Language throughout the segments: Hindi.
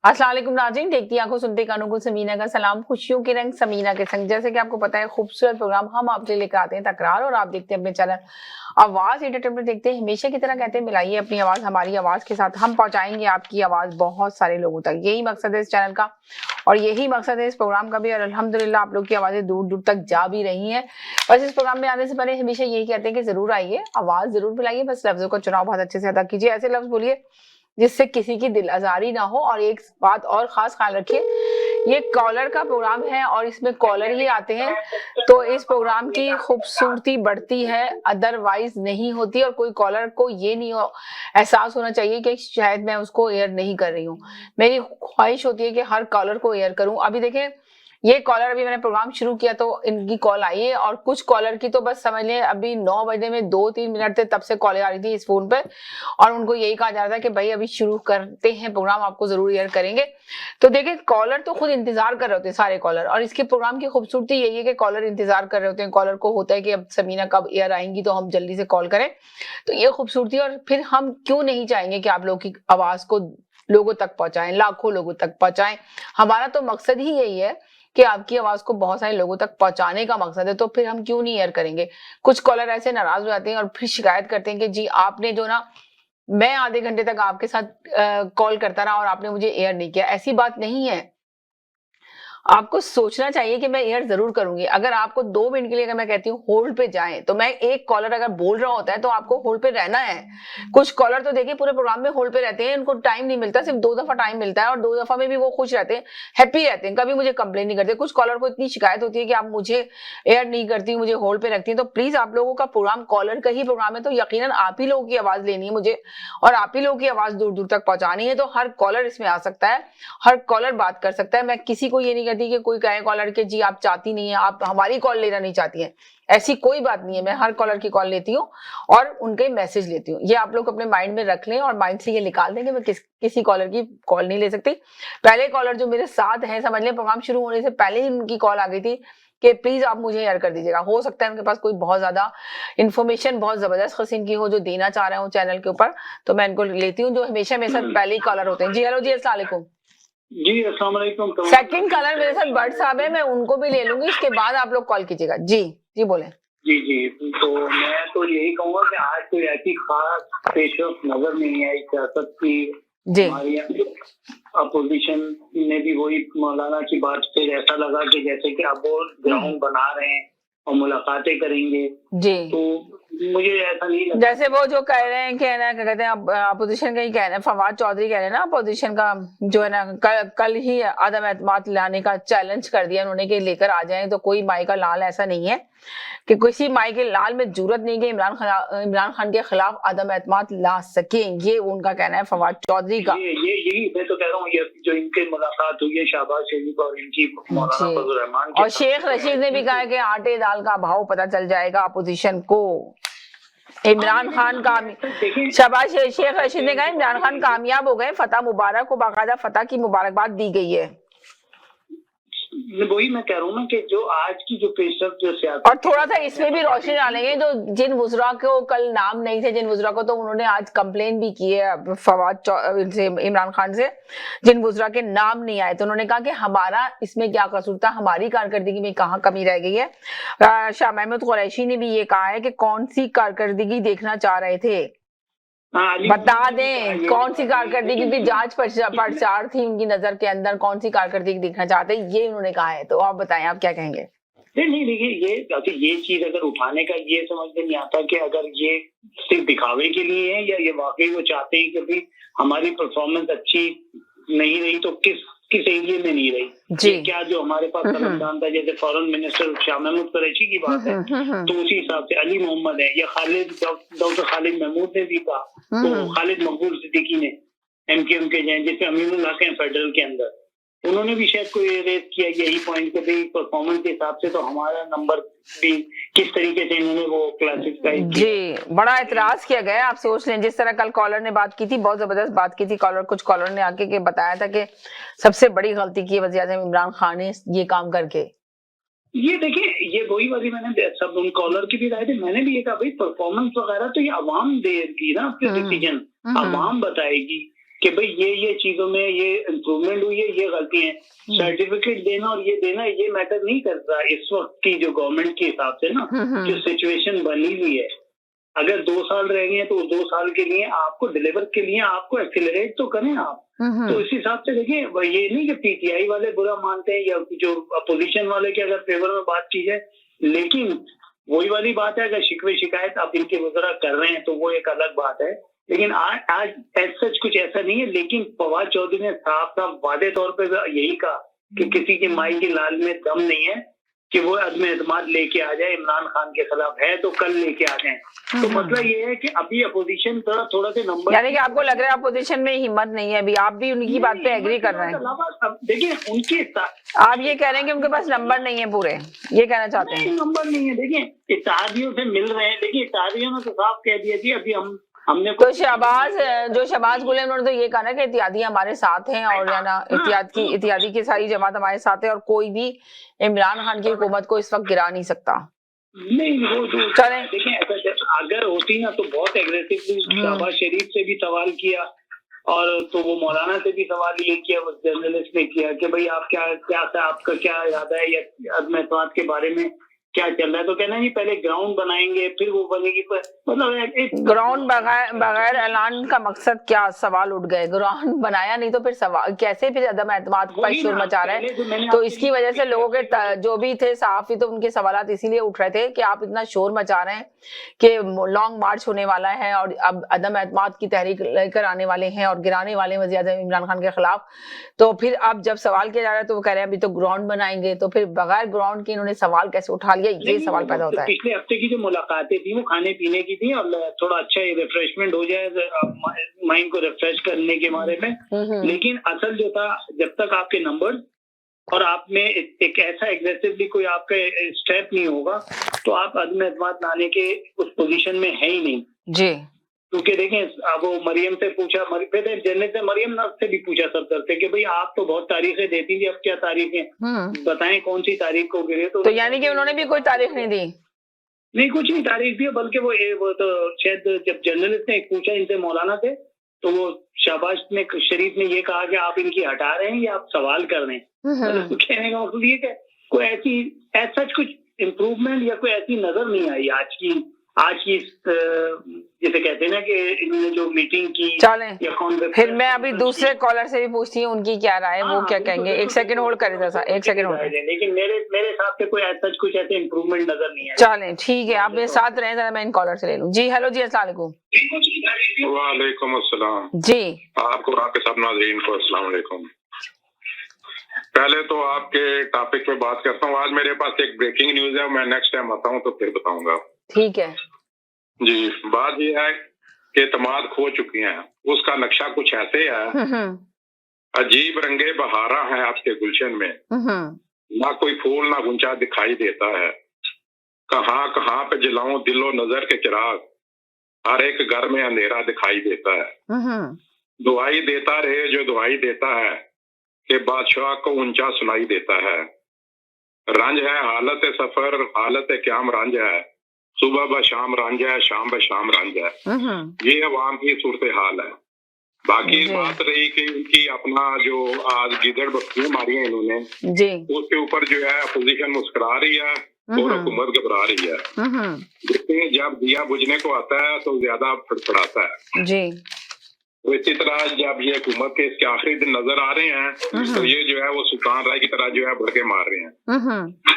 अस्सलाम वालेकुम नाज़रीन, देखती आंखों सुनते कानों को समीना का सलाम। खुशियों के रंग समीना के संग। जैसे कि आपको पता है, खूबसूरत प्रोग्राम हम आपके लेकर आते हैं तकरार, और आप देखते हैं अपने चैनल आवाज एंटरटेनमेंट देखते हैं। हमेशा की तरह कहते हैं, मिलाइए अपनी आवाज हमारी आवाज के साथ, हम पहुंचाएंगे आपकी आवाज बहुत सारे लोगों तक। यही मकसद है इस चैनल का और यही मकसद है इस प्रोग्राम का भी, और अल्हम्दुलिल्लाह आप लोग की आवाजें दूर दूर तक जा भी रही हैं। बस इस प्रोग्राम में आने से पहले हमेशा यही कहते हैं कि जरूर आइए, आवाज जरूर मिलाइए, बस लफ्जों का चुनाव बहुत अच्छे से अदा कीजिए। ऐसे लफ्ज बोलिए जिससे किसी की दिल आजारी ना हो। और एक बात और खास ख्याल रखिए, ये कॉलर का प्रोग्राम है और इसमें कॉलर ही आते हैं, तो इस प्रोग्राम की खूबसूरती बढ़ती है, अदरवाइज नहीं होती। और कोई कॉलर को ये नहीं एहसास होना चाहिए कि शायद मैं उसको एयर नहीं कर रही हूँ। मेरी ख्वाहिश होती है कि हर कॉलर को एयर करूँ। अभी देखें, ये कॉलर, अभी मैंने प्रोग्राम शुरू किया तो इनकी कॉल आई है, और कुछ कॉलर की तो बस समझ लें अभी 9 बजे में 2-3 मिनट थे तब से कॉल आ रही थी इस फोन पे, और उनको यही कहा जा रहा था कि भाई अभी शुरू करते हैं प्रोग्राम, आपको जरूर एयर करेंगे। तो देखिए, कॉलर तो खुद इंतजार कर रहे होते हैं सारे कॉलर, और इसके प्रोग्राम की खूबसूरती यही है कि कॉलर इंतजार कर रहे होते हैं। कॉलर को होता है कि अब समीना कब एयर आएंगी तो हम जल्दी से कॉल करें, तो ये खूबसूरती। और फिर हम क्यों नहीं चाहेंगे कि आप लोग की आवाज को लोगों तक पहुंचाएं, लाखों लोगों तक पहुंचाएं। हमारा तो मकसद ही यही है कि आपकी आवाज को बहुत सारे लोगों तक पहुंचाने का मकसद है, तो फिर हम क्यों नहीं एयर करेंगे। कुछ कॉलर ऐसे नाराज हो जाते हैं और फिर शिकायत करते हैं कि जी आपने जो ना, मैं आधे घंटे तक आपके साथ कॉल करता रहा और आपने मुझे एयर नहीं किया। ऐसी बात नहीं है, आपको सोचना चाहिए कि मैं एयर जरूर करूंगी। अगर आपको 2 मिनट के लिए अगर मैं कहती हूँ होल्ड पे जाएं, तो मैं एक कॉलर अगर बोल रहा होता है तो आपको होल्ड पे रहना है। कुछ कॉलर तो देखिए पूरे प्रोग्राम में होल्ड पे रहते हैं, उनको टाइम नहीं मिलता, सिर्फ 2 दफा टाइम मिलता है, और 2 दफा में भी वो खुश रहते हैं, हैप्पी रहते हैं, कभी मुझे कंप्लेन नहीं करते। कुछ कॉलर को इतनी शिकायत होती है कि आप मुझे एयर नहीं करती, मुझे होल्ड पे रखती है। तो प्लीज, आप लोगों का प्रोग्राम कॉलर का ही प्रोग्राम है, तो यकीनन आप ही लोगों की आवाज लेनी है मुझे, और आप ही लोगों की आवाज दूर दूर तक पहुंचानी है। तो हर कॉलर इसमें आ सकता है, हर कॉलर बात कर सकता है। मैं किसी को ये नहीं कहती कि कोई कहे कॉलर के जी आप चाहती नहीं है, आप हमारी कॉल लेना नहीं चाहती हैं, ऐसी कोई बात नहीं है। मैं हर कॉलर की कॉल लेती हूँ और उनके मैसेज लेती हूँ। ये आप लोग अपने माइंड में रख लें और माइंड से ये निकाल दें कि मैं किसी कॉलर की कॉल नहीं ले सकती। पहले कॉलर जो मेरे साथ हैं, समझ लें प्रोग्राम शुरू होने से पहले ही उनकी कॉल आ गई थी कि प्लीज आप मुझे एयर कर दीजिएगा। हो सकता है उनके पास कोई बहुत ज्यादा इंफॉर्मेशन, बहुत जबरदस्त किस्म की हो जो देना चाह रहे हो चैनल के ऊपर, तो मैं इनको लेती हूँ जो हमेशा मेरे साथ पहले ही कॉलर होते हैं। जी हेलो जी, अस्सलाम वालेकुम जी, अस्सलाम वालेकुम। सेकंड कलर मेरे साथ बर्ड साहब है, मैं उनको भी ले लूंगी, इसके बाद आप लोग कॉल कीजिएगा। जी जी बोले। जी जी, तो मैं तो यही कहूँगा कि आज कोई ऐसी खास पेशरफ नजर नहीं आई सियासत की। जी हमारी अपोजिशन ने भी वही मौलाना की बात से ऐसा लगा कि जैसे कि अब वो ग्राउंड बना रहे हैं और मुलाकातें करेंगे। जी, तो मुझे ऐसा नहीं लगता, जैसे वो जो कह रहे हैं कि है ना, क्या कहते हैं, अपोजिशन का ही कह रहे हैं, फवाद चौधरी कह रहे हैं ना, अपोजिशन का जो है ना, कल ही आदम एतमाद लाने का चैलेंज कर दिया उन्होंने कि लेकर आ जाएं। तो कोई माई का लाल ऐसा नहीं है कि किसी माई के लाल में जरूरत नहीं कि इमरान खान के खिलाफ आदम एतमाद ला सके, ये उनका कहना है फवाद चौधरी का। यही मैं तो कह रहा हूँ, ये जो इनके मुलाकात हुई है शहबाज शरीफ और इनकी मौलाना फजल रहमान के, और शेख रशीद ने भी कहा है कि आटे दाल का भाव पता चल जाएगा अपोजिशन को। इमरान खान का शहबाज शेख रशीद ने कहा इमरान खान कामयाब हो गए, फतह मुबारक को बाकायदा फतह की मुबारकबाद दी गई है। वही मैं कह रहा हूँ ना कि जो आज की जो पेशरफ जो सियासत, और थोड़ा सा इसमें भी रोशनी डालेंगे, जो जिन वुज़रा को कल नाम नहीं थे, जिन वुज़रा को तो उन्होंने आज कंप्लेन भी की है फवाद से, इमरान खान से, जिन वुज़रा के नाम नहीं आए, तो उन्होंने कहा कि हमारा इसमें क्या कसूर था, हमारी कारकर्दगी में कहाँ कमी रह गई है। शाह महमूद कुरैशी ने भी ये कहा है कि कौन सी कारकर्दगी देखना चाह रहे थे, बता दें कौन सी कारकर्दगी की जांच पड़ताल थी उनकी नजर के अंदर, कौन सी कारकर्दगी देखना चाहते हैं, ये उन्होंने कहा है। तो आप बताएं, आप क्या कहेंगे। नहीं देखिए, ये चीज अगर उठाने का ये समझ में नहीं आता कि अगर ये सिर्फ दिखावे के लिए है या ये वाकई वो चाहते हैं कि भाई हमारी परफॉर्मेंस अच्छी नहीं रही तो किस एरिया में नहीं रही जी। क्या जो हमारे पास कलमदान था, जैसे फॉरेन मिनिस्टर शाह महमूद कुरैशी की बात है, तो उसी हिसाब से अली मोहम्मद है, या डॉक्टर खालिद महमूद ने भी कहा, तो खालिद मकबूल सिद्दीकी ने MQM के हैं, जिसमें अमीनुल हक हैं फेडरल के अंदर, उन्होंने भी शायद कोई रेस किया यही पॉइंट के भाई परफॉर्मेंस के हिसाब से तो हमारा नंबर भी किस तरीके से इन्होंने वो क्लासिफाई किया। जी, बड़ा एतराज किया गया। आप सोच लें, जिस तरह कल कॉलर ने बात की थी, बहुत जबरदस्त बात की थी कुछ कॉलर ने आके के बताया था कि सबसे बड़ी गलती की वज़ीर आज़म इमरान खान ने ये काम करके। ये देखिए, ये वही वाली मैंने सब उन कॉलर की भी राय थी, मैंने भी ये कहा भाई परफॉर्मेंस वगैरह तो ये अवाम देगी ना, अपने डिसीजन अवाम बताएगी कि भाई ये चीजों में ये इम्प्रूवमेंट हुई है, ये गलती है। सर्टिफिकेट देना और ये देना ये मैटर नहीं करता इस वक्त की जो गवर्नमेंट के हिसाब से ना, जो सिचुएशन बनी हुई है। अगर 2 साल रह गए तो 2 साल के लिए आपको डिलीवर के लिए आपको एक्सीलरेट तो करें आप। तो इस हिसाब से देखिए, ये नहीं कि पीटीआई वाले बुरा मानते हैं या जो अपोजिशन वाले के अगर फेवर में बात की जाए, लेकिन वही वाली बात है, अगर शिकवे शिकायत आप इनके वगैरह कर रहे हैं तो वो एक अलग बात है। लेकिन आज सच कुछ ऐसा नहीं है। लेकिन फवाद चौधरी ने साफ साफ वादे तौर पे यही कहा कि किसी की माई की लाल में दम नहीं है कि वो अदम एतमाद लेके आ जाए इमरान खान के खिलाफ, है तो कल लेके आ जाए। तो मतलब ये है कि अभी अपोजिशन का थोड़ा से नंबर, यानी कि आपको लग रहा है अपोजिशन में हिम्मत नहीं है अभी, आप भी उनकी बात पे एग्री कर रहे हैं। देखिए उनके आप ये कह रहे हैं कि उनके पास नंबर नहीं है पूरे, ये कहना चाहते हैं? नंबर नहीं है। देखिए इत्तेहादियों से मिल रहे हैं, देखिए इत्तेहादियों ने तो साफ कह दिया कि अभी हमने तो शहबाज गुल उन्होंने तो ये कहा ना कि इत्तेहादी हमारे साथ हैं और ना इत्तेहादी की सारी जमात हमारे साथ है और कोई भी इमरान खान की हुकूमत को इस वक्त गिरा नहीं सकता। नहीं वो चलें, देखें ऐसा अगर होती ना तो बहुत एग्रेसिवली शहबाज शरीफ से भी सवाल किया और तो वो मौलाना से भी सवाल ये किया, वो जर्नलिस्ट ने किया कि भाई आप क्या आपका क्या इरादा है या अदम एतमाद के बारे में क्या चल रहा है। तो कहना जी पहले ग्राउंड बनाएंगे फिर वो बनेगी, मतलब ग्राउंड बगैर ऐलान का मकसद क्या? सवाल उठ गए, ग्राउंड बनाया नहीं तो फिर सवाल कैसे, फिर अदम एतमाद का शोर मचा रहे हैं। तो इसकी वजह से लोगों के जो भी थे सहाफी, तो उनके सवाल इसीलिए उठ रहे थे कि आप इतना शोर मचा रहे हैं कि लॉन्ग मार्च होने वाला है और अब अदम एतमाद की तहरीक लेकर आने वाले हैं और गिराने वाले वज़ीर आज़म इमरान खान के खिलाफ। तो फिर अब जब सवाल किया जा रहा है तो वो कह रहे हैं अभी तो ग्राउंड बनाएंगे, तो फिर बगैर ग्राउंड के इन्होंने सवाल कैसे उठा लिया, ये सवाल पैदा होता है। पिछले हफ्ते की जो मुलाकातें थी वो खाने पीने की थी और थोड़ा अच्छा रिफ्रेशमेंट हो जाए माइंड को रिफ्रेश करने के बारे में। लेकिन असल जो था, जब तक आपके नंबर और आप में एक ऐसा एग्रेसिवली कोई आपका स्टेप नहीं होगा तो आप अदम एतमाद लाने के उस पोजीशन में है ही नहीं जी। क्योंकि देखें अब वो मरियम से पूछा, जन्नत से मरियम नफ से भी पूछा सफदर से कि भाई आप तो बहुत तारीखें देती थी, अब क्या तारीखें बताएं, कौन सी तारीख को गिरे। तो यानी कि उन्होंने भी कोई तारीख नहीं दी? नहीं, कुछ नहीं तारीख दी, बल्कि वो तो शायद जब जर्नलिस्ट ने पूछा इनसे मौलाना से तो वो शहबाज शरीफ ने ये कहा कि आप इनकी हटा रहे हैं या आप सवाल कर रहे हैं। तो कहने का मतलब ये कि कोई ऐसी ऐसा कुछ इम्प्रूवमेंट या कोई ऐसी नजर नहीं आई आज की जैसे कहते हैं ना कि इन्होंने जो मीटिंग की। चलें फिर मैं अभी दूसरे कॉलर से भी पूछती हूँ उनकी क्या राय है, वो क्या कहेंगे। एक सेकंड होल्ड करें जैसा, एक सेकंड होल्ड। लेकिन मेरे हिसाब से कोई ऐसा कुछ ऐसे इम्प्रूवमेंट नजर नहीं है। चलें ठीक है, आप मेरे साथ रहें जरा, मैं इन कॉलर से ले लूँ। जी हेलो जी, अस्सलाम वालेकुम। वालेकुम अस्सलाम जी। आपको आपके सब नाज़रीन को अस्सलाम वालेकुम। पहले तो आपके टॉपिक पे बात करता हूँ। आज मेरे पास एक ब्रेकिंग न्यूज है, मैं नेक्स्ट टाइम आता हूँ तो फिर बताऊंगा। ठीक है जी। बात यह है कि एतमाद खो चुकी हैं, उसका नक्शा कुछ ऐसे है, अजीब रंगे बहारा है आपके गुलशन में, ना कोई फूल ना गुंचा दिखाई देता है, कहाँ कहाँ पे जलाऊं दिलो नजर के चिराग, हर एक घर में अंधेरा दिखाई देता है। दुआई देता रहे जो दुआई देता है कि बादशाह को ऊंचा सुनाई देता है। रंज है हालत सफर हालत क्याम रंज है, सुबह ब शाम रंज है शाम ब शाम रंज है। ये अवाम की सूरत हाल है। बाकी बात रही कि उनकी अपना जो आज गिदड़ बस्तियां मारी है इन्होंने, उसके ऊपर जो है अपोजिशन मुस्कुरा रही है और हुकूमत घबरा रही है। देखते जब दिया बुझने को आता है तो ज्यादा फड़फड़ाता है जी। तो इसी तरह जब ये हुकूमत के इसके आखिरी दिन नजर आ रहे हैं तो ये जो है वो सुल्तान राय की तरह जो है भड़के मार रहे हैं।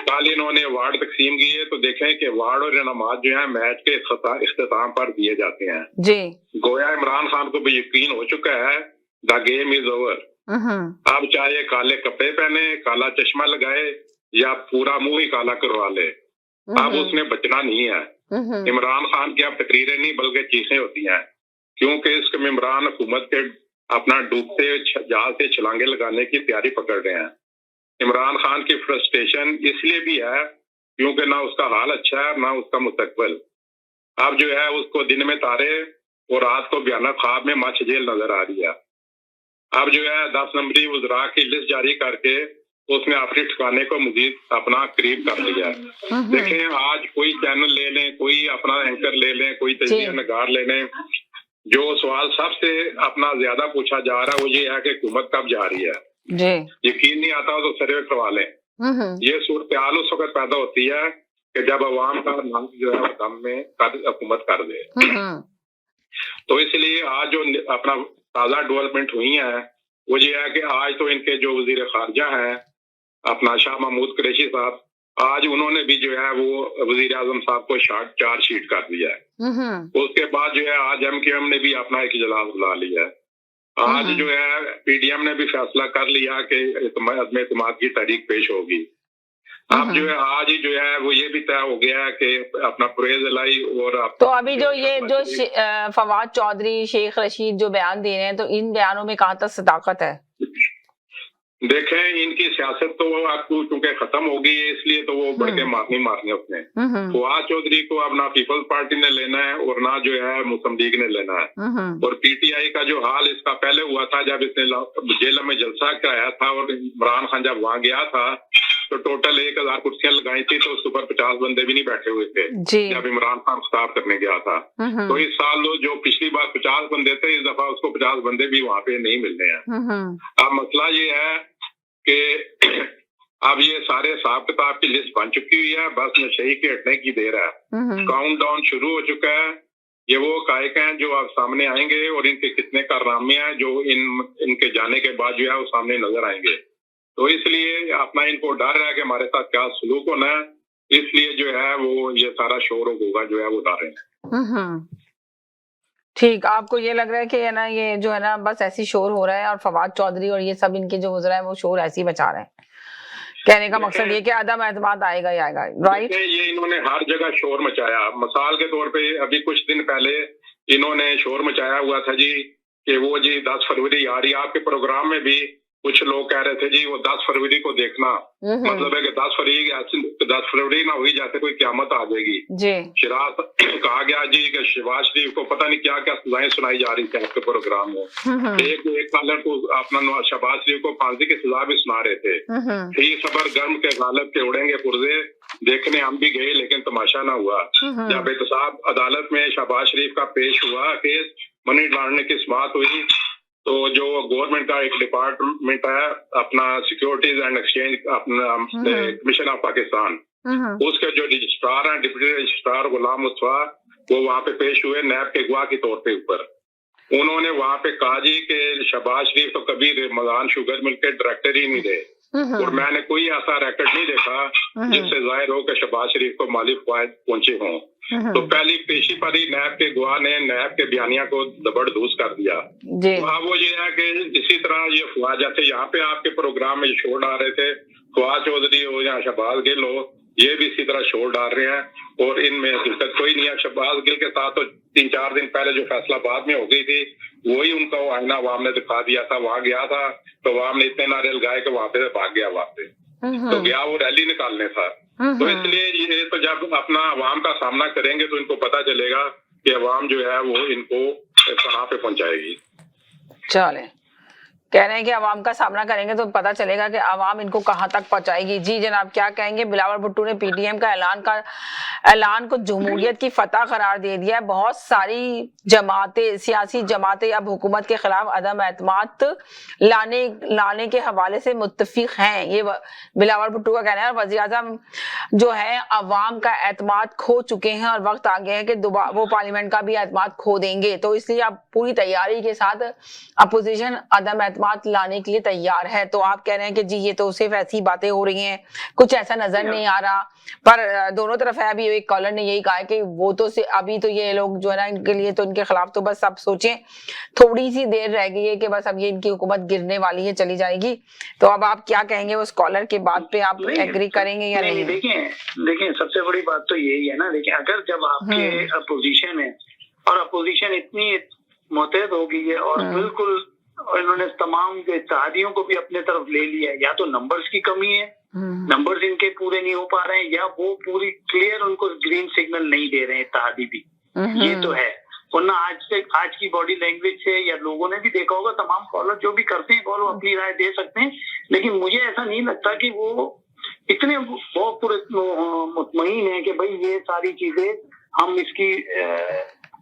कल इन्होंने अवार्ड तकसीम किए तो देखें कि अवार्ड और इनामात जो है मैच के इख्तिताम पर दिए जाते हैं जी। गोया इमरान खान को भी यकीन हो चुका है द गेम इज ओवर। अब चाहे काले कपड़े पहने, काला चश्मा लगाए या पूरा मुंह ही काला करवा ले, अब उसने बचना नहीं है। इमरान खान की अब तकरीरें नहीं बल्कि चीखें होती हैं, क्योंकि इसके इमरान हुकूमत के अपना डूबते जहाज से छलांगे लगाने की तैयारी पकड़ रहे हैं। इमरान खान की फ्रस्ट्रेशन इसलिए भी है क्योंकि ना उसका हाल अच्छा है ना उसका मुस्तकबिल। अब जो है उसको दिन में तारे और रात को भयानक ख्वाब में मच जेल नजर आ रही है। अब जो है 10 नंबरी वज़रा की लिस्ट जारी करके उसने अपने ठिकाने को मजीद अपना करीब कर लिया है। देखें आज कोई चैनल ले लें, कोई अपना एंकर ले लें, कोई तजिया नगार ले लें, जो सवाल सबसे अपना ज्यादा पूछा जा रहा है वो ये है कि हुकूमत कब जा रही है जी। यकीन नहीं आता तो सर्वे करवा लें। ये सूरत हाल उस वक्त पैदा होती है कि जब अवाम का नाम जो है दम में हुकूमत कर दे। तो इसलिए आज जो अपना ताज़ा डेवलपमेंट हुई है वो ये है कि आज तो इनके जो वजीर खारजा हैं अपना शाह महमूद कुरैशी साहब, आज उन्होंने भी जो है वो वजीर आजम साहब को चार्जशीट कर दिया है। उसके बाद जो है आज MQM ने भी अपना एक इजलास बुला लिया है। आज जो है PDM ने भी फैसला कर लिया कि अदम एतमाद की तारीख पेश होगी। अब जो है आज ही जो है वो ये भी तय हो गया है कि अपना परवेज इलाही और तो अभी जो ये जो फवाद चौधरी, शेख रशीद जो बयान दे रहे हैं, तो इन बयानों में कहाँ तक सदाकत है? देखें, इनकी सियासत तो आपको चूंकि खत्म हो गई है इसलिए तो वो बढ़ के मारनी उसने। फवाद चौधरी को अब ना पीपल्स पार्टी ने लेना है और ना जो है मुस्लिम लीग ने लेना है। और PTI का जो हाल इसका पहले हुआ था जब इसने जेल में जलसा कराया था और इमरान खान जब वहां गया था तो टोटल 1000 कुर्सियां लगाई थी तो उसके ऊपर 50 बंदे भी नहीं बैठे हुए थे जब इमरान खान खिताब करने गया था। तो इस साल जो पिछली बार 50 बंदे थे इस दफा उसको 50 बंदे भी वहां पे नहीं मिलने हैं। अब मसला ये है कि अब ये सारे हिसाब किताब की लिस्ट बन चुकी हुई है, बस नशे के हटने की देर है। काउंट डाउन शुरू हो चुका है। ये वो कायक हैं जो अब सामने आएंगे और इनके कितने कारनामे हैं जो इनके जाने के बाद जो है वो सामने नजर आएंगे। तो इसलिए अपना इनको डर है कि हमारे साथ क्या सलूक होना है, इसलिए जो है वो ये सारा शोर होगा जो है वो डाल रहे हैं। ठीक, आपको ये लग रहा है कि है ना ये जो है ना बस ऐसी शोर हो रहा है और फवाद चौधरी और ये सब इनके जो गुजरा है वो शोर ऐसे ही बचा रहे हैं। कहने का मकसद ये कि अदम एतमाद आएगा ही आएगा, राइट? ये इन्होंने हर जगह शोर मचाया। मिसाल के तौर पे अभी कुछ दिन पहले इन्होंने शोर मचाया हुआ था जी कि वो जी 10 फरवरी आ रही है। आपके प्रोग्राम में भी कुछ लोग कह रहे थे जी वो 10 फरवरी को देखना, मतलब है कि 10 फरवरी ना हुई जैसे कोई क़यामत आ जाएगी जी। शराब कहा गया जी कि शहबाज शरीफ को पता नहीं क्या क्या सजाएं सुनाई जा रही थी आपके प्रोग्राम में। एक कालर को अपना शहबाज शरीफ को फांसी की सजा भी सुना रहे थे। ही सबर गर्म के गालिब के उड़ेंगे पुर्जे, देखने हम भी गए लेकिन तमाशा ना हुआ। जब एहतसाब अदालत में शहबाज शरीफ का पेश हुआ केस, मनी लॉन्ड्रिंग की समाअत हुई, तो जो गवर्नमेंट का एक डिपार्टमेंट है अपना सिक्योरिटीज एंड एक्सचेंज अपना कमीशन ऑफ पाकिस्तान, उसके जो रजिस्ट्रार हैं डिप्टी रजिस्ट्रार गुलाम मुस्तफा, वो वहाँ पे पेश हुए नैब के गवाह के तौर पे ऊपर। उन्होंने वहाँ पे कहा जी कि शहबाज शरीफ तो कभी रमजान शुगर मिल के डायरेक्टर ही नहीं रहे और मैंने कोई ऐसा रिकॉर्ड नहीं देखा जिससे जाहिर हो कि शहबाज शरीफ को माली फायदे पहुंचे हों। तो पहली पेशी पर ही नैब के गवाह ने नैब के बयानिया को जबरदस्त कर दिया। तो अब वो ये है कि इसी तरह ये फवाद जैसे यहाँ पे आपके प्रोग्राम में शोर डाल रहे थे, फवाद चौधरी हो या शहबाज गिल हो, ये भी इसी तरह शोर डाल रहे हैं और इनमें हकीकत कोई नहीं है। शहबाज गिल के साथ तो 3-4 दिन पहले जो फैसला बाद में हो गई थी वही उनका वो आईना अवाम ने दिखा दिया था। वहां गया था तो अवाम ने इतने नारे लगाए कि वहां पे भाग गया, वहां पे तो गया वो रैली निकालने था। तो इसलिए ये तो जब अपना अवाम का सामना करेंगे तो इनको पता चलेगा कि अवाम जो है वो इनको कहाँ पे पहुंचाएगी। चले कह रहे हैं कि अवाम का सामना करेंगे तो पता चलेगा कि अवाम इनको कहां तक पहुंचाएगी। जी जनाब, क्या कहेंगे? बिलावल भुट्टो ने PDM का ऐलान को जमहूरियत की फतह करार दे दिया है। बहुत सारी जमातें, सियासी जमातें अब हुकूमत के खिलाफ अदम एतमाद लाने के हवाले से मुत्तफिक हैं, ये बिलावल भुट्टो का कहना है। और वज़ीर आज़म जो है अवाम का एतमाद खो चुके हैं और वक्त आ गया है कि वो पार्लियामेंट का भी एतमाद खो देंगे। तो इसलिए अब पूरी तैयारी के साथ अपोजिशन अदम एतमाद लाने के लिए तैयार है। तो आप कह रहे हैं कि जी ये तो सिर्फ ऐसी बातें हो रही हैं, कुछ ऐसा नजर नहीं आ रहा, पर दोनों तरफ है। अभी एक कॉलर ने यही कहा है कि वो तो अभी तो ये लोग जो है ना इनके लिए तो इनके खिलाफ तो बस अब सोचें, थोड़ी सी देर रह गई है कि बस अब ये इनकी हुकूमत गिरने वाली है, चली जाएगी। तो अब आप क्या कहेंगे उस कॉलर के बात पे, आप एग्री करेंगे या नहीं? देखिए सबसे बड़ी बात तो यही है ना, देखिए अगर जब आपके अपोजिशन है और अपोजिशन इतनी मुतहद हो गई है और बिल्कुल इन्होंने तमाम इत्तेहादियों को भी अपने तरफ ले लिया है, या तो नंबर्स की कमी है, नंबर्स इनके पूरे नहीं हो पा रहे हैं, या वो पूरी क्लियर उनको ग्रीन सिग्नल नहीं दे रहे हैं इत्तेहादी भी, ये तो है। वरना आज की बॉडी लैंग्वेज से या लोगों ने भी देखा होगा, तमाम कॉलर जो भी करते हैं कॉल अपनी राय दे सकते हैं, लेकिन मुझे ऐसा नहीं लगता कि वो इतने बहुत पूरे मुतमईन है कि भाई ये सारी चीजें हम इसकी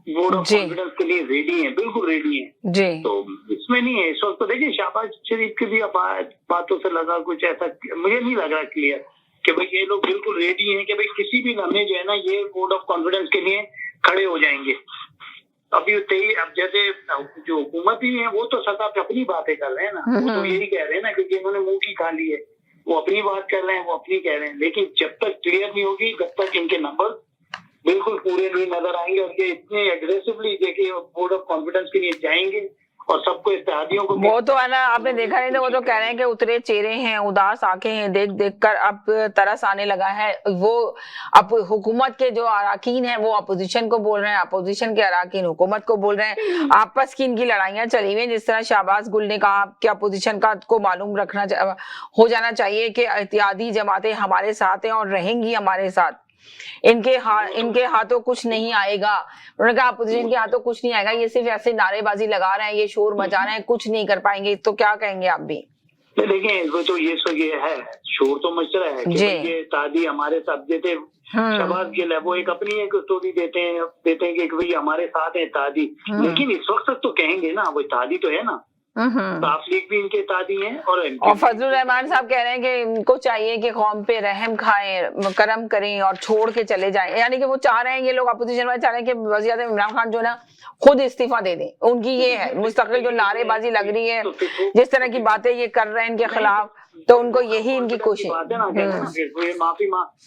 वोट ऑफ जी। कॉन्फिडेंस के लिए रेडी हैं, बिल्कुल रेडी हैं। जी तो इसमें नहीं है इस वक्त। तो देखिए शहबाज शरीफ के भी बातों से लगा कुछ ऐसा, मुझे नहीं लग रहा क्लियर कि भाई ये लोग बिल्कुल रेडी हैं कि भाई किसी भी लम्हे जो है ना ये वोट ऑफ कॉन्फिडेंस के लिए खड़े हो जाएंगे। अभी अब जैसे जो हुकूमत ही है वो तो सत्ता पे अपनी बातें कर रहे हैं ना, वो तो यही कह रहे हैं ना, क्योंकि इन्होंने मुंह की खा ली है, वो अपनी बात कर रहे हैं, वो अपनी कह रहे हैं। लेकिन जब तक क्लियर नहीं होगी, जब तक इनके नंबर बिल्कुल पूरे नहीं नजर आएंगे और ये इतने एग्रेसिवली देखिए वोट ऑफ कॉन्फिडेंस के लिए जाएंगे और सबको इत्तेहादियों को, वो तो है ना, आपने देखा नहीं तो वो तो कह रहे हैं कि उतरे चेहरे हैं, उदास आंखें हैं, देख देख कर अब तरस आने लगा है। वो अब हुकूमत के जो अराकीन हैं वो अपोजिशन को बोल रहे हैं, अपोजिशन के अराकीन हुकूमत को बोल रहे हैं। आपस की इनकी लड़ाइयां चली हुई हैं। जिस तरह शहबाज गुल ने कहा कि अपोजिशन का को मालूम हो जाना चाहिए कि इत्तेहादी जमातें हमारे साथ हैं और रहेंगी हमारे साथ। इनके हाथों कुछ नहीं आएगा। उन्होंने कहा अपोजिशन के हाथों कुछ नहीं आएगा, ये सिर्फ ऐसे नारेबाजी लगा रहे हैं, ये शोर मचा रहे हैं, कुछ नहीं कर पाएंगे। तो क्या कहेंगे आप भी? देखें वो तो ये है, शोर तो मच रहा है कि ये तादी हमारे साथ देते शहबाज गिल है, वो एक अपनी एक स्टोरी देते हैं कि भाई हमारे साथ है तादी। लेकिन इस वक्त तक तो कहेंगे ना वो तादी तो है ना, साफ लीग भी इनके तादी हैं। और फजलुर रहमान साहब कह रहे हैं कि इनको चाहिए कि कौम पे रहम खाएं, करम करें और छोड़ के चले जाएं। यानी कि वो चाह रहे हैं, ये लोग अपोजिशन वाले चाह रहे हैं कि वज़ीर-ए-आज़म इमरान खान जो ना खुद इस्तीफा दे दें। उनकी ये है मुस्तकिल जो नारेबाजी लग रही है, जिस तरह की बातें ये कर रहे हैं इनके खिलाफ, तो उनको यही इनकी कोशिश बात है ना, माफी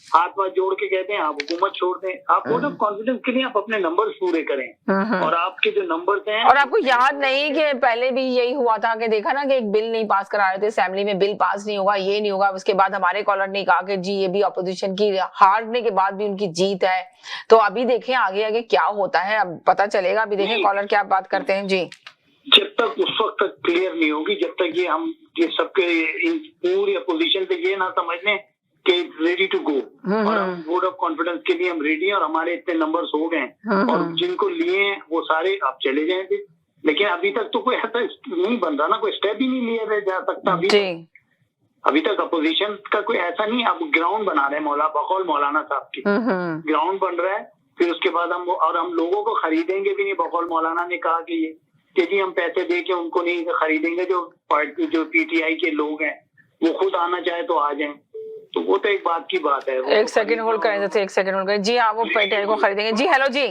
हाथ पाथ जोड़ के कहते हैं आप हुकूमत छोड़ दें। आप वोट ऑफ कॉन्फिडेंस के लिए आप अपने नंबर पूरे करें और आपके जो नंबर्स हैं। और आपको याद नहीं कि पहले भी यही हुआ था कि देखा ना कि एक बिल नहीं पास करा रहे थे असेंबली में, बिल पास नहीं होगा, ये नहीं होगा। उसके बाद हमारे कॉलर ने कहा कि जी ये भी अपोजिशन की हारने के बाद भी उनकी जीत है। तो अभी देखें आगे आगे क्या होता है, अब पता चलेगा। अभी देखें कॉलर क्या बात करते हैं। जी जब तक उस वक्त तक क्लियर नहीं होगी, जब तक ये सबके पूरी अपोजिशन पे ये ना समझ लें कि रेडी टू गो और हम वोट ऑफ कॉन्फिडेंस के लिए हम रेडी हैं और हमारे इतने नंबर्स हो गए और जिनको लिए हैं वो सारे आप चले जाएंगे। लेकिन अभी तक तो कोई ऐसा नहीं बन रहा ना, कोई स्टेप ही नहीं लिया जा सकता अभी तक अपोजिशन का कोई ऐसा नहीं। अब ग्राउंड बना रहे हैं बकौल मौलाना साहब की, ग्राउंड बन रहा है। फिर उसके बाद हम लोगों को खरीदेंगे भी नहीं। बकौल मौलाना ने कहा कि जी हम पैसे दे के उनको नहीं खरीदेंगे, जो पार्टी जो पीटीआई के लोग हैं वो खुद आना चाहे तो आ जाएं। तो वो तो एक बात की बात है। एक सेकंड होल्ड करें, जैसे एक सेकंड होल्ड करें। जी हाँ, वो पीटीआई को खरीदेंगे। जी हेलो जी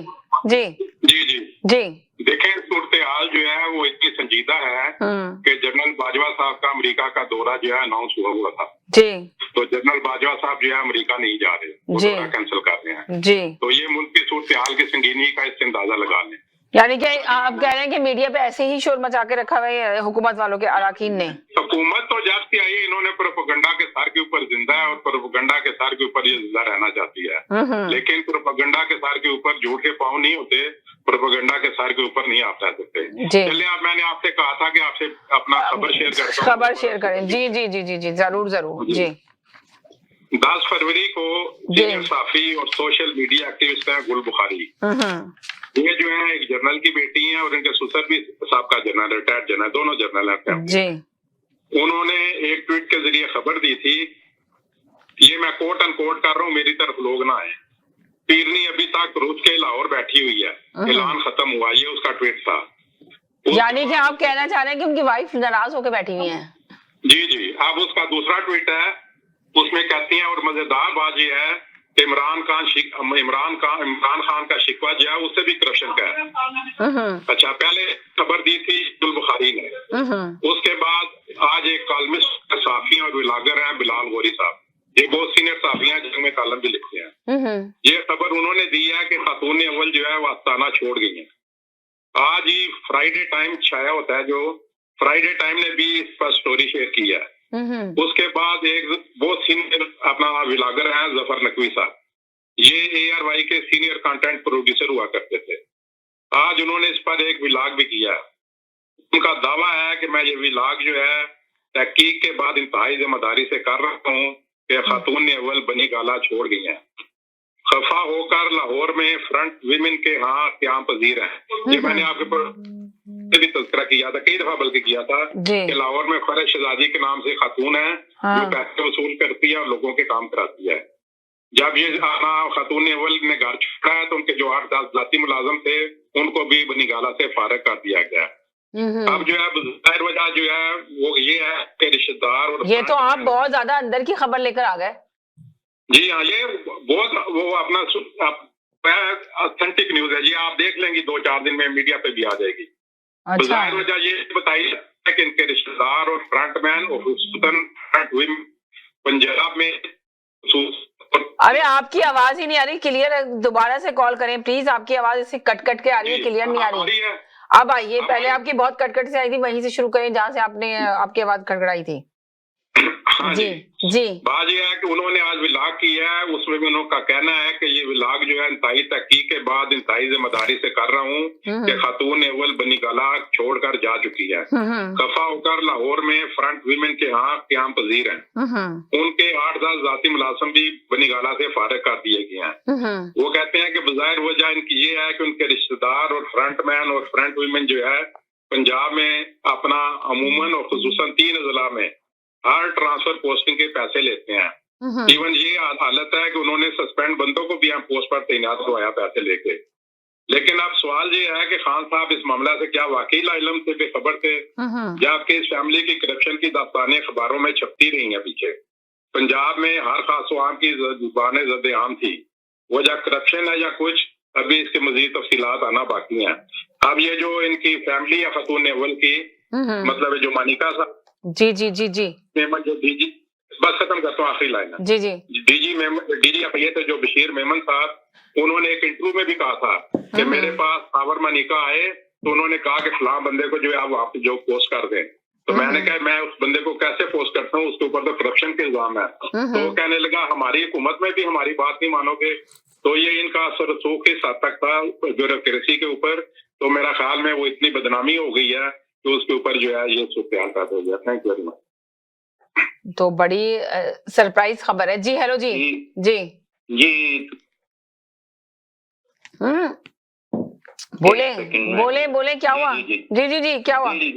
जी जी जी जी देखें, सूरत हाल जो है वो इतनी संजीदा है कि जनरल बाजवा साहब का अमेरिका का दौरा जो है अनाउंस हुआ था जी। तो जनरल बाजवा साहब जो है अमेरिका नहीं जा रहे, वो दौरा कैंसिल कर रहे हैं जी। तो ये मुल्क की सूरत हाल की संगीनी का इससे अंदाजा लगा लें। यानी कि आप कह रहे हैं कि मीडिया पे ऐसे ही शोर मचा के रखा हुआ है हुकूमत वालों के अराकीन ने। हुकूमत तो जब से आई है इन्होंने प्रोपेगेंडा के सर के ऊपर जिंदा है और प्रोपेगेंडा के सर के ऊपर ये जिंदा रहना चाहती है। लेकिन प्रोपेगेंडा के सर के ऊपर झूठ के पाँव नहीं होते, प्रोपेगेंडा के सर के चलिए मैंने आपसे कहा था कि आपसे अपना खबर शेयर करता हूं। खबर शेयर करें। जी जी जी जी जी जरूर जरूर जी। 10 फरवरी को सीनियर साफी और सोशल मीडिया एक्टिविस्ट है गुल बुखारी, ये जो है एक जनरल की बेटी है और इनके ससुर भी साहब जनरल, रिटायर्ड जनरल, दोनों जनरल हैं जी। उन्होंने एक ट्वीट के जरिए खबर दी थी, ये मैं कोट अनकोट कर रहा हूँ, मेरी तरफ लोग ना आए। पीरनी अभी तक रूस के लाहौर बैठी हुई है, ऐलान खत्म हुआ, ये उसका ट्वीट था। यानी कि आप कहना चाह रहे हैं कि उनकी वाइफ नाराज होकर बैठी हुई है? जी जी। अब उसका दूसरा ट्वीट है, उसमें कहती है और मजेदार बात ये है इमरान खान का शिकवा जो है उससे भी करप्शन का है। अच्छा, पहले खबर दी थी गुल बुखारी ने, उसके बाद आज एक कॉलमिस्ट साफी और ब्लॉगर है बिलाल गौरी साहब, ये बहुत सीनियर साफी हैं जिनमें कॉलम भी लिखते हैं। ये खबर उन्होंने दी है कि खातून अव्वल जो है वो आस्ताना छोड़ गई है। आज ही फ्राइडे टाइम छाया होता है, जो फ्राइडे टाइम ने भी इस पर स्टोरी शेयर की है। उसके बाद एक बहुत सीनियर अपना व्लॉगर है जफर नकवी साहब, ये ARY के सीनियर कंटेंट प्रोड्यूसर हुआ करते थे। आज उन्होंने इस पर एक व्लॉग भी किया। उनका दावा है कि मैं ये व्लॉग जो है तहकीक के बाद इंतहाई जिम्मेदारी से कर रहा हूँ कि खातून ने अव्वल बनी गाला छोड़ गई है। खफा होकर लाहौर में फ्रंट विमेन के यहाँ क्याम पजीर है। ये मैंने आपके पर भी तज़किरा किया था, कई दफा बल्कि किया था कि लाहौर में फरज शहजादी के नाम से खातून है जो पैसे वसूल करती है और लोगों के काम कराती है। जब ये आना खातून अव्वल ने घर छोड़ा है तो उनके जो 8-10 जाती मुलाजम थे उनको भी बनीगाला से फारिग कर दिया गया। अब जो है जाहिर वजह जो है वो ये है कि रिश्तेदार और ये तो आप बहुत ज्यादा अंदर की खबर लेकर आ गए। जी हाँ, ये बहुत वो अपना ऑथेंटिक न्यूज है जी, आप देख लेंगे 2-4 दिन में मीडिया पे भी आ जाएगी। तो अच्छा। जाहिर वजह ये बताइए कि इनके रिश्तेदार और फ्रंटमैन और खुसूसन पंजाब में अरे आपकी आवाज ही नहीं आ रही क्लियर, दोबारा से कॉल करें प्लीज, आपकी आवाज इससे कट कट के आ रही है, क्लियर नहीं आ रही है। अब आइए, पहले आपकी बहुत कट कट से आई थी, वहीं से शुरू करें जहां से आपने आपकी आवाज खड़खड़ाई थी। हाँ जी जी। बात यह है कि उन्होंने आज विलाग किया है, उसमें भी उनका कहना है कि ये विलाग जो है इंतहाई तहकीक के बाद इंतहाई जिम्मेदारी से कर रहा हूँ कि खातून अव्वल बनीगाला छोड़कर जा चुकी है। खफा होकर लाहौर में फ्रंट वीमेन के यहाँ क्याम पजीर हैं। उनके 8-10 जाती मुलाजिम भी बनीगाला से फारिग कर दिए गए हैं। वो कहते हैं कि बजायर वजह इनकी ये है कि उनके रिश्तेदार और फ्रंटमैन और फ्रंट वीमेन जो है पंजाब में अपना अमूमन और खुसूसन 3 जिला में हर ट्रांसफर पोस्टिंग के पैसे लेते हैं। इवन ये हालत है कि उन्होंने सस्पेंड बंदों को भी यहाँ पोस्ट पर तैनात करवाया पैसे लेके। लेकिन अब सवाल ये है कि खान साहब इस मामला से क्या वाकई लाइलम से बेखबर थे या आपके इस फैमिली की करप्शन की दास्तानें अखबारों में छपती रही हैं पीछे। पंजाब में हर खास आम की जुबानें ज़द-ए-आम थी, वो या करप्शन है या कुछ, अभी इसके मजीद तफसीलात आना बाकी हैं। अब ये जो इनकी फैमिली या खातून अव्वल की मतलब जो मानिका साहब जी जी जी जी मेमन जो डीजी, बस खत्म करता हूँ आखिरी लाइन है। जी जी डीजी ये थे जो बशीर मेमन साहब, उन्होंने एक इंटरव्यू में भी कहा था कि मेरे पास खबर मानिका आए तो उन्होंने कहा कि फलां बंदे को जो है आप जो पोस्ट कर दें। तो मैंने कहा मैं उस बंदे को कैसे पोस्ट करता हूँ, उसके ऊपर तो करप्शन के इल्जाम है। तो वो कहने लगा हमारी हुकूमत में भी हमारी बात नहीं मानोगे। तो ये इनका असर रसूख इस हद तक था ब्यूरोक्रेसी के ऊपर, तो मेरा ख्याल में वो इतनी बदनामी हो गई है तो उसके ऊपर जो है ये सूरत पैदा हो गया। Thank you very much. तो बड़ी सरप्राइज खबर है जी। हेलो जी जी जी बोले बोले बोले क्या हुआ? जी जी जी क्या हुआ? जी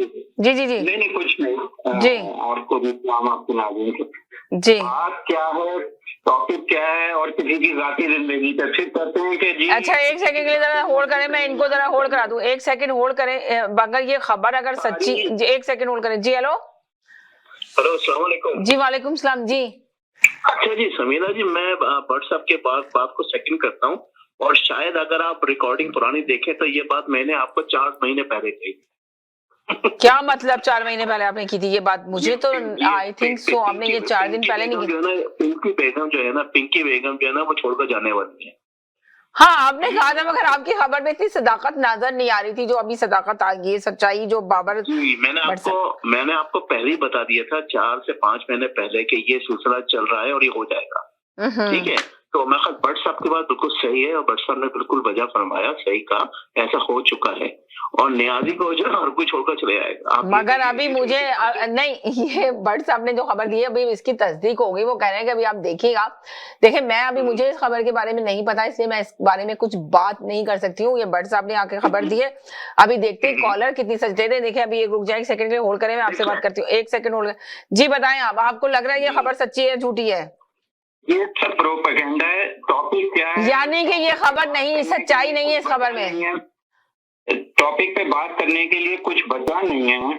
जी जी नहीं कुछ नहीं जी। और को भी नाम आपके नाज़रीन के जी बात क्या है, टॉपिक क्या है और किसी की जाती जिंदगी पर फिर करते हैं कि जी। अच्छा एक सेकंड के लिए जरा होल्ड करें, मैं इनको जरा होल्ड करा दूं, एक सेकंड होल्ड करें। अगर ये खबर अगर सच्ची, एक सेकंड होल्ड करें जी। हेलो हेलो अस्सलाम वालेकुम जी। वालेकुम सलाम जी। अच्छा जी समीरा जी, मैं व्हाट्सएप के बात को सेकंड करता हूँ और शायद अगर आप रिकॉर्डिंग पुरानी देखें तो ये बात मैंने आपको 4 महीने पहले कही। क्या मतलब 4 महीने पहले आपने की थी ये बात? मुझे तो आई थिंक सो आपने ये 4 दिन पहले नहीं की। जो है ना पिंकी बेगम जो है ना वो छोड़कर जाने वाली है। हाँ आपने कहा था, मगर आपकी खबर में इतनी सदाकत नजर नहीं आ रही थी जो अभी सदाकत आ गई है, सच्चाई जो बाबर। मैंने आपको पहले ही बता दिया था 4 से 5 महीने पहले कि ये सिलसिला चल रहा है और ये हो जाएगा। ठीक है, तो मैं भट्ट साहब की बात बिल्कुल सही है और भट्ट साहब ने बिल्कुल वजह फरमाया, सही कहा, ऐसा हो चुका है और नियाजी को जो हर कोई छोड़कर चले आएगा। मगर अभी मुझे नहीं, ये भट्ट साहब ने जो खबर दी है अभी इसकी तस्दीक हो गई। वो कह रहे हैं कि अभी आप देखिएगा। देखिए मैं अभी मुझे इस खबर के बारे में नहीं पता, इसलिए मैं इस बारे में कुछ बात नहीं कर सकती हूँ। ये भट्ट साहब ने आके खबर दी है, अभी देखते हैं कॉलर कितनी सच देते हैं। देखिए अभी एक रुक जाए, एक सेकंड के लिए होल्ड करें, मैं आपसे बात करती हूँ। एक सेकंड होल्ड जी। बताएं आप, आपको लग रहा है ये खबर सच्ची है झूठी है? ये सब प्रोपेगेंडा है। टॉपिक क्या है? यानी कि ये खबर नहीं, सच्चाई नहीं है इस खबर में। टॉपिक पे बात करने के लिए कुछ बचा नहीं है,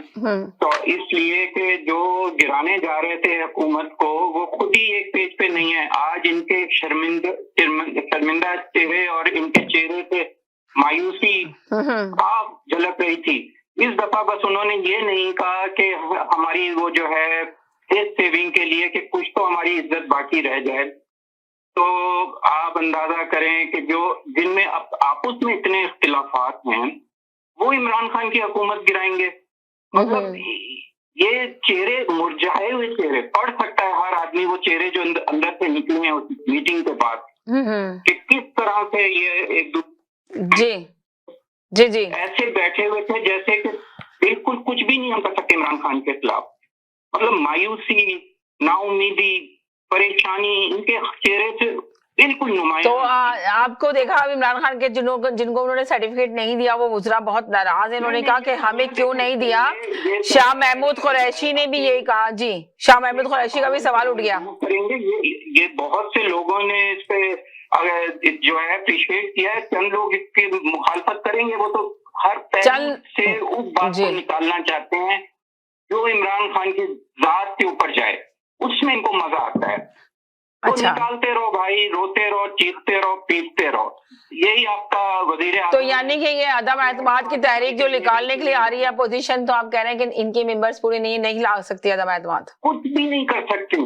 तो इसलिए कि जो गिराने जा रहे थे हुकूमत को वो खुद ही एक पेज पे नहीं है। आज इनके शर्मिंदा चेहरे और इनके चेहरे पे मायूसी आप झलक रही थी। इस दफा बस उन्होंने ये नहीं कहा कि हमारी वो जो है सेविंग के लिए कि कुछ तो हमारी इज्जत बाकी रह जाए। तो आप अंदाजा करें कि जो जिनमें आपस में इतने इख्तिलाफात हैं वो इमरान खान की हुकूमत गिराएंगे। मतलब ये चेहरे, मुरझाए हुए चेहरे, पढ़ सकता है हर आदमी वो चेहरे जो अंदर से निकले हैं उस मीटिंग के बाद कि किस तरह से ये एक जी जी जी ऐसे बैठे हुए थे जैसे कि बिल्कुल कुछ भी नहीं हम कर सकते इमरान खान के खिलाफ। मतलब मायूसी, नाउमीदी, परेशानी इनके चेहरे से बिल्कुल नुमाया। तो आपको देखा अब इमरान खान के जिनको उन्होंने सर्टिफिकेट नहीं दिया वो वुज़रा बहुत नाराज है, उन्होंने कहा कि हमें क्यों नहीं दिया। शाह महमूद कुरैशी ने भी यही कहा। जी, शाह महमूद कुरैशी का भी सवाल उठ गया। करेंगे ये बहुत से लोगों ने इस पे जो है अप्रिशिएट किया है, चंद लोग इसकी मुखालफत करेंगे, वो तो हर पहलू से उस बात को निकालना चाहते हैं जो इमरान खान की जात के ऊपर जाए, उसमें इनको मजा आता है। तो निकालते रहो भाई, रोते रहो, चीखते रहो, पीटते रहो, यही आपका वजीर आज़म। तो यानी कि ये अदम एतमाद की तहरीक जो निकालने के लिए आ रही है अपोजिशन, तो आप कह रहे हैं कि इनके मेंबर्स पूरे नहीं ला सकती अदम एतमाद, कुछ भी नहीं कर सकती।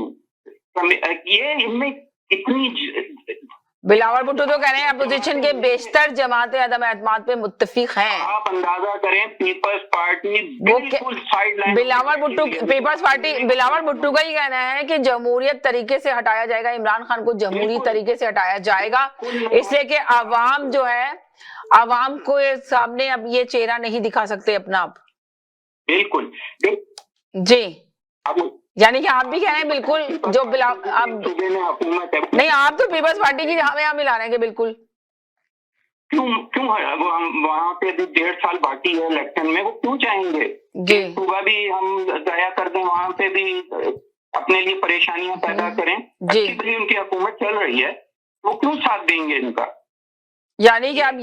ये इनमें इतनी बिलावल भुट्टो तो कह रहे हैं अपोजिशन के बेशतर जमातें अदम एतमाद पे मुत्तफिक हैं। आप अंदाजा करें, पीपल्स पार्टी बिल्कुल sideline. Bilawal Bhutto Peoples Party, Bilawal Bhutto का ही कहना है कि जमहूरियत तरीके से हटाया जाएगा, इमरान खान को जमहूरी तरीके से हटाया जाएगा, इसलिए कि आवाम जो है, आवाम को सामने अब ये चेहरा नहीं दिखा सकते अपना आप। बिल्कुल जी, यानी कि आप भी कह रहे हैं बिल्कुल जो आप नहीं, आप तो पीपल्स पार्टी की हमें यहाँ मिला रहे हैं कि बिल्कुल क्यों वहाँ पे भी 1.5 साल बाकी है इलेक्शन में, वो क्यों चाहेंगे जी सुबह भी हम दया कर दें, वहाँ पे भी अपने लिए परेशानियां पैदा करें, अच्छी भली उनकी हुकूमत चल रही है, वो क्यों साथ देंगे इनका। यानी कि आप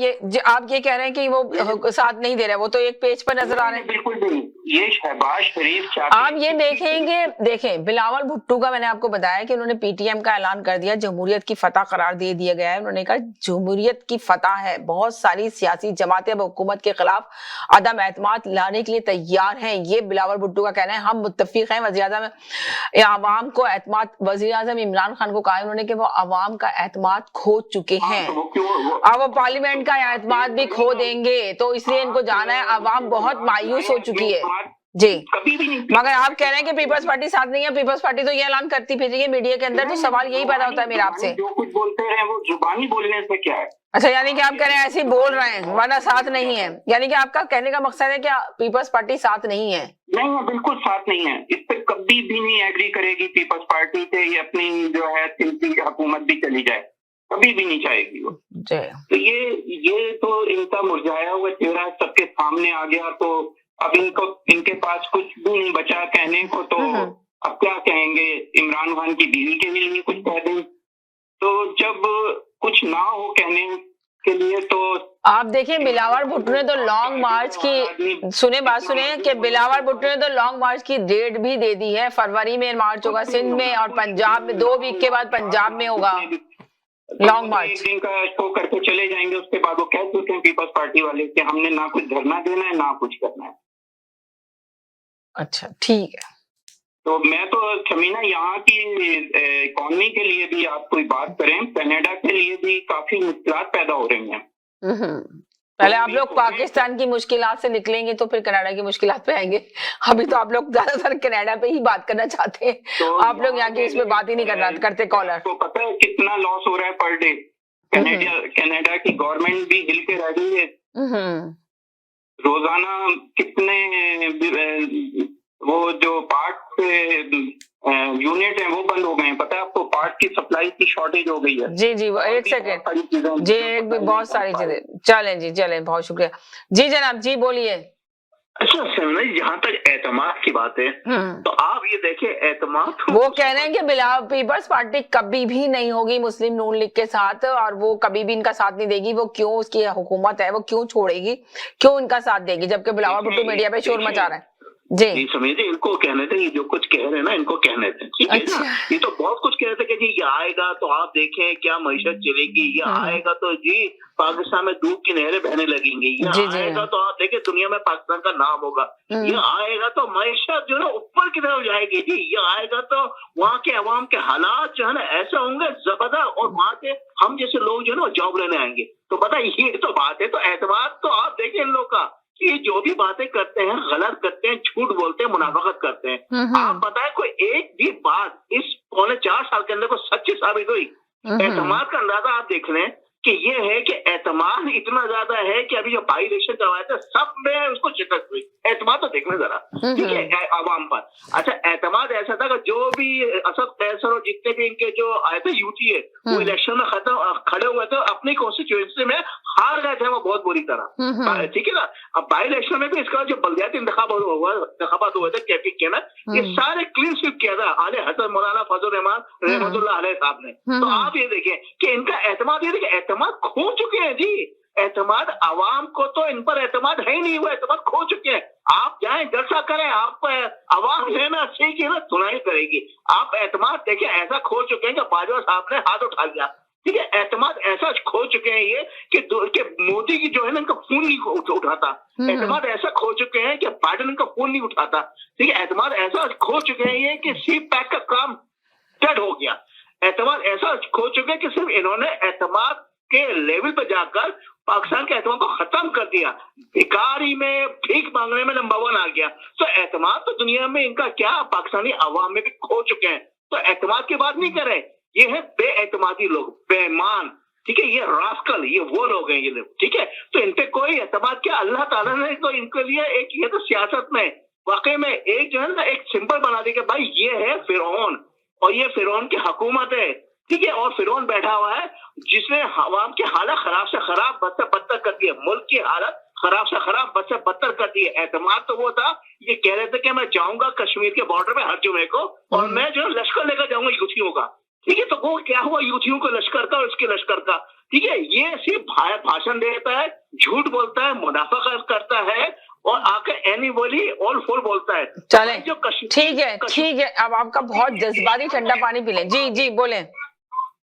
ये कह रहे हैं कि वो साथ नहीं दे रहे, वो तो एक पेज पर नजर आ रहे हैं। बिल्कुल भी नहीं, ये शहबाज शरीफ आप ये देखें बिलावल भुट्टो का, मैंने आपको बताया कि उन्होंने पीटीएम का ऐलान कर दिया, जमहूरियत की फतह करार दे दिया गया है। उन्होंने कहा जमहूरियत की फतह है, बहुत सारी सियासी जमातें अब हुकूमत के खिलाफ अदम एतमाद लाने के लिए तैयार हैं, ये बिलावल भुट्टो का कहना है। हम मुत्तफिक हैं, वज़ीर-ए-आज़म आवाम को एतमाद, वज़ीर-ए-आज़म इमरान खान को कहा उन्होंने कि वो आवाम का एतमाद खो चुके हैं, अब वो पार्लियामेंट का एतमाद भी खो देंगे, तो इसलिए इनको जाना है। आवाम बहुत मायूस हो चुकी है जी, मगर आप कह रहे हैं कि पीपल्स पार्टी साथ नहीं है। पीपल्स पार्टी तो ये ऐलान करती फिर रही है मीडिया के अंदर, तो सवाल यही पैदा होता है मेरा आपसे, जो कुछ बोलते हैं वो जुबानी बोलने से क्या है। अच्छा, यानी कि आप कह रहे हैं ऐसे ही बोल रहे हैं वरना साथ नहीं है, यानी कि आपका कहने का मकसद है कि पीपल्स पार्टी साथ नहीं है। नहीं है, बिल्कुल साथ नहीं है, इस पे कभी भी नहीं एग्री करेगी पीपल्स पार्टी से, ये अपनी जो है सिंपली हुकूमत भी चली जाए, कभी भी नहीं चाहेगी वो। तो ये तो इनका मुरझाया हुआ चेहरा सबके सामने आ गया, तो अब इनके पास कुछ भी नहीं बचा कहने को, तो अब क्या कहेंगे, इमरान खान की बीवी के लिए कुछ कह दें, तो जब कुछ ना हो कहने के लिए, तो आप देखिए बिलावल भुट्टो ने तो लॉन्ग मार्च की, बात सुने कि बिलावल भुट्टो ने तो लॉन्ग मार्च की डेट भी दे दी है, फरवरी में मार्च होगा सिंध में और पंजाब में, 2 वीक के बाद पंजाब में होगा लॉन्ग मार्च। एक दिन का शो करके चले जाएंगे, उसके बाद वो कह चुके हैं पीपल्स पार्टी वाले कि हमने ना कुछ धरना देना है ना कुछ करना है। अच्छा, ठीक है। तो मैं तो शमीना यहाँ की इकोनॉमी के लिए भी आप कोई बात करें, कनाडा के लिए भी काफी मुश्किलात पैदा हो रही हैं। पहले आप लोग पाकिस्तान की मुश्किलात से निकलेंगे तो फिर कनाडा की मुश्किलात पे आएंगे। अभी तो आप लोग ज्यादातर कनाडा पे ही बात करना चाहते हैं, तो आप लोग यहाँ की इसमें बात ही नहीं करते कॉलर। तो पता है कितना लॉस हो रहा है पर डे, कनाडा की गवर्नमेंट भी हिल के रह गई है। रोजाना कितने वो जो पार्ट यूनिट है वो बंद हो गए हैं, पता है आपको, पार्ट की सप्लाई की शॉर्टेज हो गई है। जी, एक सेकंड जी, बहुत सारी चीजें। चलें, बहुत शुक्रिया जी। जनाब जी बोलिए। अच्छा सर, जहाँ तक एतमाद की बात है, तो आप ये देखिए एतमाद, वो कह रहे हैं कि पीपल्स पार्टी कभी भी नहीं होगी मुस्लिम नून लीग के साथ, और वो कभी भी इनका साथ नहीं देगी। वो क्यों, उसकी हुकूमत है, वो क्यों छोड़ेगी, क्यों इनका साथ देगी, जबकि बिलावल भुट्टो मीडिया पे शोर मचा रहा है जी। समझे, इनको कहने थे, ये जो कुछ कह रहे हैं ना, इनको कहने थे, ठीक है ना। ये तो बहुत कुछ कह रहे थे कि जी ये आएगा तो आप देखें क्या मईशत चलेगी, ये आएगा तो जी पाकिस्तान में दूध की नहरें बहने लगेंगी, ये आएगा तो आप देखें दुनिया में पाकिस्तान का नाम होगा, ये आएगा तो मईशत जो है ऊपर की तरफ जाएगी जी, ये आएगा तो वहाँ के अवाम के हालात जो है ना ऐसे होंगे जबरदस्त, और वहाँ के हम जैसे लोग जो है ना जॉब लेने आएंगे। तो पता ये तो बात है, तो एतमाद तो आप देखें इन लोग का, ये जो भी बातें करते हैं गलत करते हैं, झूठ बोलते हैं, मुनाफिकत करते हैं। आप पता है कोई एक भी बात इस 4.25 साल के अंदर को सच्ची साबित हुई? एतमाद का अंदाजा आप देख लें कि ये है कि एतमाद इतना ज्यादा है कि अभी जो बाई इलेक्शन करवाए थे सब में उसको शिकस्त हुई, एतमाद तो देखना जरा, ठीक है, आवाम पर। अच्छा, एतमाद ऐसा था कि जो भी असद कैसर और जितने भी इनके जो आए थे यूटी है, वो इलेक्शन में खड़े हुए थे, अपनी कॉन्स्टिट्यूएंसी में हार गए थे वो बहुत बुरी तरह, ठीक है ना। अब बाई इलेक्शन में भी इसका जो बल्दियाती इंतखाबात हुए थे KPK में, ये सारे क्लीन स्वीप किया था आले हसन मौलाना फजल रहमान रहमतुल्लाह अलैह साहब ने। तो आप ये देखें कि इनका एतमाद, ये देखिए एतमाद खो चुके हैं जी। एतमाद आवाम को तो इन पर एतमाद है ही नहीं, वो एतमाद खो चुके हैं। आप जाएं जलसा करें, आप आवाम है ना अच्छी की ना सुनाई करेगी। आप एतमाद देखिए ऐसा खो चुके हैं कि बाजवा साहब ने हाथ उठा लिया, ठीक है। एतमाद ऐसा खो चुके हैं ये कि मोदी की जो है ना इनका फोन नहीं उठाता। एतमाद ऐसा खो चुके हैं कि बाइडेन इनका फोन नहीं उठाता, ठीक है। एतमाद ऐसा खो चुके हैं ये कि CPAC का काम डेड हो गया। एतमाद ऐसा खो चुके हैं कि सिर्फ इन्होंने एतमाद के लेवल पर जाकर पाकिस्तान के एतमाद को खत्म कर दिया। भिखारी में भीख मांगने में नंबर 1 आ गया। तो एतमाद तो दुनिया में इनका क्या, पाकिस्तानी अवाम में भी खो चुके हैं। तो एतमाद की बात नहीं करें, ये है बेएतमादी लोग, बेईमान, ठीक है। ये रास्कल, ये वो लोग हैं ये लोग, ठीक है। तो इन पे कोई एतमाद क्या, अल्लाह ताला ने तो इनके लिए एक ये तो सियासत में वाकई में एक जो है ना एक सिंबल बना दी कि भाई ये है फिरौन और ये फिरौन की हुकूमत है, ठीक है। और फिरौन बैठा हुआ है जिसने अवाम की हालत खराब से खराब, बद से बदतर कर दी है, मुल्क की हालत खराब से खराब, बद से बदतर कर दी है। एतमाद तो वो था, ये कह रहे थे कि मैं जाऊंगा कश्मीर के बॉर्डर पे हर जुमे को और मैं जो लश्कर लेकर जाऊंगा यूथियों का, ठीक है। तो वो क्या हुआ यूथियों को लश्कर का और उसके लश्कर का, ठीक है। ये सिर्फ भाषण देता है, झूठ बोलता है, मुनाफा करता है और आकर एनी बोली ऑल फुल बोलता है। चले जो ठीक है। अब आपका बहुत जज्बाती ठंडा पानी पी लें। जी बोले।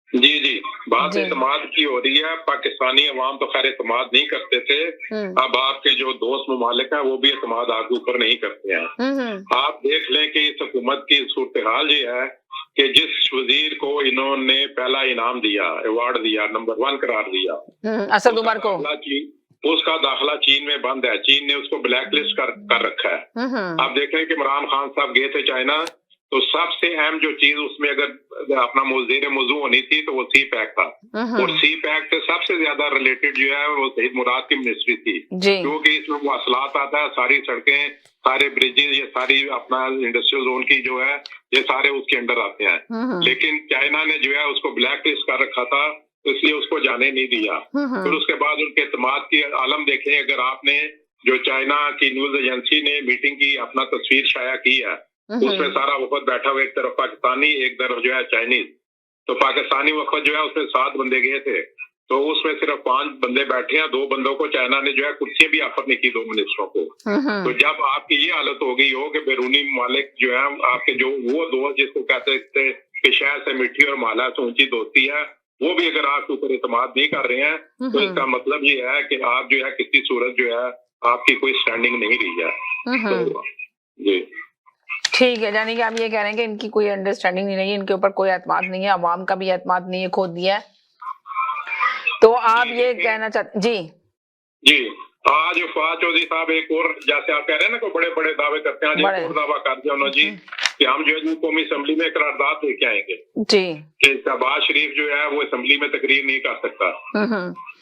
जी बात एतमाद की हो रही है। पाकिस्तानी अवाम तो खैर एतमाद नहीं करते थे, अब आपके जो दोस्त ममालिक हैं वो भी एतमाद आपके ऊपर नहीं करते हैं। आप देख लें कि इस हुकूमत की सूरत हाल ये है कि जिस वजीर को इन्होंने पहला इनाम दिया, अवार्ड दिया, नंबर 1 करार दिया असद उमर को, उसका दाखिला चीन में बंद है। चीन ने उसको ब्लैक लिस्ट कर रखा है। आप देख रहे हैं कि इमरान खान साहब गए थे चाइना, तो सबसे अहम जो चीज उसमें अगर अपना मुज़ीर मौजू होनी थी तो वो CPAC था। और CPAC से सबसे ज्यादा रिलेटेड जो है वो शहीद मुराद की मिनिस्ट्री थी, क्योंकि इसमें मवासलात आता है, सारी सड़कें, सारे ब्रिजेस, ये सारी अपना इंडस्ट्रियल जोन की जो है ये सारे उसके अंडर आते हैं। लेकिन चाइना ने जो है उसको ब्लैक लिस्ट कर रखा था, तो इसलिए उसको जाने नहीं दिया। फिर उसके बाद उनके एतमाद की आलम देखें, अगर आपने जो चाइना की न्यूज एजेंसी ने मीटिंग की अपना तस्वीर शाया की है, उसमें सारा वफद बैठा हुआ, एक तरफ पाकिस्तानी एक तरफ जो है चाइनीज। तो पाकिस्तानी वफद जो है उसमें 7 बंदे गए थे, तो उसमें सिर्फ 5 बंदे बैठे हैं। 2 बंदों को चाइना ने जो है कुर्सियां भी ऑफर नहीं की, 2 मिनिस्टरों को। तो जब आपकी ये हालत हो गई हो कि बैरूनी ममालिक जो है आपके जो वो दोस्त जिसको कहते थे कि शहर से मीठी और माला से ऊंची दोस्ती है, वो भी अगर आपके ऊपर एतमाद नहीं कर रहे हैं तो इसका मतलब ये है कि आप जो है किसी सूरत जो है आपकी कोई स्टैंडिंग नहीं रही है। तो जी ठीक है, यानी कि आप ये कह रहे हैं कि इनकी कोई अंडरस्टैंडिंग नहीं रही, इनके ऊपर कोई एतमाद नहीं है, अवाम का भी एतमाद नहीं है, खो दिया है। तो आप ये कहना चाहते जी आज फवाद चौधरी साहब एक और, जैसे आप कह रहे हैं ना, को बड़े बड़े दावे करते हैं, आज एक और दावा कर दिया उन्होंने जी कि हम जो है कौमी असेंबली में करारदाद लेके आएंगे जी कि शहबाज शरीफ जो है वो असेंबली में तकरीर नहीं कर सकता।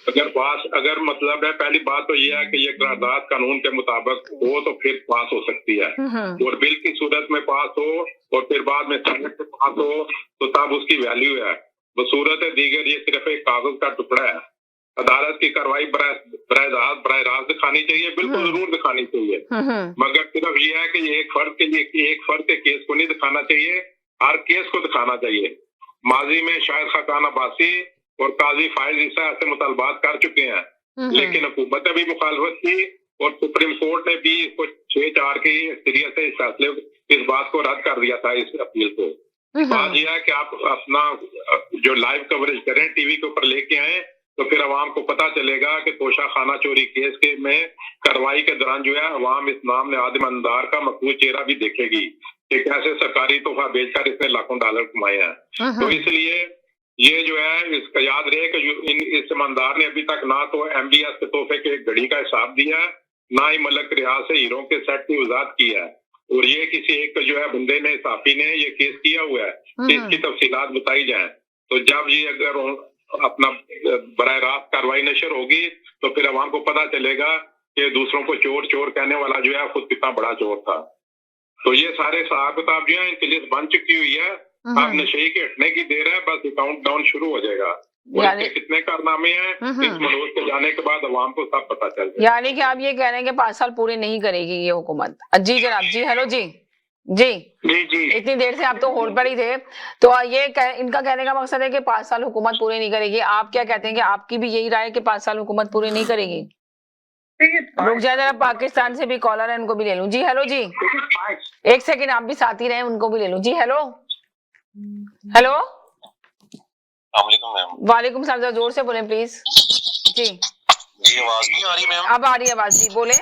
अगर मतलब है, पहली बात तो ये है कि ये करारदाद कानून के मुताबिक हो तो फिर पास हो सकती है, और बिल की सूरत में पास हो और फिर बाद में सेनेट से पास हो तो तब उसकी वैल्यू है। बसूरत दीगर ये सिर्फ एक कागज का टुकड़ा है। अदालत की कार्रवाई बराह रास्त दिखानी चाहिए, बिल्कुल जरूर दिखानी चाहिए, मगर सिर्फ ये है कि ये एक फर्द के लिए एक फर्द के केस को नहीं दिखाना चाहिए, हर केस को दिखाना चाहिए। माजी में शायद खाकान अब्बासी और काजी फाइज ईसा ऐसे मुतालबात कर चुके हैं, लेकिन हुकूमत ने भी मुखालफत की और सुप्रीम कोर्ट ने भी 6-4 के जरिए से इस फैसले इस बात को रद्द कर दिया था, इस अपील को। बात यह है कि आप अपना जो लाइव कवरेज करें, टीवी के ऊपर लेके आए, तो फिर अवाम को पता चलेगा कि तोशा खाना चोरी केस के में कार्रवाई के दौरान जो है अवाम इस नाम ने आदिम अंदार का मकबूल चेहरा भी देखेगी कि कैसे सरकारी तोहफा बेचकर इसने लाखों डॉलर कमाए हैं। तो इसलिए ये जो है इसका याद रहे कि इस ईमानदार ने अभी तक ना तो MBS के तोहफे के घड़ी का हिसाब दिया, ना ही मलक रियाज से हीरों के सेट की वजाहत की है, और ये किसी एक जो है बंदे ने, साफी ने ये केस किया हुआ है, इसकी तफसीलात बताई जाए। तो जब ये अगर अपना बराह रास्त कार्रवाई नशर होगी तो फिर अवाम को पता चलेगा कि दूसरों को चोर चोर कहने वाला जो है खुद कितना बड़ा चोर था। तो ये सारे हिसाब किताब जो है इनकी लिस्ट बन चुकी हुई है। अब नशे की हटने की देर है, बस काउंट डाउन शुरू हो जाएगा। और इसके कितने कारनामे हैं इस मनोज के जाने के बाद अवाम को सब पता चल जाएगा। यानी कि आप ये कह रहे हैं कि 5 साल पूरे नहीं करेगी ये हुकूमत। जी जनाब, जी हेलो जी जी जी इतनी देर से आप तो होल्ड पर ही थे, तो इनका कहने का मकसद है कि 5 साल हुकूमत पूरे नहीं करेगी। आप क्या कहते हैं कि आपकी भी यही राय है कि 5 साल हुकूमत पूरे नहीं करेगी? रुक जाए जरा, पाकिस्तान से भी कॉलर है, उनको भी ले लूं। जी हेलो जी, एक सेकंड, आप भी साथ ही रहे, उनको भी ले लूं। जी हेलो हेलो, मैम। वालेकुम सलाम, जरा जोर से बोलें प्लीज। जी आवाज नहीं आ रही मैम? अब आ रही है आवाज, जी बोले,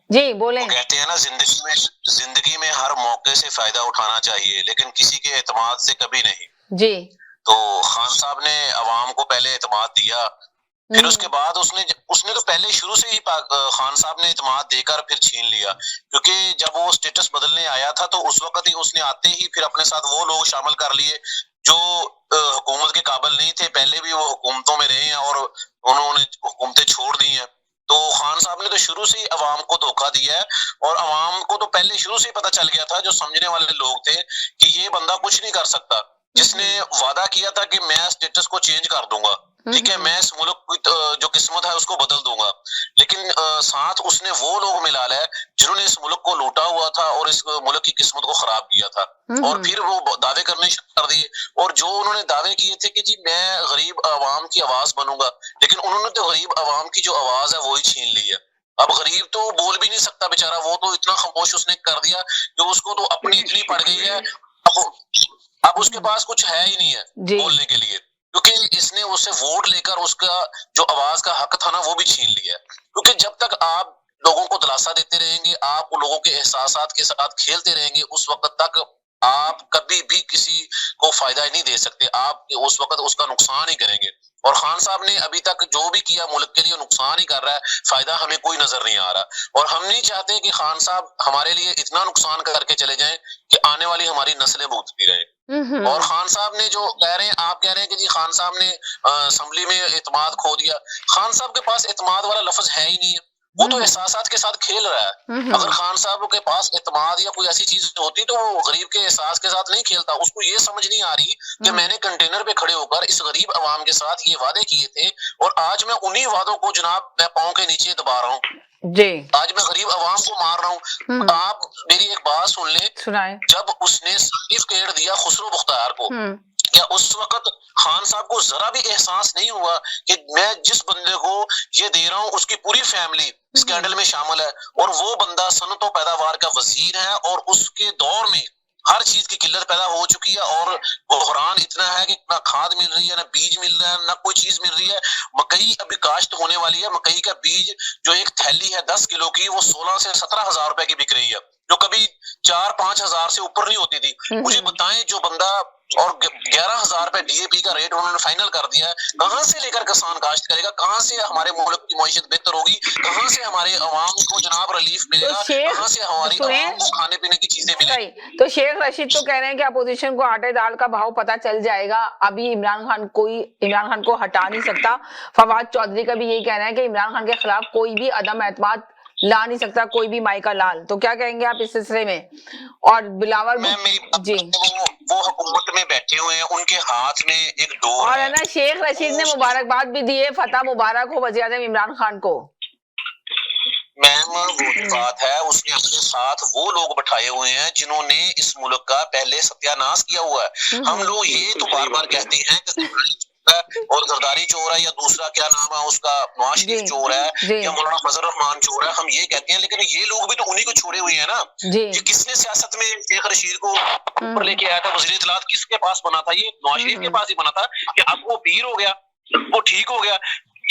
जी बोले। कहते हैं ना जिंदगी में हर मौके से फायदा उठाना चाहिए, लेकिन किसी के एतमाद से कभी नहीं। जी तो खान साहब ने अवाम को पहले एतमाद दिया, फिर उसके बाद उसने तो पहले शुरू से ही खान साहब ने एतमाद देकर फिर छीन लिया, क्योंकि जब वो स्टेटस बदलने आया था तो उस वक्त ही उसने आते ही फिर अपने साथ वो लोग शामिल कर लिए जो हुकूमत के काबिल नहीं थे। पहले भी वो हुकूमतों में रहे हैं और उन्होंने हुकूमतें छोड़ दी हैं। तो खान साहब ने तो शुरू से ही अवाम को धोखा दिया है, और अवाम को तो पहले शुरू से ही पता चल गया था, जो समझने वाले लोग थे, कि ये बंदा कुछ नहीं कर सकता। जिसने वादा किया था कि मैं स्टेटस को चेंज कर दूंगा, ठीक है, मैं इस मुल्क की जो किस्मत है उसको बदल दूंगा, लेकिन साथ उसने वो लोग मिला लिया जिन्होंने इस मुल्क को लूटा हुआ था और इस मुल्क की किस्मत को खराब किया था। और फिर वो दावे करने शुरू कर दिए, और जो उन्होंने दावे किए थे कि जी मैं गरीब आवाम की आवाज बनूंगा, लेकिन उन्होंने तो गरीब आवाम की जो आवाज है वो ही छीन ली है। अब गरीब तो बोल भी नहीं सकता बेचारा, वो तो इतना खामोश उसने कर दिया कि उसको तो अपनी इतनी पड़ गई है, अब उसके पास कुछ है ही नहीं है बोलने के लिए, क्योंकि इसने उससे वोट लेकर उसका जो आवाज का हक था ना वो भी छीन लिया। क्योंकि जब तक आप लोगों को दिलासा देते रहेंगे, आप लोगों के एहसासात के साथ खेलते रहेंगे, उस वक्त तक आप कभी भी किसी को फायदा नहीं दे सकते, आप उस वक्त उसका नुकसान ही करेंगे। और खान साहब ने अभी तक जो भी किया मुल्क के लिए नुकसान ही कर रहा है, फायदा हमें कोई नजर नहीं आ रहा। और हम नहीं चाहते कि खान साहब हमारे लिए इतना नुकसान करके चले जाएं कि आने वाली हमारी नस्लें भुगतती रहें। और खान साहब ने जो कह रहे हैं, आप कह रहे हैं कि जी खान साहब ने असेंबली में एतमाद खो दिया, खान साहब के पास एतमाद वाला लफ्ज है ही नहीं है, वो तो एहसासात के साथ खेल रहा है। अगर खान साहब के पास एतमाद या कोई ऐसी चीज होती तो वो गरीब के एहसास के साथ नहीं खेलता। उसको ये समझ नहीं आ रही कि मैंने कंटेनर पे खड़े होकर इस गरीब अवाम के साथ ये वादे किए थे, और आज मैं उन्हीं वादों को जनाब मैं पाँव के नीचे दबा रहा हूँ जी। आज मैं गरीब अवाम को मार रहा हूँ। आप मेरी एक बात सुन ले, जब उसने सर्टिफिकेट दिया खुसरो मुख्तार को, क्या उस वक्त खान साहब को जरा भी एहसास नहीं हुआ कि मैं जिस बंदे को ये दे रहा हूँ उसकी पूरी फैमिली स्कैंडल में शामिल है, और वो बंदा सनतो पैदावार का वजीर है, और उसके दौर में हर चीज की किल्लत पैदा हो चुकी है, और बहरान इतना है कि ना खाद मिल रही है, ना बीज मिल रहा है, ना कोई चीज मिल रही है। मकई अभी काश्त होने वाली है, मकई का बीज जो एक थैली है 10 किलो की, वो 16 से 17 हजार रुपए की बिक रही है, जो कभी 4-5 हजार से ऊपर नहीं होती थी। मुझे बताएं, जो बंदा और 11,000 रुपए डीएपी का रेट उन्होंने फाइनल कर दिया है, कहां से लेकर किसान काश्त करेगा, कहां से हमारे मुल्क की मईशत बेहतर होगी, कहां से हमारे अवाम को जनाब रिलीफ मिलेगा, कहां से हमारी अवाम को खाने पीने की चीजें मिलेगी। तो शेख रशीद तो कह रहे हैं कि अपोजिशन को आटे दाल का भाव पता चल जाएगा, अभी इमरान खान को हटा नहीं सकता। फवाद चौधरी का भी यही कहना है कि इमरान खान के खिलाफ कोई भी अदम एतमाद ला नहीं सकता, कोई भी माई का लाल। तो क्या कहेंगे आप इस सिलसिले में? और बिलावल जी, वो हुकूमत में बैठे हुए हैं, उनके हाथ में एक डोर और है ना, शेख रशीद ने मुबारकबाद भी दी है, फतह मुबारक हो वज़ीर आज़म इमरान खान को। मैम वो बात है, उसने अपने साथ वो लोग बैठाए हुए हैं जिन्होंने इस मुल्क का पहले सत्यानाश किया हुआ है। हम लोग ये तो बार बार कहते हैं कि और जरदारी चोर है, या दूसरा क्या नाम है उसका, नवाज शरीफ चोर है, या मौलाना फजल रहमान चोर है, हम ये कहते हैं, लेकिन ये लोग भी तो उन्हीं को छोड़े हुए हैं ना। ये किसने सियासत में शेख रशीद को ऊपर लेके आया था, वज़ीर इत्तलात किसके पास बना था? ये नवाज शरीफ के पास ही बना था, कि अब वो पीर हो गया, वो ठीक हो गया,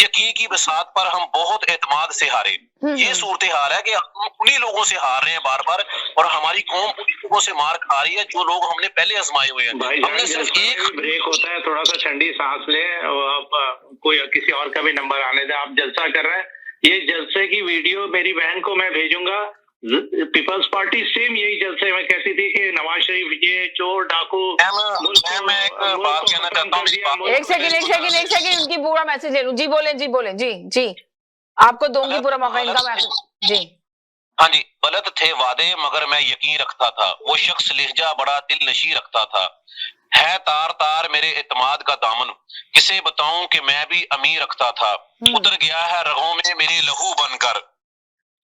यकीन की बसात पर हम बहुत एतमाद से हारे। ये सूरत हाल है कि हम उन्हीं लोगों से हार रहे हैं बार बार, और हमारी कौम उन्हीं लोगों से मार खा रही है जो लोग हमने पहले आजमाए हुए हैं। हमने सिर्फ एक ब्रेक होता है, थोड़ा सा ठंडी सांस ले, और कोई किसी और का भी नंबर आने दे। आप जलसा कर रहे हैं, ये जलसे की वीडियो मेरी बहन को मैं भेजूंगा। पीपल्स पार्टी सेम यही जलसे में कहती थी कि नवाज शरीफ ये चोर डाकू। मैं एक बात कहना चाहता हूँ, एक सेकंड उनकी पूरा मैसेज ले लूं। जी बोले जी, आपको दूंगी पूरा मौका इनका मैं जी। हाँ जी, गलत थे वादे मगर मैं यकीन रखता था, वो शख्स लहजा बड़ा दिल नशी रखता था, है तार तार मेरे एतमाद का दामन, किसे बताऊं कि मैं भी अमीर रखता था, उतर गया है रगों में मेरे लहू बनकर,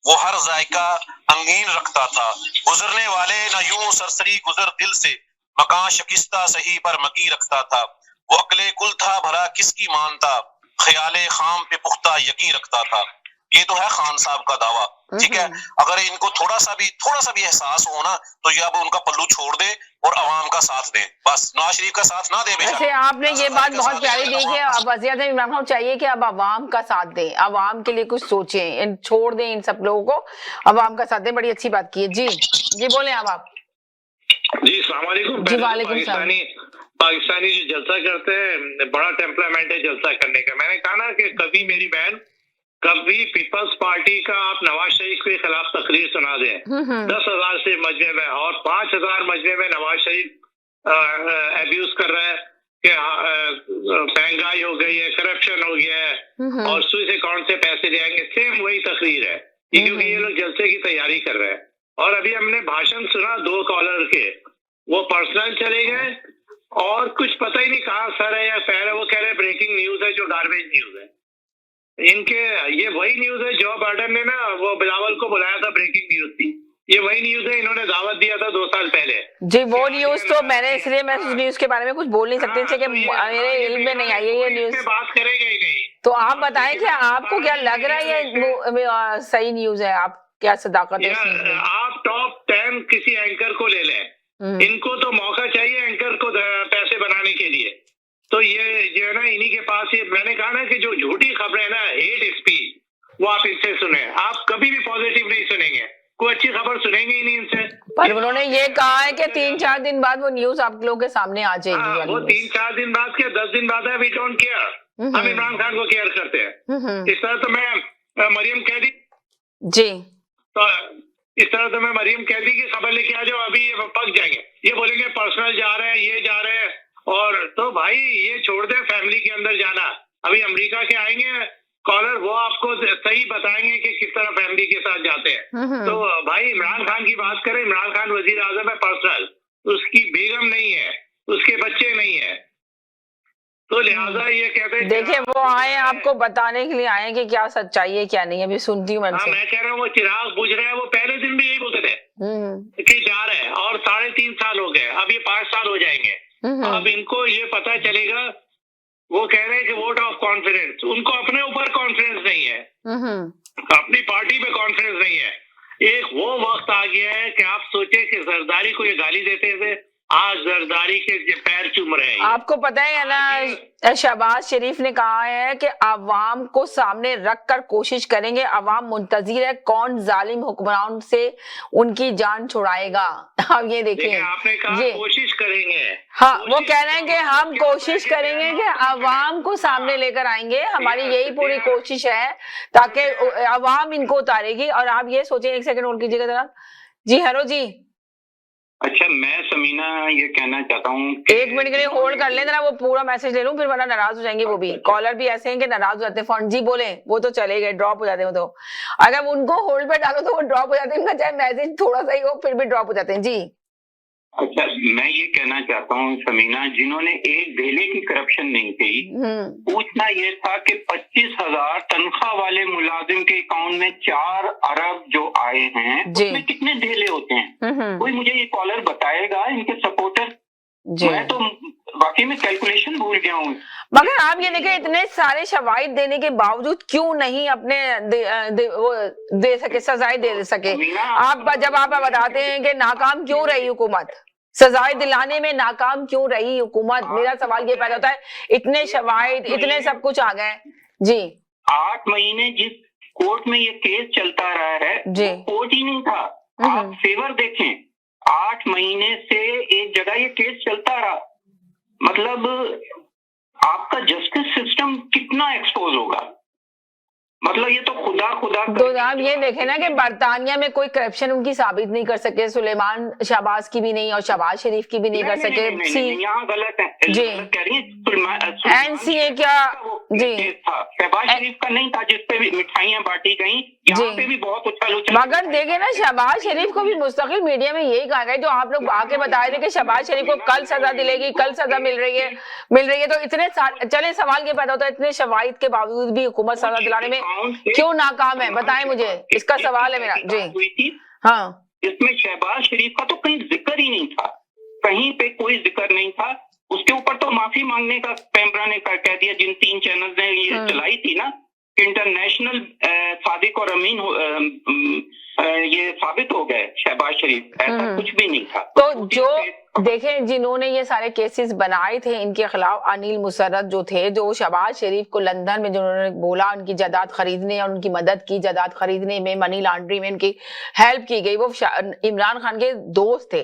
वो हर जायका अंगीन रखता था, गुजरने वाले न यूं सरसरी गुजर दिल से, मकान शकिस्ता सही पर मकी रखता था, वो अकले कुल था भला किसकी मानता, ख्याले खाम पे पुख्ता यकीन रखता था। ये तो है खान साहब का दावा, ठीक है। अगर इनको थोड़ा सा भी एहसास हो ना, तो ये अब उनका पल्लू छोड़ दे और अवाम का साथ दे, बस नवाज शरीफ का साथ ना दे। वैसे आपने ये बात बहुत प्यारी दी कि अब वज़ीर इमरान खान चाहिए कि अब अवाम का साथ दें, अवाम के लिए कुछ सोचें, छोड़ दें इन सब लोगों को, अवाम का साथ दें। बड़ी अच्छी बात की है जी। जी बोले अब आप। जी अस्सलाम वालेकुम। जी वालेकुम सलाम। पाकिस्तानी जो जलसा करते हैं, बड़ा टेम्परामेंट है जलसा करने का। मैंने कहा ना कि कभी मेरी बहन कभी पीपल्स पार्टी का आप नवाज शरीफ के खिलाफ तकरीर सुना दें 10,000 से मजमे में और 5,000 मजमे में नवाज शरीफ अब्यूज कर रहा है कि महंगाई हो गई है, करप्शन हो गया है और स्विस अकाउंट से पैसे जाएंगे, सेम वही तकरीर है क्योंकि ये लोग जलसे की तैयारी कर रहे हैं। और अभी हमने भाषण सुना 2 कॉलर के, वो पर्सनल चले गए और कुछ पता ही नहीं कहाँ सर है या पैर है। वो कह रहे ब्रेकिंग न्यूज है जो गार्बेज न्यूज है। इनके ये वही न्यूज है जो बाइडेन ने ना वो बिलावल को बुलाया था, ब्रेकिंग न्यूज थी। ये वही न्यूज है, इन्होंने दावत दिया था 2 साल पहले। जी वो न्यूज तो मैंने इसलिए मैं उस न्यूज के बारे में कुछ बोल नहीं सकती थी कि मेरे इल्म में नहीं आई है ये न्यूज। बात करेंगे ही नहीं। तो आप बताएं कि आपको क्या लग रहा है ये सही न्यूज है, आप क्या सदाकत है आप टॉप 10 किसी एंकर को ले लें, इनको तो मौका चाहिए एंकर को पैसे बनाने के लिए। तो ये जो है ना इन्हीं के पास, ये मैंने कहा ना कि जो झूठी खबरें है ना, हेट स्पीच, वो आप इनसे सुने। आप कभी भी पॉजिटिव नहीं सुनेंगे, कोई अच्छी खबर सुनेंगे ही नहीं इनसे। पर उन्होंने ये कहा है कि 3-4 दिन बाद वो न्यूज आप लोगों के सामने आ जाएगी। वो 3-4 दिन बाद क्या 10 दिन बाद है, वी डोंट केयर। हम इमरान खान को केयर करते हैं। इस तरह तो मैं मरियम कैदी जी, तो इस तरह तो मैं मरियम कैदी की खबर लेके आ जाओ, अभी ये पक जाएंगे, ये बोलेंगे पर्सनल जा रहे हैं, ये जा रहे हैं। और तो भाई ये छोड़ दे फैमिली के अंदर जाना। अभी अमेरिका के आएंगे कॉलर, वो आपको सही बताएंगे कि किस तरह फैमिली के साथ जाते हैं। तो भाई इमरान खान की बात करें, इमरान खान वजीर आजम है पर्सनल, उसकी बेगम नहीं है, उसके बच्चे नहीं है, तो लिहाजा ये कहते हैं। देखिए वो आए आपको बताने के लिए आए कि क्या सच्चाई है क्या नहीं, अभी सुनती हूँ मन से। मैं कह रहा हूँ वो चिराग बुझ रहा है, वो पहले दिन भी यही बोलते थे कि जा रहे हैं और 3.5 साल हो गए, अब ये 5 साल हो जाएंगे। अब इनको ये पता चलेगा, वो कह रहे हैं कि वोट ऑफ कॉन्फिडेंस, उनको अपने ऊपर कॉन्फिडेंस नहीं है, अपनी पार्टी पे कॉन्फिडेंस नहीं है। एक वो वक्त आ गया है कि आप सोचे कि जरदारी को ये गाली देते थे, आज जरदारी के पैर चूम रहे हैं। आपको पता है ना, शहबाज शरीफ ने कहा है कि अवाम को सामने रख कर कोशिश करेंगे, अवाम मुंतजिर है कौन जालिम हुक्मरान से उनकी जान छुड़ाएगा। आप ये देखिए, आपने कहा ये कोशिश करेंगे, हाँ वो कह रहे हैं कि हम कोशिश करेंगे कि अवाम को सामने लेकर आएंगे, हमारी यही पूरी कोशिश है ताकि अवाम इनको उतारेगी। और आप ये सोचें, 1 सेकंड होल्ड कीजिएगा जरा। जी हेलो जी। अच्छा मैं समीना ये कहना चाहता हूँ, 1 मिनट के लिए होल्ड कर लें जरा, वो पूरा मैसेज ले लूं, फिर वरना नाराज हो जाएंगे वो भी। कॉलर भी ऐसे हैं कि नाराज हो जाते हैं फोन। जी बोले, वो तो चले गए, ड्रॉप हो जाते हैं। तो अगर उनको होल्ड पे डालो तो वो ड्रॉप हो जाते हैं, उनका चाहे मैसेज थोड़ा सा ही हो फिर भी ड्रॉप हो जाते हैं। जी अच्छा मैं ये कहना चाहता हूँ समीना, जिन्होंने एक धेले की करप्शन नहीं की, पूछना ये था कि 25,000 तनख्वाह वाले मुलाजिम के अकाउंट में 4 अरब जो आए हैं, उसमें कितने धेले होते हैं? कोई मुझे ये कॉलर बताएगा, इनके सपोर्टर। मैं तो वाकई में कैलकुलेशन भूल गया हूँ। मगर आप ये देखें, इतने सारे शवाहिद देने के बावजूद क्यों नहीं अपने दे सके, सजाएं दे सके? आप जब आप बताते हैं कि नाकाम क्यों रही हुकूमत, सजाएं दिलाने में नाकाम क्यों रही हुकूमत, मेरा सवाल ये पैदा होता है। इतने शवाहिद, इतने सब कुछ आ गए। जी 8 महीने जिस कोर्ट में ये केस चलता रहा है, जी कोर्ट ही नहीं था। आप फेवर देखें, 8 महीने से एक जगह ये केस चलता रहा, मतलब आपका जस्टिस सिस्टम कितना एक्सपोज होगा। मतलब ये तो खुदा तो आप ये देखें ना कि बरतानिया में कोई करप्शन उनकी साबित नहीं कर सके, सुलेमान शहबाज की भी नहीं और शहबाज शरीफ की भी नहीं कर सके। यहाँ गलत है जी, कह रही है। एनसीए क्या जी शहबाज शरीफ का नहीं था जिसपे भी मिठाइयाँ बांटी गई, यहाँ पे भी बहुत उछल उछल। मगर देखे ना शहबाज शरीफ को भी मुस्तकिल मीडिया में यही कहा गया, जो आप लोग आके बता रहे थे कि शहबाज शरीफ को कल सजा दिलेगी, कल सजा मिल रही है। तो इतने चले सवाल ये पैदा होता है, इतने शवाहिद के बावजूद भी हुकूमत सजा दिलाने में क्यों नाकाम है, बताएं मुझे, इसका सवाल है मेरा जी। हाँ, इसमें शहबाज शरीफ का तो कहीं जिक्र ही नहीं था, कहीं पे कोई जिक्र नहीं था। उसके ऊपर तो माफी मांगने का पैमरा ने कह दिया, जिन 3 चैनल ने ये चलाई थी ना, इंटरनेशनल सादिक और अमीन ये साबित हो गए शहबाज शरीफ, ऐसा कुछ भी नहीं था। तो जो देखें जिन्होंने ये सारे केसेस बनाए थे इनके खिलाफ, अनिल मुसर्रत जो थे, जो शहबाज शरीफ को लंदन में जिन्होंने बोला उनकी जायदाद खरीदने और उनकी मदद की, जायदाद खरीदने में, मनी लॉन्ड्रिंग में उनकी हेल्प की गई, वो इमरान खान के दोस्त थे।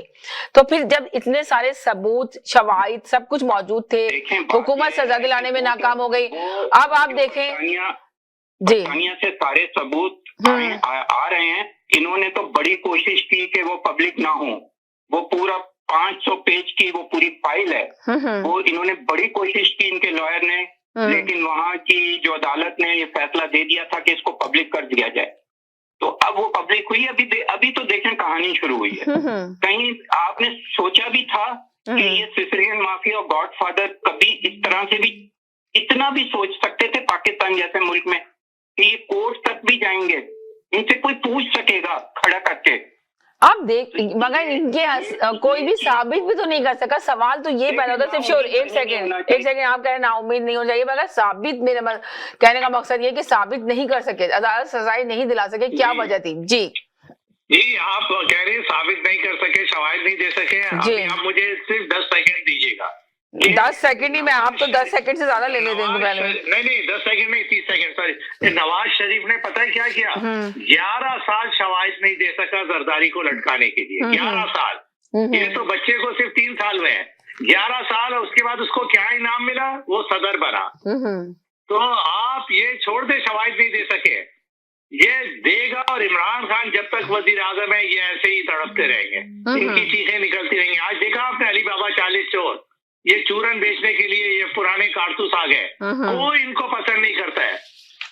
तो फिर जब इतने सारे सबूत शवाहिद सब कुछ मौजूद थे, हुकूमत सजा दिलाने में नाकाम हो गई। अब आप देखें जी, से सारे सबूत आ रहे हैं। इन्होंने तो बड़ी कोशिश की कि वो पब्लिक ना हो, वो पूरा 500 पेज की वो पूरी फाइल है, वो इन्होंने बड़ी कोशिश की इनके लॉयर ने, लेकिन वहां की जो अदालत ने ये फैसला दे दिया था कि इसको पब्लिक कर दिया जाए। तो अब वो पब्लिक हुई, अभी तो देखें कहानी शुरू हुई है। कहीं आपने सोचा भी था कि ये सिसिलियन माफिया और गॉडफादर कभी इस तरह से भी, इतना भी सोच सकते थे पाकिस्तान जैसे मुल्क में कि ये कोर्ट तक भी जाएंगे, इनसे कोई पूछ सकेगा खड़ा करके। आप देख, मगर इनके कोई भी साबित भी तो नहीं कर सका। सवाल तो ये पैदा होता है सिर्फ श्योर। एक सेकंड आप कह रहे हैं ना उम्मीद नहीं हो जाएगी, मगर साबित, मेरे कहने का मकसद ये कि साबित नहीं कर सके, अदालत सजाएं नहीं दिला सके, क्या वजह थी? जी जी, आप कह रहे हैं साबित नहीं कर सके, शवाहिद नहीं दे सके। जी, आप मुझे सिर्फ 10 सेकंड दीजिएगा। 10 सेकंड ही, मैं आप तो 10 सेकंड से ज्यादा ले लेते हैं पहले। नहीं 10 सेकंड नहीं, 30 सेकंड, सॉरी। नवाज शरीफ ने पता है क्या किया? 11 साल शवाहिद नहीं दे सका जरदारी को लटकाने के लिए। 11 साल। ये तो बच्चे को सिर्फ 3 साल में है, 11 साल। उसके बाद उसको क्या इनाम मिला? वो सदर बना। तो आप ये छोड़ दे, शवाहिद नहीं दे सके, ये देगा। और इमरान खान जब तक वजीर आजम है, ये ऐसे ही तड़पते रहेंगे, इनकी चीखें निकलती रहेंगी। आज देखा आपने अली बाबा 40 चोर, ये चूरन बेचने के लिए ये पुराने कारतूस आ गए। कोई इनको पसंद नहीं करता है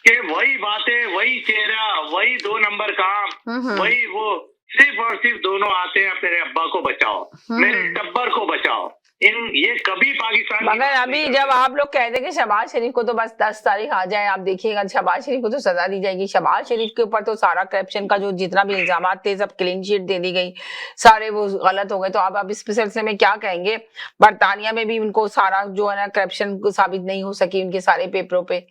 कि वही बातें, वही चेहरा, वही 2 नंबर काम, वही वो सिर्फ और सिर्फ दोनों आते हैं मेरे अब्बा को बचाओ, मेरे टब्बर को बचाओ। ये कभी पाकिस्तान, मगर अभी जब आप लोग कहते हैं कि शहबाज शरीफ को तो बस 10 तारीख आ जाए, आप देखिएगा शहबाज शरीफ को तो सजा दी जाएगी। शहबाज शरीफ के ऊपर तो सारा करप्शन का जो जितना भी इल्जाम थे सब क्लीन शीट दे दी गई, सारे वो गलत हो गए। तो आप इस सिलसिले में क्या कहेंगे? बरतानिया में भी उनको सारा जो है ना करप्शन साबित नहीं हो सकी उनके सारे पेपरों पे,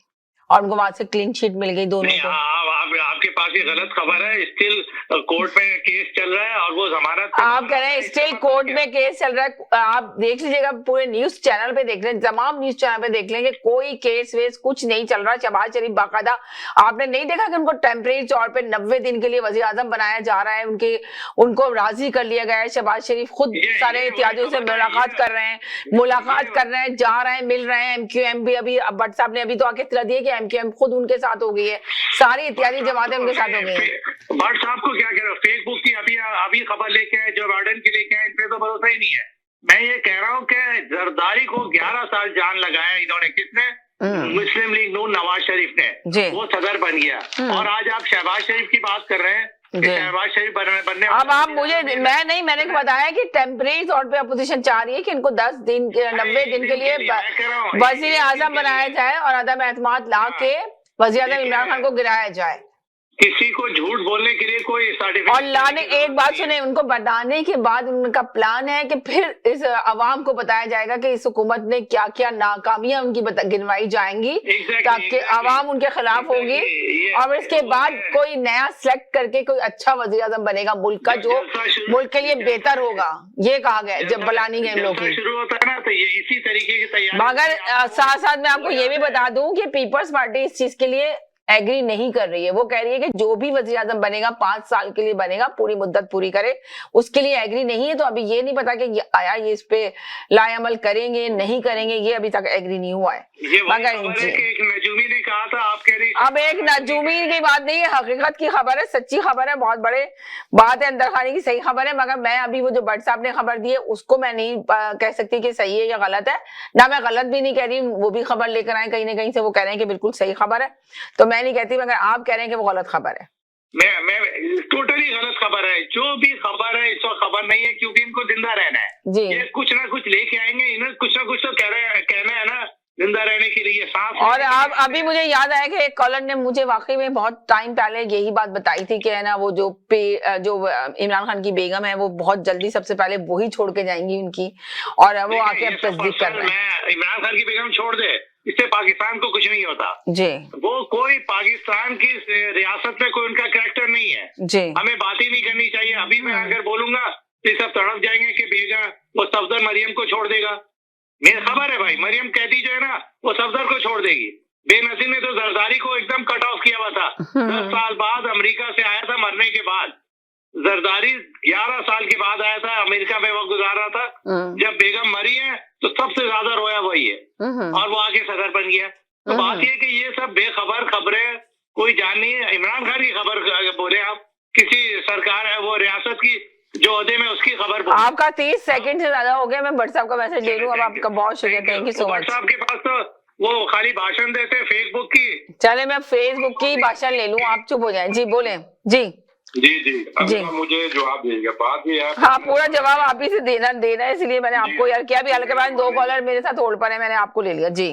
और उनको वहां से क्लीन शीट मिल गई दोनों को। आपके पास ये गलत खबर है, स्टिल कोर्ट में केस चल रहा है और वो जमानत। आप कह रहे हैं स्टिल कोर्ट में केस चल रहा है? आप देख लीजिएगा, पूरे न्यूज चैनल पे देख लें, तमाम न्यूज चैनल पे देख लेंगे, कोई केस वेस कुछ नहीं चल रहा। शहबाज शरीफ बाकायदा, आपने नहीं देखा कि उनको टेम्परेरी तौर पे 90 दिन के लिए वजीर आजम बनाया जा रहा है, उनको राजी कर लिया गया है। शहबाज शरीफ खुद सारे इत्यादियों से मुलाकात कर रहे हैं, जा रहे हैं, मिल रहे हैं। MQM भी अभी भट्ट साहब ने अभी तो आके इत्तला दी है कि MQM खुद उनके साथ हो गई है, सारी इत्यादि जमातें उनके साथ हो गई है। भट्ट साहब को क्या कह रहे हो? फेसबुक की अभी खबर लेके आए, जो बाइडेन की लेके आए, इन पे तो भरोसा ही नहीं है। मैं ये कह रहा हूँ कि जरदारी को 11 साल जान लगाया इन्होंने, किसने? मुस्लिम लीग नून नवाज शरीफ ने, वो सदर बन गया। और आज आप शहबाज शरीफ की बात कर रहे हैं, शहबाज शरीफ बनने। अब आप मुझे, मैंने बताया कि टेम्परेरी तौर पे अपोजिशन चाह रही है कि इनको 10 दिन 90 दिन के लिए वजीर आजम बनाया जाए और अदम एतमाद ला के वजीर आजम इमरान खान को गिराया जाए। किसी को झूठ बोलने के लिए कोई सर्टिफिकेट और लाने, एक बात सुने, उनको बताने के बाद उनका प्लान है कि फिर इस अवाम को बताया जाएगा कि इस हुकूमत ने क्या क्या नाकामियां उनकी गिनवाई जाएंगी, ताकि अवाम उनके खिलाफ होगी और इसके बाद कोई नया सिलेक्ट करके कोई अच्छा वजीर आजम बनेगा मुल्क का, जो मुल्क के लिए बेहतर होगा। ये कहा गया जब प्लानिंग है इन लोगों की शुरू होता है ना, तो ये इसी तरीके की तैयारी। मगर साथ साथ मैं आपको ये भी बता दूं कि पीपल्स पार्टी इस चीज के लिए एग्री नहीं कर रही है। वो कह रही है कि जो भी वजीर आजम बनेगा 5 साल के लिए बनेगा, पूरी मुद्दत पूरी करे, उसके लिए एग्री नहीं है। तो अभी ये नहीं पता कि आया ये इस पे लाएअमल करेंगे नहीं करेंगे, ये अभी तक एग्री नहीं हुआ है। ये वही मगर खबर है कि एक नजूमी ने कहा था, आप कह रही अब एक नजूमी की बात नहीं है, हकीकत की खबर है, सच्ची खबर है, बहुत बड़े बात है, अंदर खाने की सही खबर है। मगर मैं अभी वो जो भट्ट साहब ने खबर दी है उसको मैं नहीं कह सकती कि सही है या गलत है, ना मैं गलत भी नहीं कह रही, वो भी खबर लेकर आए कहीं ना कहीं से, वो कह रहे हैं कि बिल्कुल सही खबर है, तो मैं नहीं कहती, मगर आप कह रहे हैं कि वो गलत खबर है। मैं टोटली गलत खबर है। जो भी खबर है इस वक्त खबर नहीं है, क्योंकि इनको जिंदा रहना है। जी, ये कुछ ना कुछ लेके आएंगे, इन्हें कुछ ना कुछ तो कहना है ना, जिंदा रहने के लिए सांस। और अब अभी मुझे याद आया कि एक कॉलर ने मुझे वाकई में बहुत टाइम पहले यही बात बताई थी कि है ना, वो जो इमरान खान की बेगम है वो बहुत जल्दी सबसे पहले वो ही छोड़ के जाएंगी उनकी, और वो आके अब तस्दीक कर रहे हैं। इमरान खान की बेगम छोड़ दे, इससे पाकिस्तान को कुछ नहीं होता जी। वो कोई पाकिस्तान की रियासत में कोई उनका कैरेक्टर नहीं है जी, हमें बात ही नहीं करनी चाहिए। अभी मैं अगर बोलूंगा तो सब तड़प जाएंगे कि बेगा वो सफदर मरियम को छोड़ देगा। मेरी खबर है भाई, मरियम कहती जो है ना वो सफदर को छोड़ देगी। बेनजीर ने तो जरदारी को एकदम कट ऑफ किया हुआ था। 10 साल बाद अमेरिका से आया था मरने के बाद। जरदारी 11 साल के बाद आया था, अमेरिका में वक्त गुजार रहा था। जब बेगम मरी है तो सबसे ज्यादा रोया वही है, और वो आके सदर बन गया। तो बात ये कि ये सब बेखबर खबरें कोई जान नहीं है। इमरान खान की खबर बोले आप, किसी सरकार है वो रियासत की जो ओहदे में उसकी खबर बोले। आपका 30 सेकंड से ज्यादा हो गया, मैं भट्ट साहब का मैसेज ले लूं। अब आपका बहुत शुक्रिया, thank you so much. Bhatt साहब के पास तो वो खाली भाषण देते फेसबुक की। चले मैं फेसबुक की भाषण ले लूं, आप चुप हो जाएं। जी बोले जी जी अब मुझे जवाब देगा बात भी है। हाँ, पूरा जवाब आप ही से देना है, इसलिए मैंने आपको यार किया भी। हल्के बाद 2 कॉलर मेरे साथ होल्ड पर है, मैंने आपको ले लिया। जी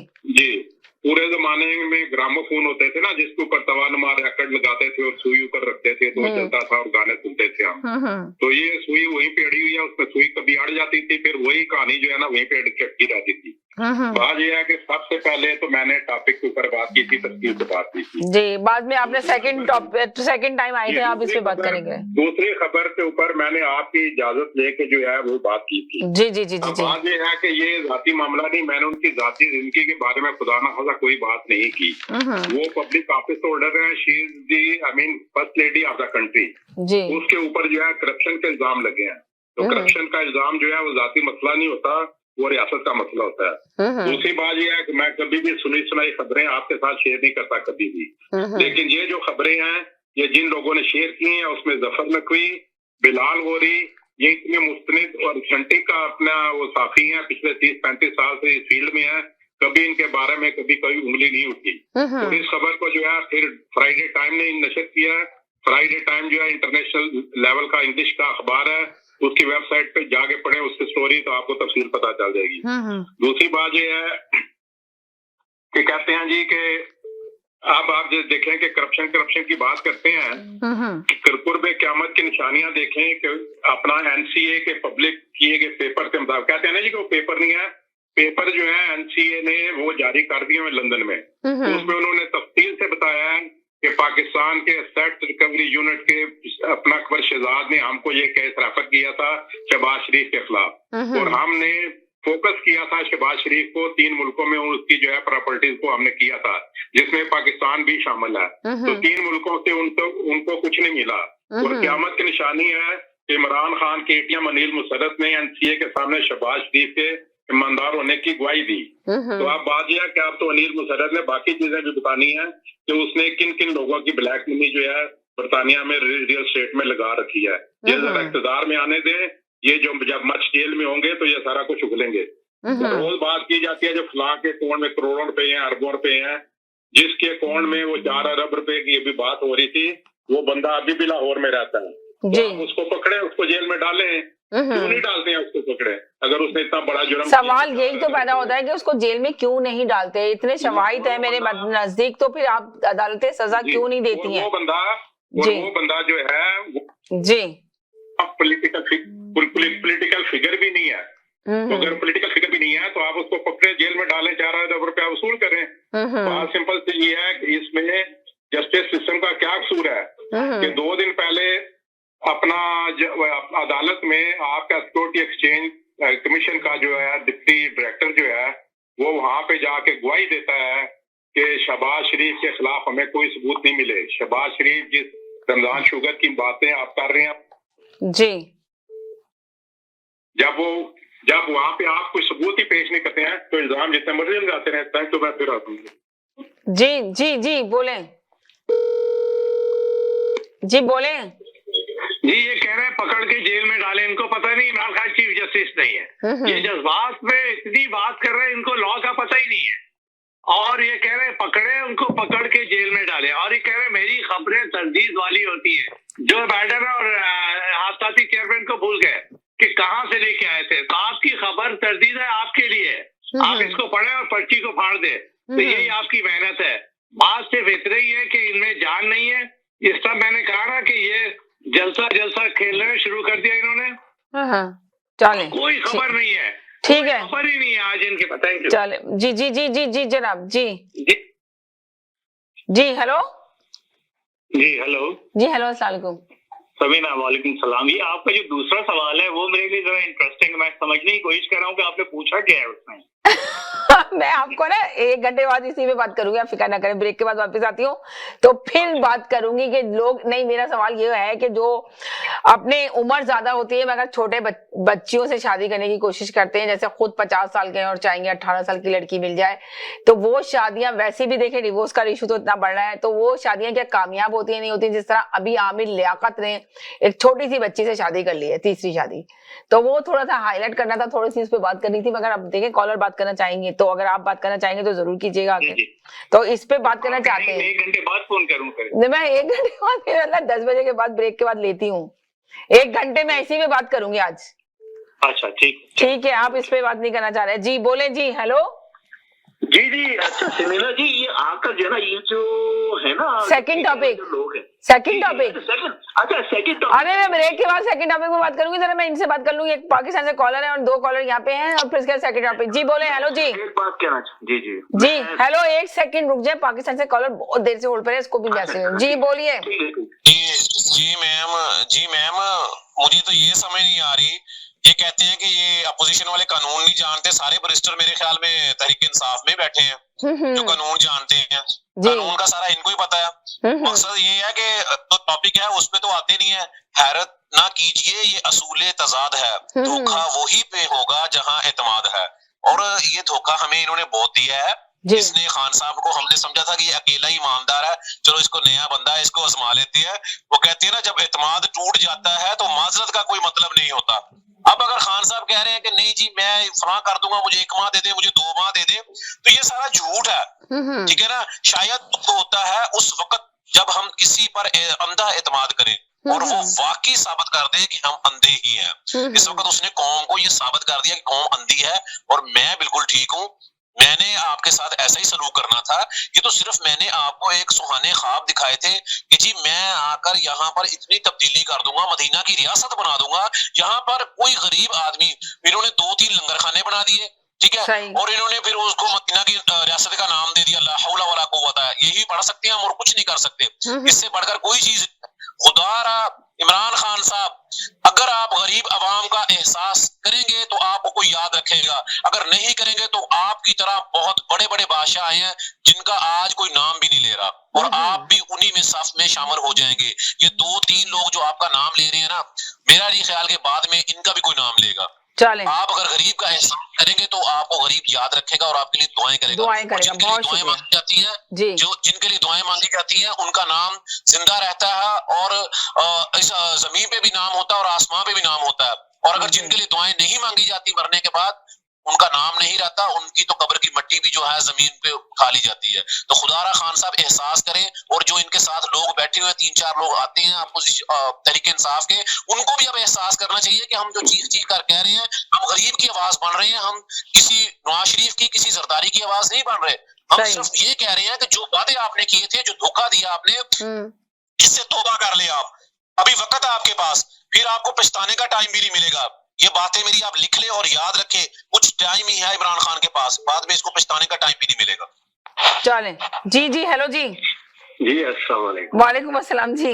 पूरे जमाने में ग्रामोफोन होते थे ना, जिसके ऊपर तवानमा रैकेट लगाते थे और सुई ऊपर रखते थे तो चलता था और गाने सुनते थे हम। तो ये सुई वहीं पे अड़ी हुई है, उसमें सुई कभी अड़ जाती थी, फिर वही कहानी जो है ना वहीं पे अटकी रहती थी। बात ये है कि सबसे पहले तो मैंने टॉपिक के ऊपर बात की थी, तस्वीर से बात की थी जी, बाद में आपने सेकंड टाइम आए थे, आप इस पे बात करेंगे। दूसरी खबर के ऊपर मैंने आपकी इजाजत लेके जो है वो बात की थी। जी। बात ये है कि ये जाती मामला नहीं, मैंने उनकी जाती जिंदगी के बारे में खुदा ना खासा कोई बात नहीं की। वो पब्लिक ऑफिस होल्डर है, she is the first lady of the country. उसके ऊपर जो है करप्शन के इल्जाम लगे हैं, तो करप्शन का इल्जाम जो है वो जाती मसला नहीं होता, वो रियासत का मसला होता है। दूसरी बात यह है कि मैं कभी भी सुनी सुनाई खबरें आपके साथ शेयर नहीं करता कभी भी, लेकिन ये जो खबरें हैं ये जिन लोगों ने शेयर की हैं उसमें जफर नकवी, बिलाल गोरी, ये इतने मुस्तनिद और ऑथेंटिक का अपना वो साथी हैं, पिछले 30-35 साल से इस फील्ड में है, कभी इनके बारे में कभी कोई उंगली नहीं उठी। तो इस खबर को जो है फिर फ्राइडे टाइम ने नशर किया है। फ्राइडे टाइम जो है इंटरनेशनल लेवल का इंग्लिश का अखबार है, उसकी वेबसाइट पे जाके पढ़े उसकी स्टोरी तो आपको तफसील पता चल जाएगी। दूसरी बात ये है कि कहते हैं जी कि अब आप जो देखें कि करप्शन की बात करते हैं, करपुर में क़यामत की निशानियां देखें कि अपना एनसीए के पब्लिक किए गए पेपर के मुताबिक, कहते हैं ना जी कि वो पेपर नहीं है, पेपर जो है एनसीए ने वो जारी कर दिए हैं लंदन में। तो उसमें उन्होंने तफसील से बताया है कि पाकिस्तान के एसेट रिकवरी यूनिट के अपना अकबर शहजाद ने हमको ये केस रेफर किया था शहबाज शरीफ के खिलाफ, और हमने फोकस किया था शहबाज शरीफ को 3 मुल्कों में उसकी जो है प्रॉपर्टीज को हमने किया था, जिसमें पाकिस्तान भी शामिल है। तो 3 मुल्कों से उनको कुछ नहीं मिला, और क़यामत की निशानी है इमरान खान के एटीएम अनिल मुशर्रफ ने एनसीए के सामने शहबाज शरीफ के ईमानदार होने की गवाही दी। तो आप बात यह कि आप तो अनिल मुशर्रफ ने बाकी चीजें भी बतानी है कि उसने किन किन लोगों की ब्लैक मनी जो है बरतानिया में रियल स्टेट में लगा रखी है। ये जरा इक़्तिदार में आने दे, ये जो जब मच जेल में होंगे तो ये सारा कुछ उगलेंगे। तो रोज बात की जाती है जो फलां के अकाउंट में करोड़ों रुपए हैं, अरबों रुपए हैं, जिसके अकाउंट में वो 4 अरब रुपए की अभी बात हो रही थी, वो बंदा अभी भी लाहौर में रहता है। तो उसको पकड़े, उसको जेल में डालें, क्यों नहीं डालते हैं उसको पकड़े अगर उसने इतना बड़ा जुर्म। सवाल यही तो पैदा होता है कि उसको जेल में क्यों नहीं डालते, इतने शवाहिद है मेरे नजदीक, तो फिर आप अदालतें सजा क्यों नहीं देती हैं? वो बंदा जो है जी पॉलिटिकल फिगर भी नहीं है। तो अगर पॉलिटिकल फिगर भी नहीं है तो आप उसको पकड़े, जेल में डालें, 4 अरब रुपया वसूल करें। बात सिंपल सी ये है कि इसमें जस्टिस सिस्टम का क्या कसूर है कि 2 दिन पहले अपना अदालत में आपका सिक्योरिटी एक्सचेंज कमीशन का जो है डिप्टी डायरेक्टर जो है वो वहां पे जाके गवाही देता है कि शहबाज शरीफ के खिलाफ हमें कोई सबूत नहीं मिले। शहबाज शरीफ जिस रमजान शुगर की बातें आप कर रहे हैं जी, जब वहां पे आप कोई सबूत ही पेश नहीं करते हैं तो इल्जाम जितने मर्जी लगाते रहते हैं। तो मैं फिर जी जी जी बोले, जी बोले। जी ये कह रहे हैं पकड़ के जेल में डाले, इनको पता नहीं इमरान खान चीफ जस्टिस नहीं है। ये जज्बात में इतनी बात कर रहे हैं, इनको लॉ का पता ही नहीं है। और ये कह रहे हैं पकड़े, उनको पकड़ के जेल में डाले। और ये कह रहे हैं मेरी खबरें तरदीद वाली होती है। जो बाइडन और हाथाती चेयरमैन को भूल गए कि कहाँ से लेके आए थे। तो आपकी खबर तरदीद है, आपके लिए आप इसको पढ़े और पर्ची को फाड़ दे। तो यही आपकी मेहनत है। बात सिर्फ इतना ही है कि इनमें जान नहीं है। ये सब मैंने कहा ना कि ये जलसा खेलना शुरू कर दिया इन्होंने। चले, कोई खबर नहीं है, ठीक है, खबर ही नहीं है आज इनके। बताएंगे चले, जी जी जी जी जी जनाब, जी जी हेलो, जी हेलो जी हेलो, अस्सलाम वालेकुम। सबीना, वालेकुम सलाम। ये आपका जो दूसरा सवाल है वो मेरे लिए जरा इंटरेस्टिंग, मैं समझने की कोशिश कर रहा हूँ कि आपने पूछा क्या है उसमें। मैं आपको ना 1 घंटे बाद इसी पे बात करूंगी, आप फिक्र ना करें। ब्रेक के बाद वापस आती हूँ तो फिर बात करूंगी कि लोग नहीं। मेरा सवाल ये है कि जो अपने उम्र ज्यादा होती है मगर छोटे बच्चियों से शादी करने की कोशिश करते हैं, जैसे खुद 50 साल के हैं और चाहेंगे 18 साल की लड़की मिल जाए, तो वो शादियां वैसे भी देखें, डिवोर्स का इशू तो इतना बढ़ रहा है, तो वो शादियां क्या कामयाब होती है नहीं होती। जिस तरह अभी आमिर लियाकत ने एक छोटी सी बच्ची से शादी कर ली है, तीसरी शादी, तो वो थोड़ा सा हाईलाइट करना था, थोड़ी सी इस पे बात करनी थी। मगर अब देखें कॉलर बात करना चाहेंगे तो अगर आप बात करना चाहेंगे तो जरूर कीजिएगा आगे। तो इस पे बात करना चाहते हैं। 1 घंटे बाद फोन करूँ फिर? मैं 1 घंटे बाद 10 बजे के बाद ब्रेक के बाद लेती हूँ। 1 घंटे में इसी पे बात करूंगी आज। अच्छा ठीक है, आप इस पे बात नहीं करना चाह रहे? जी बोले, जी हेलो। जी अच्छा समीना जी, ये आपका जो है ना, ये जो है ना सेकंड टॉपिक, लोग हैं, सेकंड टॉपिक। अच्छा सेकंड टॉपिक। अरे मैं ब्रेक के बाद सेकंड टॉपिक में बात करूंगी। जरा मैं इनसे बात कर लूंगी। एक पाकिस्तान से कॉलर है और 2 कॉलर यहाँ पे हैं और फिर इसके सेकंड टॉपिक। जी बोले, हेलो जी। एक बात कहना जी जी जी हेलो, 1 सेकंड रुक जाए। पाकिस्तान से कॉलर बहुत देर से होल्ड पर है, इसको भी मैसेज। जी बोलिए। जी मैम मुझे तो ये समझ नहीं आ रही। ये कहते हैं कि ये अपोजिशन वाले कानून नहीं जानते। सारे बैरिस्टर मेरे ख्याल में तहरीक इंसाफ में बैठे हैं जो कानून जानते हैं। कानून का सारा इनको ही पता है। मकसद ये है कि तो टॉपिक है उसमें तो आते नहीं है। हैरत ना कीजिए, ये असूल तजाद है। धोखा वही पे होगा जहां एतमाद है। और ये धोखा हमें इन्होंने बहुत दिया है। जिसने खान साहब को हमने समझा था कि ये अकेला ईमानदार है, चलो इसको नया बंदा है, इसको आजमा लेते हैं। वो कहती है ना, जब एतमाद टूट जाता है तो माजरत का कोई मतलब नहीं होता। अब अगर खान साहब कह रहे हैं कि नहीं जी मैं फलां कर दूंगा, मुझे 1 माह दे दे, मुझे 2 माह दे दे, तो ये सारा झूठ है। ठीक है ना। शायद तो होता है उस वक्त जब हम किसी पर अंधा एतमाद करें और वो वाकई साबित कर दे कि हम अंधे ही हैं। इस वक्त उसने कौम को ये साबित कर दिया कि कौम अंधी है और मैं बिल्कुल ठीक हूँ। मैंने आपके साथ ऐसा ही सलूक करना था। ये तो सिर्फ मैंने आपको एक सुहाने ख्वाब दिखाए थे कि जी मैं आकर यहाँ पर इतनी तब्दीली कर दूंगा, मदीना की रियासत बना दूंगा। यहाँ पर कोई गरीब आदमी, इन्होंने 2-3 लंगर खाने बना दिए, ठीक है, और इन्होंने फिर उसको मदीना की रियासत का नाम दे दिया, ला हौला वला कुव्वता। यही पढ़ सकते हैं हम और कुछ नहीं कर सकते। इससे बढ़कर कोई चीज। खुदारा इमरान खान साहब, अगर आप गरीब अवाम का एहसास करेंगे तो आपको कोई याद रखेगा, अगर नहीं करेंगे तो आपकी तरह बहुत बड़े बड़े बादशाह आए हैं जिनका आज कोई नाम भी नहीं ले रहा और आप भी उन्हीं में सफ में शामिल हो जाएंगे। ये 2-3 लोग जो आपका नाम ले रहे हैं ना, मेरा नहीं ख्याल के बाद में इनका भी कोई नाम लेगा। आप अगर गरीब का एहसास करेंगे तो आपको गरीब याद रखेगा और आपके लिए दुआएं करेगा। जिनके लिए दुआएं मांगी जाती हैं, जिनके लिए दुआएं मांगी जाती हैं, उनका नाम जिंदा रहता है और इस जमीन पे भी नाम होता है और आसमान पे भी नाम होता है। और अगर जिनके लिए दुआएं नहीं मांगी जाती मरने के बाद, उनका नाम नहीं रहता, उनकी तो कब्र की मिट्टी भी जो है जमीन पे खा ली जाती है। तो खुदारा खान साहब एहसास करें, और जो इनके साथ लोग बैठे हुए 3-4 लोग आते हैं तहरीक इंसाफ के, उनको भी अब एहसास करना चाहिए कि हम जो चीख कर कह रहे हैं, हम गरीब की आवाज बन रहे हैं। हम किसी नवाज शरीफ की, किसी जरदारी की आवाज नहीं बन रहे। हम सिर्फ ये कह रहे हैं कि जो वादे आपने किए थे, जो धोखा दिया आपने, इससे तौबा कर ले। आप अभी वक्त है आपके पास, फिर आपको पछताने का टाइम भी नहीं मिलेगा। ये बातें मेरी आप लिख ले और याद रखे, कुछ टाइम ही है इमरान खान के पास, बाद में इसको पछताने का टाइम भी नहीं मिलेगा। चलें जी। जी हेलो जी। जी अस्सलाम वालेकुम। वालेकुम अस्सलाम जी।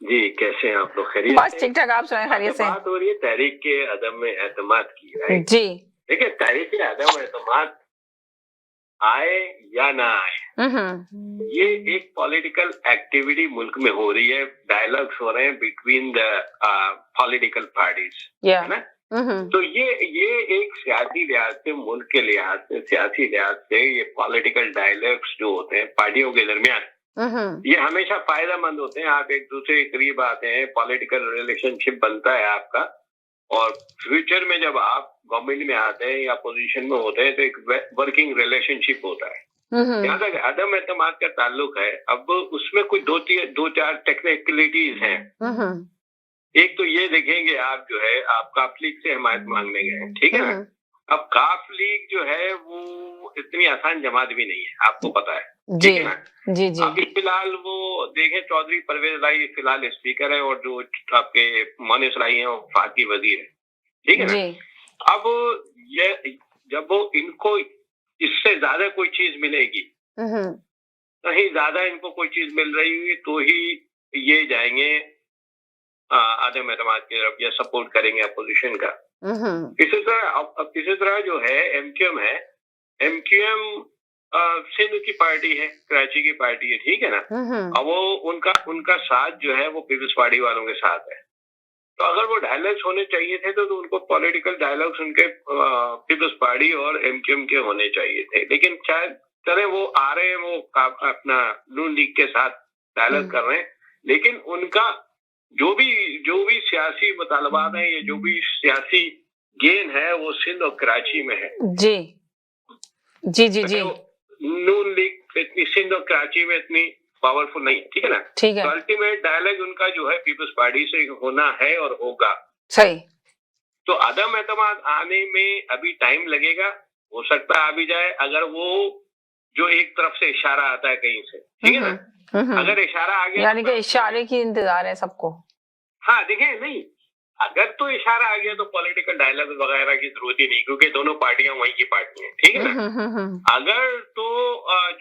जी कैसे हैं आप लोग? खैरियत? बस ठीक ठाक, आप सुनाएं खैरियत से? बात हो रही है तहरीक के अदम में एतमाद की, राइट? जी देखिए तहरीक के अदम एतमाद आए या ना आए, ये एक पॉलिटिकल एक्टिविटी मुल्क में हो रही है, डायलॉग्स हो रहे हैं बिटवीन द पॉलिटिकल पार्टीज, है ना। तो ये एक सियासी लिहाज से, मुल्क के लिहाज से, सियासी लिहाज से ये पॉलिटिकल डायलॉग्स जो होते हैं पार्टियों के दरमियान, ये हमेशा फायदेमंद होते हैं। आप एक दूसरे के करीब आते हैं, पॉलिटिकल रिलेशनशिप बनता है आपका, और फ्यूचर में जब आप गवर्नमेंट में आते हैं या पोजीशन में होते हैं तो एक वर्किंग रिलेशनशिप होता है। यहाँ तक अदम एतमाद का ताल्लुक है, अब उसमें कुछ दो चार टेक्निकलिटीज हैं। एक तो ये देखेंगे आप जो है, आप काफ लीग से हिमायत मांगने गए, ठीक है ना। अब काफ लीग जो है वो इतनी आसान जमात भी नहीं है, आपको पता है, ठीक है ना। जी जी। अभी फिलहाल वो देखें, चौधरी परवेज लाई फिलहाल स्पीकर है और जो आपके मोनिस लाई है वो फाकी वजीर है, ठीक है ना। अब ये जब वो इनको इससे ज्यादा कोई चीज मिलेगी, कहीं ज्यादा इनको कोई चीज मिल रही हुई तो ही ये जाएंगे आदम एतमाद की तरफ या सपोर्ट करेंगे अपोजिशन का। इसी तरह जो है एमक्यूएम है, एमक्यूएम सिंध की पार्टी है, कराची की पार्टी है, ठीक है ना। अब वो उनका साथ जो है वो पीपल्स पार्टी वालों के साथ है। तो अगर वो डायलॉग्स होने चाहिए थे तो उनको पॉलिटिकल डायलॉग्स उनके पीपल्स पार्टी और एमक्यूएम के होने चाहिए थे, लेकिन शायद तरह वो आ रहे हैं, वो अपना नून लीग के साथ डायलॉग कर रहे हैं, लेकिन उनका जो भी सियासी मुतालबात है, ये जो भी सियासी गेन है वो सिंध और कराची में है। जी जी जी जी। नून लीग इतनी सिंध और कराची में इतनी पावरफुल नहीं है, ठीक है ना। ठीक है। तो अल्टीमेट डायलॉग उनका जो है पीपल्स पार्टी से होना है और होगा। सही। तो अदम एतमाद आने में अभी टाइम लगेगा, हो सकता है आ भी जाए, अगर वो जो एक तरफ से इशारा आता है कहीं से, ठीक है ना। अगर इशारा आ गया, यानी कि इशारे की इंतजार है सबको। हाँ देखें, नहीं अगर तो इशारा आ गया तो पॉलिटिकल डायलॉग वगैरह की जरूरत ही नहीं, क्योंकि दोनों पार्टियां वहीं की पार्टी हैं, ठीक है ना। अगर तो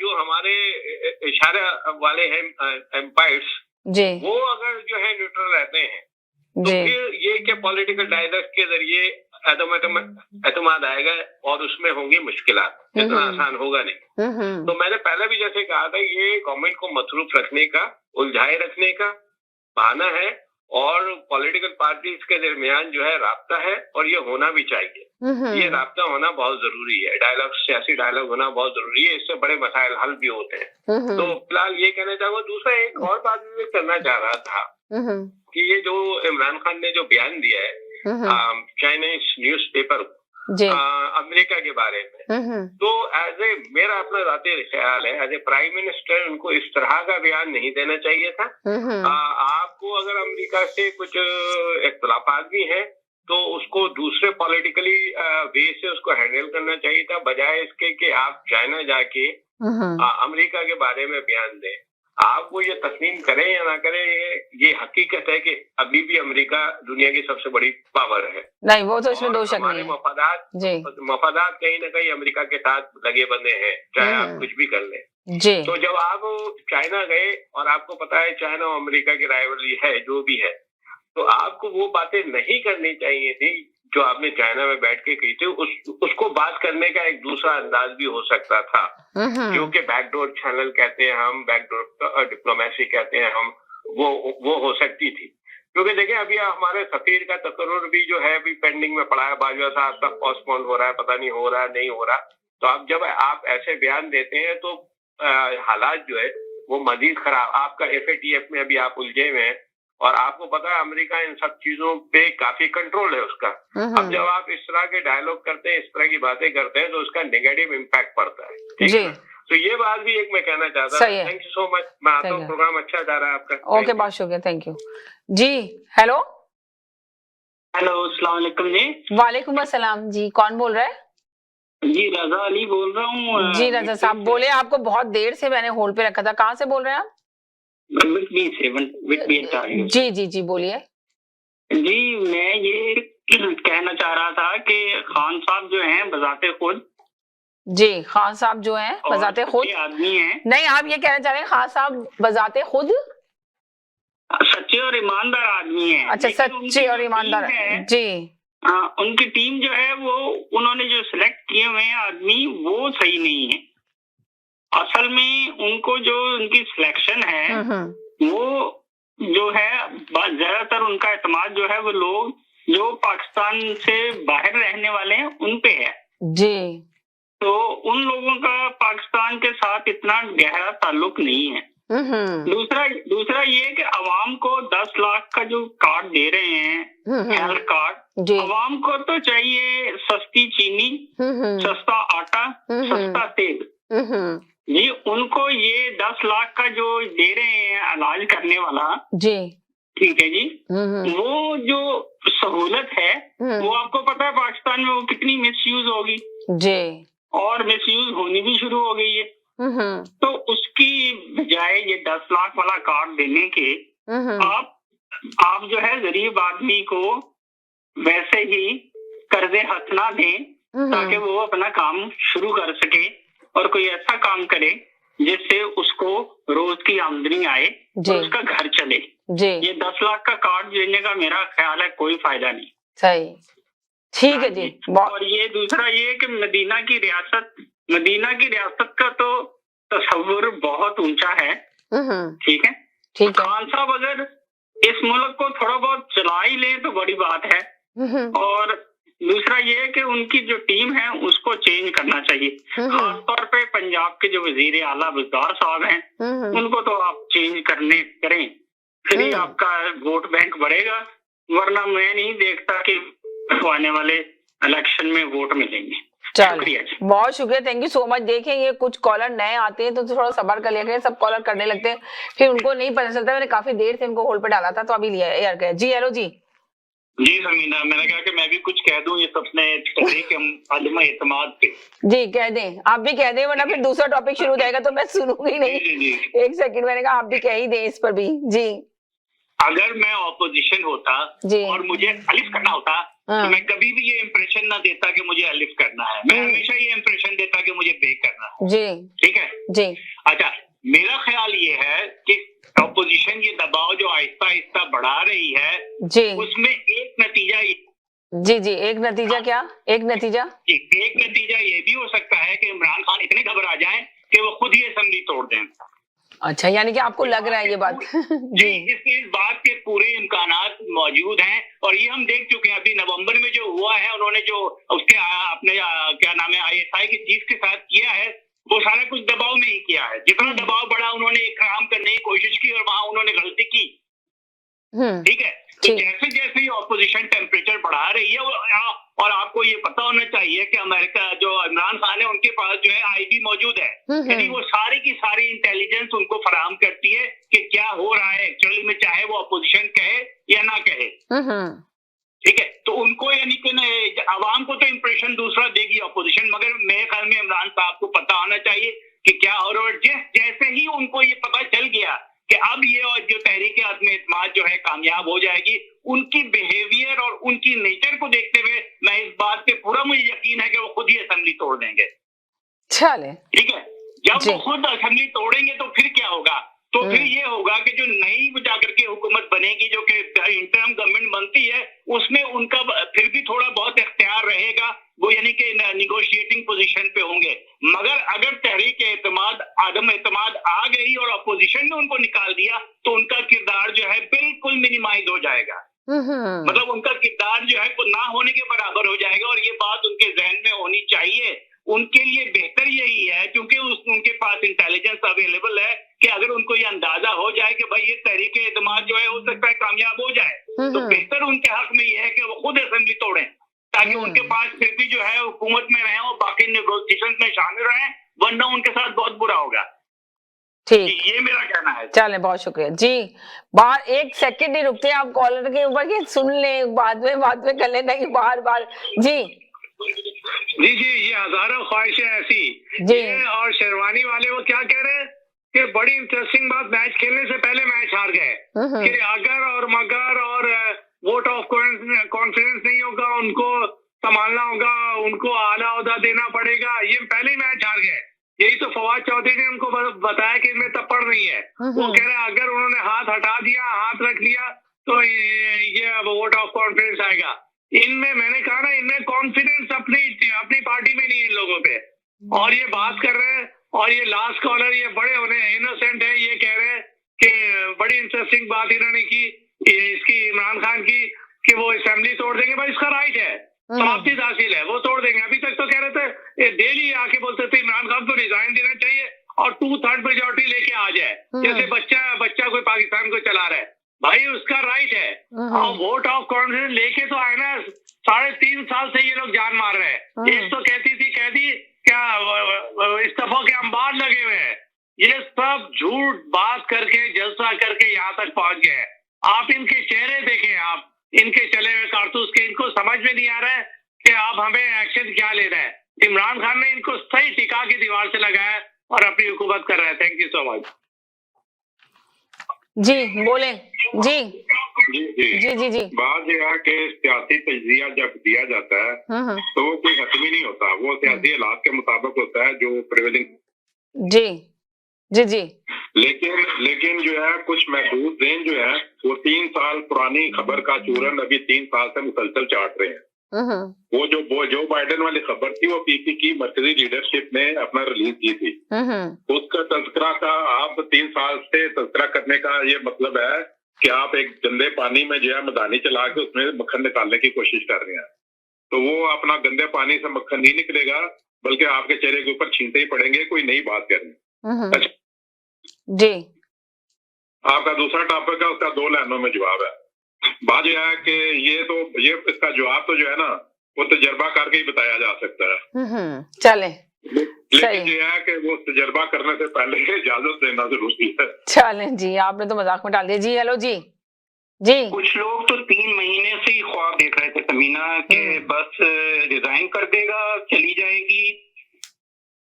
जो हमारे इशारा वाले हैं एम्पायर्स, वो अगर जो है न्यूट्रल रहते हैं तो फिर ये क्या पॉलिटिकल डायलॉग के जरिए एतमाद आएगा और उसमें होंगी मुश्किलात, इतना आसान होगा नहीं। तो मैंने पहले भी जैसे कहा था, ये गवर्नमेंट को मसरूफ रखने का, उलझाए रखने का बहाना है, और पॉलिटिकल पार्टीज के दरमियान जो है राब्ता है, और ये होना भी चाहिए। ये राब्ता होना बहुत जरूरी है, डायलॉग, सियासी डायलॉग होना बहुत जरूरी है, इससे बड़े मसाइल हल भी होते हैं। तो फिलहाल ये कहना चाहूंगा। दूसरा एक और बात मैं करना चाह रहा था कि ये जो इमरान खान ने जो बयान दिया है चाइनीज न्यूज़पेपर अमेरिका के बारे में, तो एज ए मेरा अपना जाती ख्याल है, एज ए प्राइम मिनिस्टर उनको इस तरह का बयान नहीं देना चाहिए था। आपको अगर अमेरिका से कुछ इख्तलाफात भी हैं तो उसको दूसरे पॉलिटिकली वे से उसको हैंडल करना चाहिए था, बजाय इसके कि आप चाइना जाके अमेरिका के बारे में बयान दें। आप वो ये तस्लीम करें या ना करें, ये हकीकत है कि अभी भी अमेरिका दुनिया की सबसे बड़ी पावर है। नहीं, वो तो इसमें दो शक नहीं है। मफादात कहीं ना कहीं अमेरिका के साथ लगे बंधे हैं, चाहे आप कुछ भी कर लें जी। तो जब आप चाइना गए, और आपको पता है चाइना और अमेरिका की राइवलरी है जो भी है, तो आपको वो बातें नहीं करनी चाहिए थी जो आपने चाइना में बैठ के की थी। उसको बात करने का एक दूसरा अंदाज भी हो सकता था, क्योंकि बैकडोर चैनल कहते हैं हम, बैकडोर डिप्लोमेसी कहते हैं हम, वो हो सकती थी। क्योंकि देखिए अभी हमारे सफीर का तकर्रुर भी जो है अभी पेंडिंग में पड़ा है, बाजवा साहब तक पोस्टपोन हो रहा है, पता नहीं हो रहा नहीं हो रहा। तो अब जब आप ऐसे बयान देते हैं तो हालात जो है वो मजीद खराब, आपका FATF में अभी आप उलझे हुए हैं, और आपको पता है अमेरिका इन सब चीजों पे काफी कंट्रोल है उसका। अब जब आप इस तरह के डायलॉग करते हैं, इस तरह की बातें करते हैं, तो उसका नेगेटिव इम्पैक्ट पड़ता है, ठीक है। तो ये बात भी एक मैं कहना चाहता हूँ। थैंक यू सो मच, मैं आता हूँ, प्रोग्राम अच्छा जा रहा है आपका। ओके, बहुत शुक्रिया, थैंक यू जी। हेलो अस्सलाम वालेकुम जी। वालेकुम अस्सलाम जी, कौन बोल रहा है? जी रजा अली बोल रहा हूँ। जी रजा साहब बोले, आपको बहुत देर से मैंने होल्ड पे रखा था, कहाँ से बोल रहे हैं आप? जी जी जी बोलिए जी। मैं ये कहना चाह रहा था कि खान साहब जो हैं बजाते खुद, जी खान साहब जो हैं बजाते खुद आदमी हैं। नहीं, आप ये कहना चाह रहे हैं खान साहब बजाते खुद सच्चे और ईमानदार आदमी हैं। अच्छा, सच्चे और ईमानदार जी। उनकी टीम जो है वो उन्होंने जो सिलेक्ट किए हुए हैं आदमी वो सही नहीं है। असल में उनको जो उनकी सिलेक्शन है वो जो है ज्यादातर उनका एतमाद जो है वो लोग जो पाकिस्तान से बाहर रहने वाले हैं उन पे है जी। तो उन लोगों का पाकिस्तान के साथ इतना गहरा ताल्लुक नहीं है। दूसरा ये कि अवाम को 10 लाख का जो कार्ड दे रहे हैं हेल्थ कार्ड, अवाम को तो चाहिए सस्ती चीनी, सस्ता आटा, सस्ता तेल जी। उनको ये 10 लाख का जो दे रहे हैं इलाज करने वाला जी, ठीक है जी, वो जो सहूलत है वो आपको पता है पाकिस्तान में वो कितनी मिसयूज होगी जी, और मिसयूज होनी भी शुरू हो गई है। तो उसकी बजाय ये 10 लाख वाला कार्ड देने के आप जो है गरीब आदमी को वैसे ही कर्जे हाथ ना दें ताकि वो अपना काम शुरू कर सके और कोई ऐसा काम करे जिससे उसको रोज की आमदनी आए और उसका घर चले जी। ये 10 लाख का कार्ड देने का मेरा ख्याल है कोई फायदा नहीं। सही, ठीक है जी। और ये दूसरा ये कि मदीना की रियासत का तो तस्वुर बहुत ऊंचा है, ठीक है, ठीक है। खान साहब अगर इस मुल्क को थोड़ा बहुत चला ही ले तो बड़ी बात है। और दूसरा ये है कि उनकी जो टीम है उसको चेंज करना चाहिए, खासतौर पे पंजाब के जो वजीर आला बुज़दार साहब हैं उनको तो आप चेंज करें, फिर ही आपका वोट बैंक बढ़ेगा, वरना मैं नहीं देखता कि आने वाले इलेक्शन में वोट मिलेंगे। चलिए, बहुत शुक्रिया, थैंक यू सो मच। देखें ये कुछ कॉलर नए आते हैं तो थोड़ा सब्र कर लिया करें, सब कॉलर करने लगते हैं फिर उनको नहीं पता चलता। मैंने काफी देर से उनको होल्ड पे डाला था तो अभी लिया यार गया जी। हेलो जी। जी समीना, मैंने कहा कि मैं भी कुछ कह दूं ये सबने तहरीक आदम एतमाद पे। जी कह दें, आप भी कह दें वरना फिर दूसरा टॉपिक शुरू हो जाएगा तो मैं सुनूंगी नहीं। जी। एक सेकंड, मैंने कहा आप भी कह ही दें इस पर भी जी। अगर मैं ऑपोजिशन होता और मुझे अलिफ करना होता तो मैं कभी भी ये इम्प्रेशन ना देता कि मुझे अलिफ करना है, मैं हमेशा ये इम्प्रेशन देता कि मुझे बेक करना है जी। ठीक है जी। अच्छा, मेरा ख्याल ये है कि ऑपोजिशन ये दबाव जो आहिस्ता आहिस्ता बढ़ा रही है जी, उसमें एक नतीजा जी, एक नतीजा क्या? एक नतीजा ये भी हो सकता है कि इमरान खान इतने घबरा जाएं कि वो खुद ही असेंबली तोड़ दें। अच्छा, यानी कि आपको लग रहा है ये बात जी। इस बात के पूरे इम्कानात मौजूद हैं और ये हम देख चुके हैं। अभी नवंबर में जो हुआ है, उन्होंने जो उसके अपने क्या नाम है ISI की चीफ के साथ किया है वो सारा कुछ दबाव में ही किया है। जितना दबाव बढ़ा उन्होंने इकराम करने की कोशिश की और वहां उन्होंने गलती की, ठीक है। तो जैसे जैसे ही ऑपोजिशन टेम्परेचर बढ़ा रही है और आपको ये पता होना चाहिए कि अमेरिका जो इमरान खान है उनके पास जो है IB मौजूद है, यानी वो सारी की सारी इंटेलिजेंस उनको फराहम करती है कि क्या हो रहा है एक्चुअली में, चाहे वो ऑपोजिशन कहे या ना कहे, ठीक है। तो उनको यानी कि आवाम को तो इम्प्रेशन दूसरा देगी ऑपोजिशन, मगर मेरे ख्याल में इमरान साहब को पता होना चाहिए कि क्या हो रहा है। जैसे ही उनको ये पता चल गया कि अब ये जो तहरीक आदम एतमाद जो है कामयाब हो जाएगी, उनकी बिहेवियर और उनकी नेचर को देखते हुए मैं इस बात पे पूरा मुझे यकीन है कि वो खुद ही असेंबली तोड़ देंगे। चले, ठीक है। जब वो खुद असेंबली तोड़ेंगे तो फिर क्या होगा? तो फिर ये होगा कि जो नई जाकर के हुकूमत बनेगी, जो कि इंटरम गवर्नमेंट बनती है, उसमें उनका फिर भी थोड़ा बहुत इख्तियार रहेगा, वो यानी कि निगोशिएटिंग पोजीशन पे होंगे। मगर अगर तहरीक आदम एतमाद आ गई और अपोजिशन ने उनको निकाल दिया तो उनका किरदार जो है बिल्कुल मिनिमाइज हो जाएगा, मतलब उनका किरदार जो है वो ना होने के बराबर हो जाएगा। और ये बात उनके जहन में होनी चाहिए। उनके लिए बेहतर यही है, क्योंकि उनके पास इंटेलिजेंस अवेलेबल है कि अगर उनको ये अंदाजा हो जाए कि भाई ये तहरीक एतमाद जो है हो सकता है कामयाब हो जाए, तो बेहतर उनके हक में ये है कि वो खुद असेंबली तोड़ें, ताकि उनके पास फिर भी जो है हुकूमत में रहें और बाकी नेगोशिएशन में शामिल रहें, वरना उनके साथ बहुत बुरा होगा। ठीक, ये मेरा कहना है। चले, बहुत शुक्रिया जी। बार एक सेकंड नहीं रुकते आप कॉलर के ऊपर कि सुन ले, बाद में कर लेना कि बार जी। ये हजारों ख्वाहिशें ऐसी जी। और शेरवानी वाले वो क्या कह रहे हैं कि बड़ी इंटरेस्टिंग बात, मैच खेलने से पहले मैच हार गए कि अगर और मगर और वोट ऑफ कॉन्फिडेंस नहीं होगा, उनको संभालना होगा, उनको आला ओहदा देना पड़ेगा, ये पहले ही मैच हार गए। यही तो फवाद चौधरी ने उनको बताया कि इनमें तप्पड़ नहीं है। वो कह रहे हैं अगर उन्होंने हाथ हटा दिया, हाथ रख लिया तो ये वोट ऑफ कॉन्फिडेंस आएगा। इनमें मैंने कहा ना, इनमें कॉन्फिडेंस अपनी पार्टी में नहीं है इन लोगों पे, और ये बात कर रहे हैं और ये लास्ट कॉलर ये बड़े होने इनोसेंट है, ये कह रहे हैं कि बड़ी इंटरेस्टिंग बात इन्होंने की इसकी इमरान खान की कि वो असेंबली तोड़ देंगे। भाई इसका राइट है, समाप्ति तहसील है, वो तोड़ देंगे। अभी तक तो कह रहे थे डेली आके बोलते थे इमरान खान को रिजाइन देना चाहिए और 2/3 मेजोरिटी लेके आ जाए, जैसे बच्चा कोई पाकिस्तान को चला रहा है। भाई उसका राइट है, और वोट ऑफ कॉन्फिडेंस लेके तो आए ना। 3.5 साल से ये लोग जान मार रहे हैं। एक तो कहती थी कह दी क्या इस्तीफा के अंबार लगे हुए हैं। ये सब झूठ बात करके जलसा करके यहाँ तक पहुंच गए हैं। आप इनके चेहरे देखें, आप इनके चले हुए कारतूस के, इनको समझ में नहीं आ रहा है कि आप हमें एक्शन क्या लेना है। इमरान खान ने इनको सही टिका के दीवार से लगाया और अपनी हुकूमत कर रहा है। Thank you so much. जी बोले जी जी। बात यह है कि सियासी तजिया जब दिया जाता है तो वो कोई हतमी नहीं होता, वो सियासी हालात के मुताबिक होता है जो प्रिवेलिंग। जी। लेकिन जो है कुछ महदूद जहन जो है वो 3 साल पुरानी खबर का चूरन अभी 3 साल से मुसलसल चाट रहे हैं। वो जो बाइडेन वाली खबर थी वो पीपी की मर्कजी लीडरशिप ने अपना रिलीज की थी। उसका तस्करा का आप 3 साल से तस्करा करने का ये मतलब है कि आप एक गंदे पानी में जो है मदानी चला के उसमें मक्खन निकालने की कोशिश कर रहे हैं। तो वो अपना गंदे पानी से मक्खन नहीं निकलेगा, बल्कि आपके चेहरे के ऊपर छींटे ही पड़ेंगे कोई नई बात करनी। अच्छा जी, आपका दूसरा टॉपिक है, उसका 2 लाइनों में जवाब है। बात यह है कि ये इसका जवाब तो जो है ना वो तजर्बा करके ही बताया जा सकता है। चले लेकिन ये है कि वो तजर्बा करने से पहले इजाजत देना जरूरी है। चले जी, आपने तो मजाक में डाल दिया। जी हेलो जी। कुछ लोग तो 3 महीने से ही ख्वाब देख रहे थे समीना के बस रिजाइन कर देगा, चली जाएगी,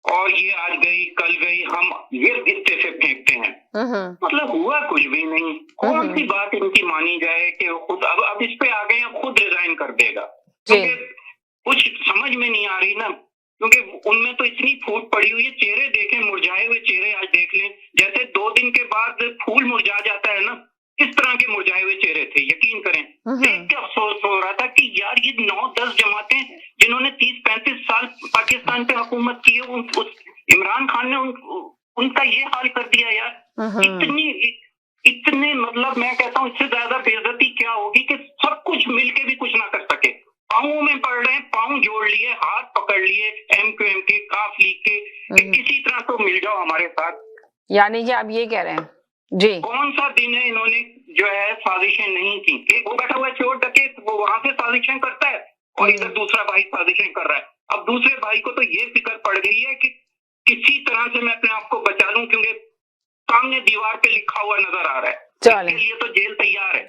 और ये आज गई कल गई, हम ये रिश्ते से फेंकते हैं। मतलब हुआ कुछ भी नहीं। कौन सी बात इनकी मानी जाए कि खुद अब इस पे आ गए हैं, खुद रिजाइन कर देगा। क्योंकि कुछ समझ में नहीं आ रही ना, क्योंकि उनमें तो इतनी फूट पड़ी हुई है। चेहरे देखें, मुरझाए हुए चेहरे आज देख लें, जैसे 2 दिन के बाद फूल मुरझा जाता है ना, इस तरह के मुरझाए हुए चेहरे थे। यकीन करें, देख के अफसोस हो रहा था कि यार ये 9-10 जमातें जिन्होंने 30-35 साल पाकिस्तान पे हुकूमत की है, उस इमरान खान ने उनका ये हाल कर दिया यार। इतने मतलब मैं कहता हूँ इससे ज्यादा बेइज्जती क्या होगी कि सब कुछ मिलके भी कुछ ना कर सके। पाँव में पड़ रहे हैं, पाँव जोड़ लिए, हाथ पकड़ लिए MQM के, काफ लीग के, किसी तरह तो मिल जाओ हमारे साथ। यानी कि आप ये कह रहे हैं जी, कौन सा दिन है इन्होंने जो है साजिशें नहीं की कि वो बैठा हुआ चोर डकैत, वो वहां से साजिशें करता है और इधर दूसरा भाई साजिशें कर रहा है। अब दूसरे भाई को तो ये फिक्र पड़ गई है कि किसी तरह से मैं अपने आप को बचा लूं, क्योंकि सामने दीवार पे लिखा हुआ नजर आ रहा है, इसके लिए तो जेल तैयार है,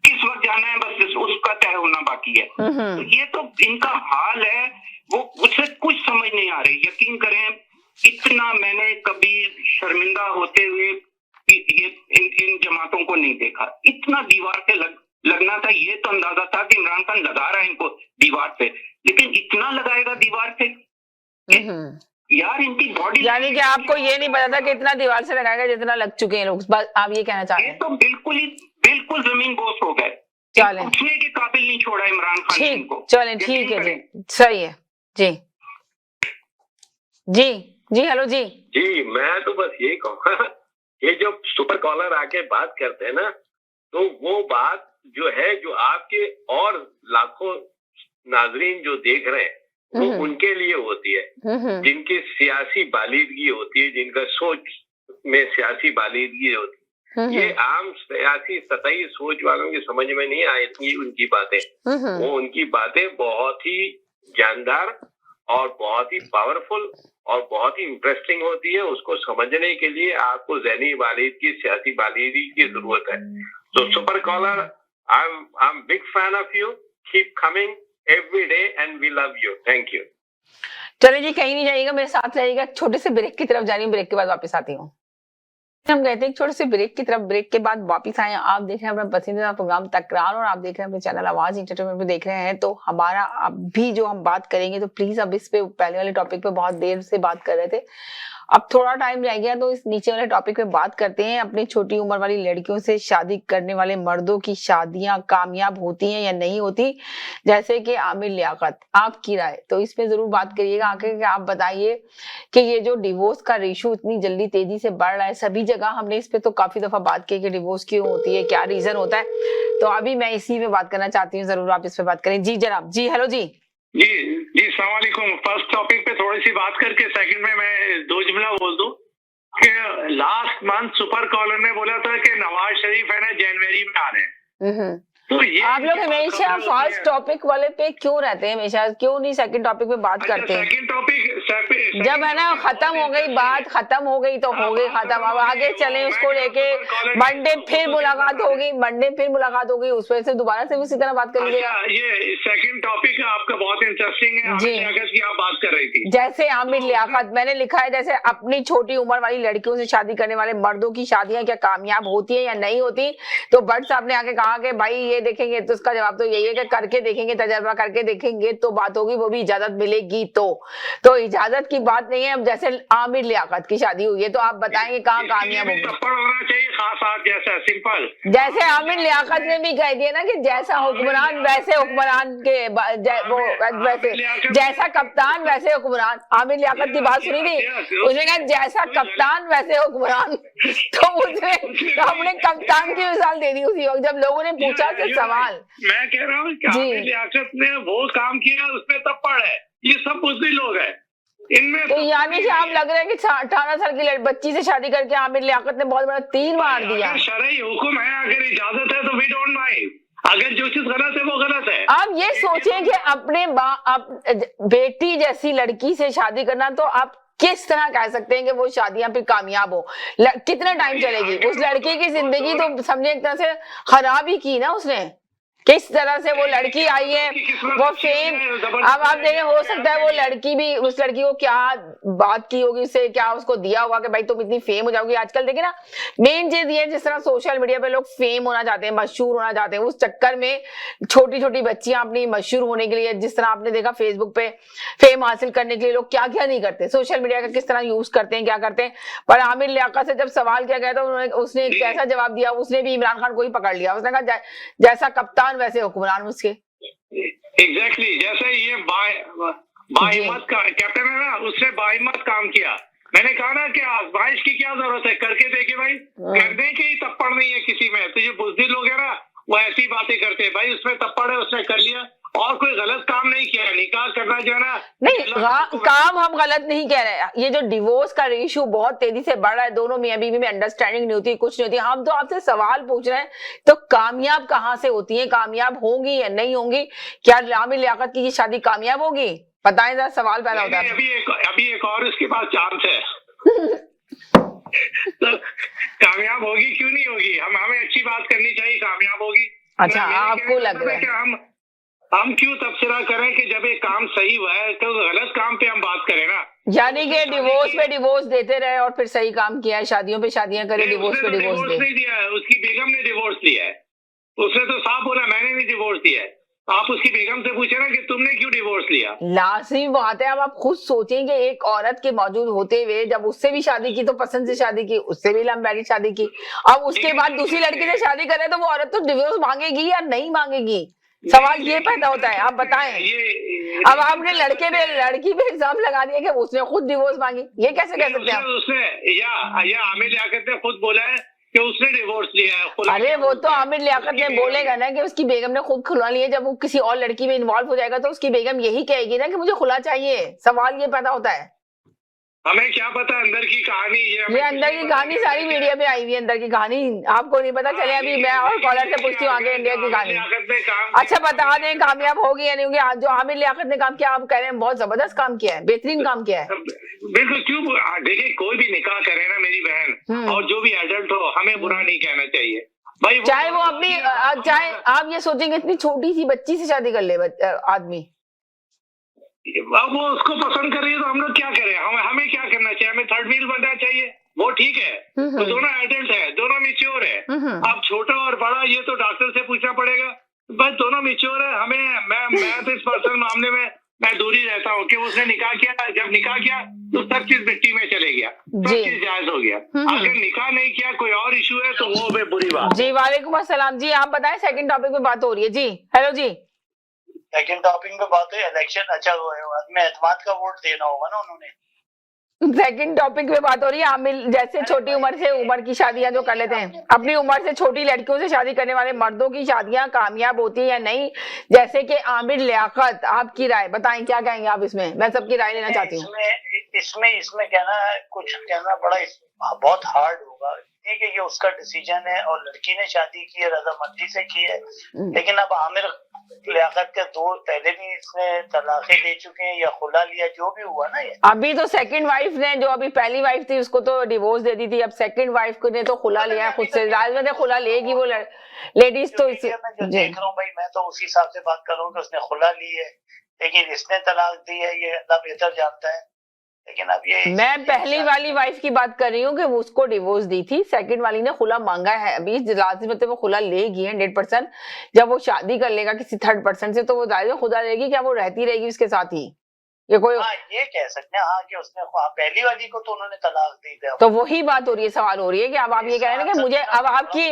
किस वक्त जाना है बस उसका तय होना बाकी है। तो ये तो इनका हाल है, वो उससे कुछ समझ नहीं आ रही। यकीन करें, इतना मैंने कभी शर्मिंदा होते हुए ये इन जमातों को नहीं देखा। इतना दीवार से लगना था, ये तो अंदाजा था कि इमरान खान लगा रहा है इनको दीवार से, लेकिन इतना लगाएगा दीवार से यार इनकी बॉडी। यानी कि आपको ये नहीं पता था कि इतना दीवार से लगाएगा जितना लग चुके हैं लोग, बस आप ये कहना चाह रहे हैं? ये तो बिल्कुल जमीन बोस हो गए, चलें, उठने के काबिल नहीं छोड़ा इमरान खान ने इनको। चलें, ठीक है जी, सही है जी हेलो जी। मैं तो बस यही कहूँगा, ये जो सुपर कॉलर आके बात करते हैं ना, तो वो बात जो है जो आपके और लाखों नाजरीन जो देख रहे हैं वो उनके लिए होती है, जिनकी सियासी बालिदगी होती है, जिनका सोच में सियासी बालिदगी होती है। ये आम सियासी सतही सोच वालों की समझ में नहीं आती उनकी बातें। वो उनकी बातें बहुत ही जानदार और बहुत ही पावरफुल और बहुत ही इंटरेस्टिंग होती है। उसको समझने के लिए आपको ज़हनी बालिदगी, सियासी बालिदगी की जरूरत है। तो super caller, I am big fan of you, keep coming every day and we love you. Thank you. चलिए जी, कहीं नहीं जाइएगा, मेरे साथ रहिएगा। छोटे से ब्रेक की तरफ जा रही हूँ, ब्रेक के बाद वापस आती हूँ। हम गए थे एक छोटे से ब्रेक की तरफ, ब्रेक के बाद वापस आए। आप देख रहे हैं अपना पसंदीदा प्रोग्राम तकरार और आप देख रहे हैं अपने चैनल आवाज एंटरटेनमेंट पे देख रहे हैं। तो हमारा अभी जो हम बात करेंगे, तो प्लीज अब इस पे पहले वाले टॉपिक पे बहुत देर से बात कर रहे थे, अब थोड़ा टाइम रह गया तो इस नीचे वाले टॉपिक पे बात करते हैं। अपनी छोटी उम्र वाली लड़कियों से शादी करने वाले मर्दों की शादियां कामयाब होती हैं या नहीं होती, जैसे कि आमिर लियाकत, आपकी राय तो इस पे जरूर बात करिएगा। आखिर आप बताइए कि ये जो डिवोर्स का रेशो इतनी जल्दी तेजी से बढ़ रहा है सभी जगह, हमने इस पे तो काफी दफा बात की कि डिवोर्स क्यों होती है, क्या रीजन होता है, तो अभी मैं इसी पे बात करना चाहती हूँ, जरूर आप इस पे बात करें। जी जनाब, जी हेलो जी जी अस्सलाम वालेकुम। फर्स्ट टॉपिक पे थोड़ी सी बात करके सेकंड में मैं दो जुमला बोल दूं कि लास्ट मंथ सुपर कॉलर ने बोला था कि नवाज शरीफ है ना जनवरी में आ रहे हैं। तो ये आप लोग हमेशा फर्स्ट टॉपिक वाले पे क्यों रहते हैं, हमेशा क्यों नहीं सेकंड टॉपिक पे बात करते हैं? सेकंड टॉपिक जब है ना खत्म हो गई बात, खत्म हो गई तो हो गई खत्म, अब आगे चले उसको लेके। मंडे फिर मुलाकात होगी, उस वजह से दोबारा से उसी तरह बात कर लीजिएगा। ये सेकंड टॉपिक आपका बहुत इंटरेस्टिंग है। आमिर लियाकत की आप बात कर रही थी। जैसे आमिर लियाकत, मैंने लिखा है जैसे अपनी छोटी उम्र वाली लड़कियों से शादी करने वाले मर्दों की शादियां क्या कामयाब होती है या नहीं होती, तो भट्ट साहब ने आके कहा कि भाई ये देखेंगे, तो उसका जवाब तो यही है कि करके देखेंगे, तजर्बा करके देखेंगे तो बात होगी, वो भी इजाजत मिलेगी तो इजाजत की बात नहीं है। अब जैसे आमिर लियाकत की शादी हुई है तो आप बताएंगे कहाँ कामयाब होगी? थप्पड़ होना चाहिए खास हाथ जैसा सिंपल। जैसे आमिर लियाकत ने भी कह दिया ना कि जैसा हुक्मरान वैसे हुक्मरान के वैसे जैसा कप्तान वैसे हुक्मरान। आमिर लियाकत की बात सुनी थी, उसने कहा जैसा कप्तान वैसे हुक्मरान, तो उसने हमने कप्तान की मिसाल दे दी उसी वक्त जब लोगों ने पूछा था सवाल। मैं कह रहा हूँ आमिर लियाकत ने वो काम किया उसमें थप्पड़ है, ये सब बुज़दिल लोग हैं इनमें। तो यानी कि आप लग रहे हैं कि 18 साल की बच्ची से शादी करके आमिर लियाकत ने बहुत बड़ा तीर मार दिया। शरई हुक्म है, अगर इजाजत है तो वी डोंट माइंड, अगर जो चीज गलत है वो गलत है। आप ये सोचें कि अपने बेटी जैसी लड़की से शादी करना, तो आप किस तरह कह सकते हैं कि वो शादियां फिर कामयाब हो? कितना टाइम चलेगी उस लड़की की जिंदगी? तो समझे एक तरह से खराब ही की ना उसने। किस तरह से वो लड़की आई है, वो फेम, अब आप देखें हो सकता है वो लड़की भी, उस लड़की को क्या बात की होगी उससे, क्या उसको दिया होगा कि भाई तुम इतनी फेम हो जाओगी। आजकल देखिए ना, मेन चीज ये जिस तरह सोशल मीडिया पे लोग फेम होना चाहते हैं, मशहूर होना चाहते हैं, उस चक्कर में छोटी छोटी बच्चियां अपनी मशहूर होने के लिए, जिस तरह आपने देखा फेसबुक पे फेम हासिल करने के लिए लोग क्या क्या नहीं करते, सोशल मीडिया का किस तरह यूज करते हैं, क्या करते हैं। पर आमिर लियाकत से जब सवाल किया गया तो उसने कैसा जवाब दिया, उसने भी इमरान खान को ही पकड़ लिया। उसने कहा जैसा कप्तान वैसे हुक्मरान उसके। एग्जैक्टली जैसे ये बाहिम्मत का कैप्टन है ना, उसने बाहिम्मत काम किया। मैंने कहा ना कि आजमाइश की क्या जरूरत है, करके देखे भाई, करने की तप्पड़ नहीं है किसी में। तो ये बुज़दिल लोग है ना, वो ऐसी बातें करते हैं भाई, उसमें तप्पड़ है उसने कर लिया और कोई गलत काम नहीं किया। निकाह करना जो है ना, नहीं काम हम गलत नहीं कह रहे हैं। ये जो डिवोर्स का रेशियो बहुत तेजी से बढ़ रहा है, दोनों मियां बीवी में अंडरस्टैंडिंग नहीं होती, कुछ नहीं होती। हम तो आपसे सवाल पूछ रहे हैं, तो कामयाब कहाँ से होती है, कामयाब होंगी या नहीं होंगी? क्या आमिर लियाकत की शादी कामयाब होगी? बताएं जरा, सवाल पैदा होता है। अभी एक और इसके पास चांस है तो कामयाब होगी क्यों नहीं होगी? हमें अच्छी बात करनी चाहिए, कामयाब होगी। अच्छा, आपको लग रहा है कि हम क्यों तबसरा करें कि जब एक काम सही हुआ है तो गलत काम पे हम बात करें ना। यानी कि डिवोर्स पे डिवोर्स देते रहे और फिर सही काम किया है, शादियों पे शादियां करे, डिवोर्स पे डिवोर्स नहीं दिया है, उसकी बेगम ने डिवोर्स लिया है। उसने तो साफ बोला मैंने नहीं डिवोर्स दिया है। आप उसकी बेगम से पूछे ना कि तुमने क्यों डिवोर्स लिया। लाजमी बात है। अब आप खुद सोचेंगे, एक औरत के मौजूद होते हुए जब उससे भी शादी की तो पसंद से शादी की, उससे भी लव मैरिज शादी की, अब उसके बाद दूसरी लड़की से शादी करे तो वो औरत तो डिवोर्स मांगेगी या नहीं मांगेगी? सवाल ये पैदा होता है। आप बताएं, अब आपने लड़के पे लड़की पे इल्जाम लगा दिया कि उसने खुद डिवोर्स मांगी, ये कैसे कह सकते हैं? उसने या आमिर लियाकत ने खुद बोला है कि उसने डिवोर्स लिया है। अरे वो तो आमिर लियाकत ने बोलेगा ना कि उसकी बेगम ने खुद खुला लिया। जब वो किसी और लड़की में इन्वॉल्व हो जाएगा तो उसकी बेगम यही कहेगी ना कि मुझे खुला चाहिए। सवाल ये पैदा होता है। हमें क्या पता अंदर की कहानी, ये अंदर की कहानी सारी मीडिया में आई हुई है। अंदर की कहानी आपको नहीं पता चले। अभी मैं और कॉलर से पूछती हूँ आगे इंडिया की कहानी। अच्छा बता दें कामयाब होगी या नहीं होगी? जो आमिर लियाकत ने काम किया, आप कह रहे हैं बहुत जबरदस्त काम किया है, बेहतरीन काम किया है। बिल्कुल, क्यों देखिए, कोई भी निकाह करे ना मेरी बहन, और जो भी एडल्ट हो, हमें बुरा नहीं कहना चाहिए भाई। चाहे वो अपनी, चाहे आप ये सोचेंगे इतनी छोटी सी बच्ची से शादी कर ले आदमी, अब वो उसको पसंद कर रही है तो हम लोग क्या करें? हमें क्या करना चाहिए? हमें थर्ड व्हील बनना चाहिए, वो ठीक है। तो दोनों एडल्ट है, दोनों मैच्योर है। अब छोटा और बड़ा ये तो डॉक्टर से पूछना पड़ेगा, बस दोनों मैच्योर है। मैं तो इस पर्सनल मामले में मैं दूरी रहता हूँ, कि उसने निकाह किया, जब निकाह किया तो सब चीज मिट्टी में चले गया, सब जी। चीज जायज हो गया। अगर निकाह नहीं किया, कोई और इशू है तो वो भी बुरी बात। जी वालेकुम अस्सलाम जी, आप बताएं सेकंड टॉपिक पे बात हो रही है जी। हेलो जी। सेकंड टॉपिक पे बात है इलेक्शन। अच्छा में एतमाद का वोट देना होगा ना उन्होंने। सेकंड टॉपिक पे बात हो रही है आमिर, जैसे छोटी उम्र से उम्र की शादियां जो कर लेते हैं, अपनी उम्र से छोटी लड़कियों से शादी करने वाले मर्दों की शादियां कामयाब होती हैं या नहीं, जैसे कि आमिर लियाकत, आपकी राय बताएं, क्या कहेंगे आप इसमें? मैं सबकी राय लेना चाहती हूँ। इसमें कहना बड़ा बहुत हार्ड होगा। ठीक है, ये उसका डिसीजन है और लड़की ने शादी की है, रजामंदी से की है, लेकिन अब आमिर लियाकत के दो पहले भी इसने तलाक़ें दे चुके हैं या खुला लिया, जो भी हुआ ना। ये अभी तो सेकंड वाइफ ने, जो अभी पहली वाइफ थी उसको तो डिवोर्स दे दी थी, अब सेकंड वाइफ को ने तो खुला लिया है खुद से। लाजमत है खुला लेगी वो लेडीज तो इसे जो देख रहा हूँ भाई, मैं तो उसी हिसाब से बात कर रहा हूँ कि उसने खुला ली है, लेकिन इसने तलाक दी है, ये अल्लाह बेहतर जानता है। लेकिन अब ये मैं पहली वाली वाइफ की बात कर रही हूँ कि वो उसको डिवोर्स दी थी, सेकंड वाली ने खुला मांगा है। अभी लाजिमत है वो खुला लेगी 100%। जब वो शादी कर लेगा किसी थर्ड पर्सन से तो वो जाहिर है खुदा लेगी, क्या वो रहती रहेगी उसके साथ ही? ये कोई ये कह सकते हैं हाँ कि उसने पहली वाली को तो उन्होंने तलाक दी थी। तो वही बात हो रही है, सवाल हो रही है कि अब आप ये कह रहे हैं कि मुझे अब आपकी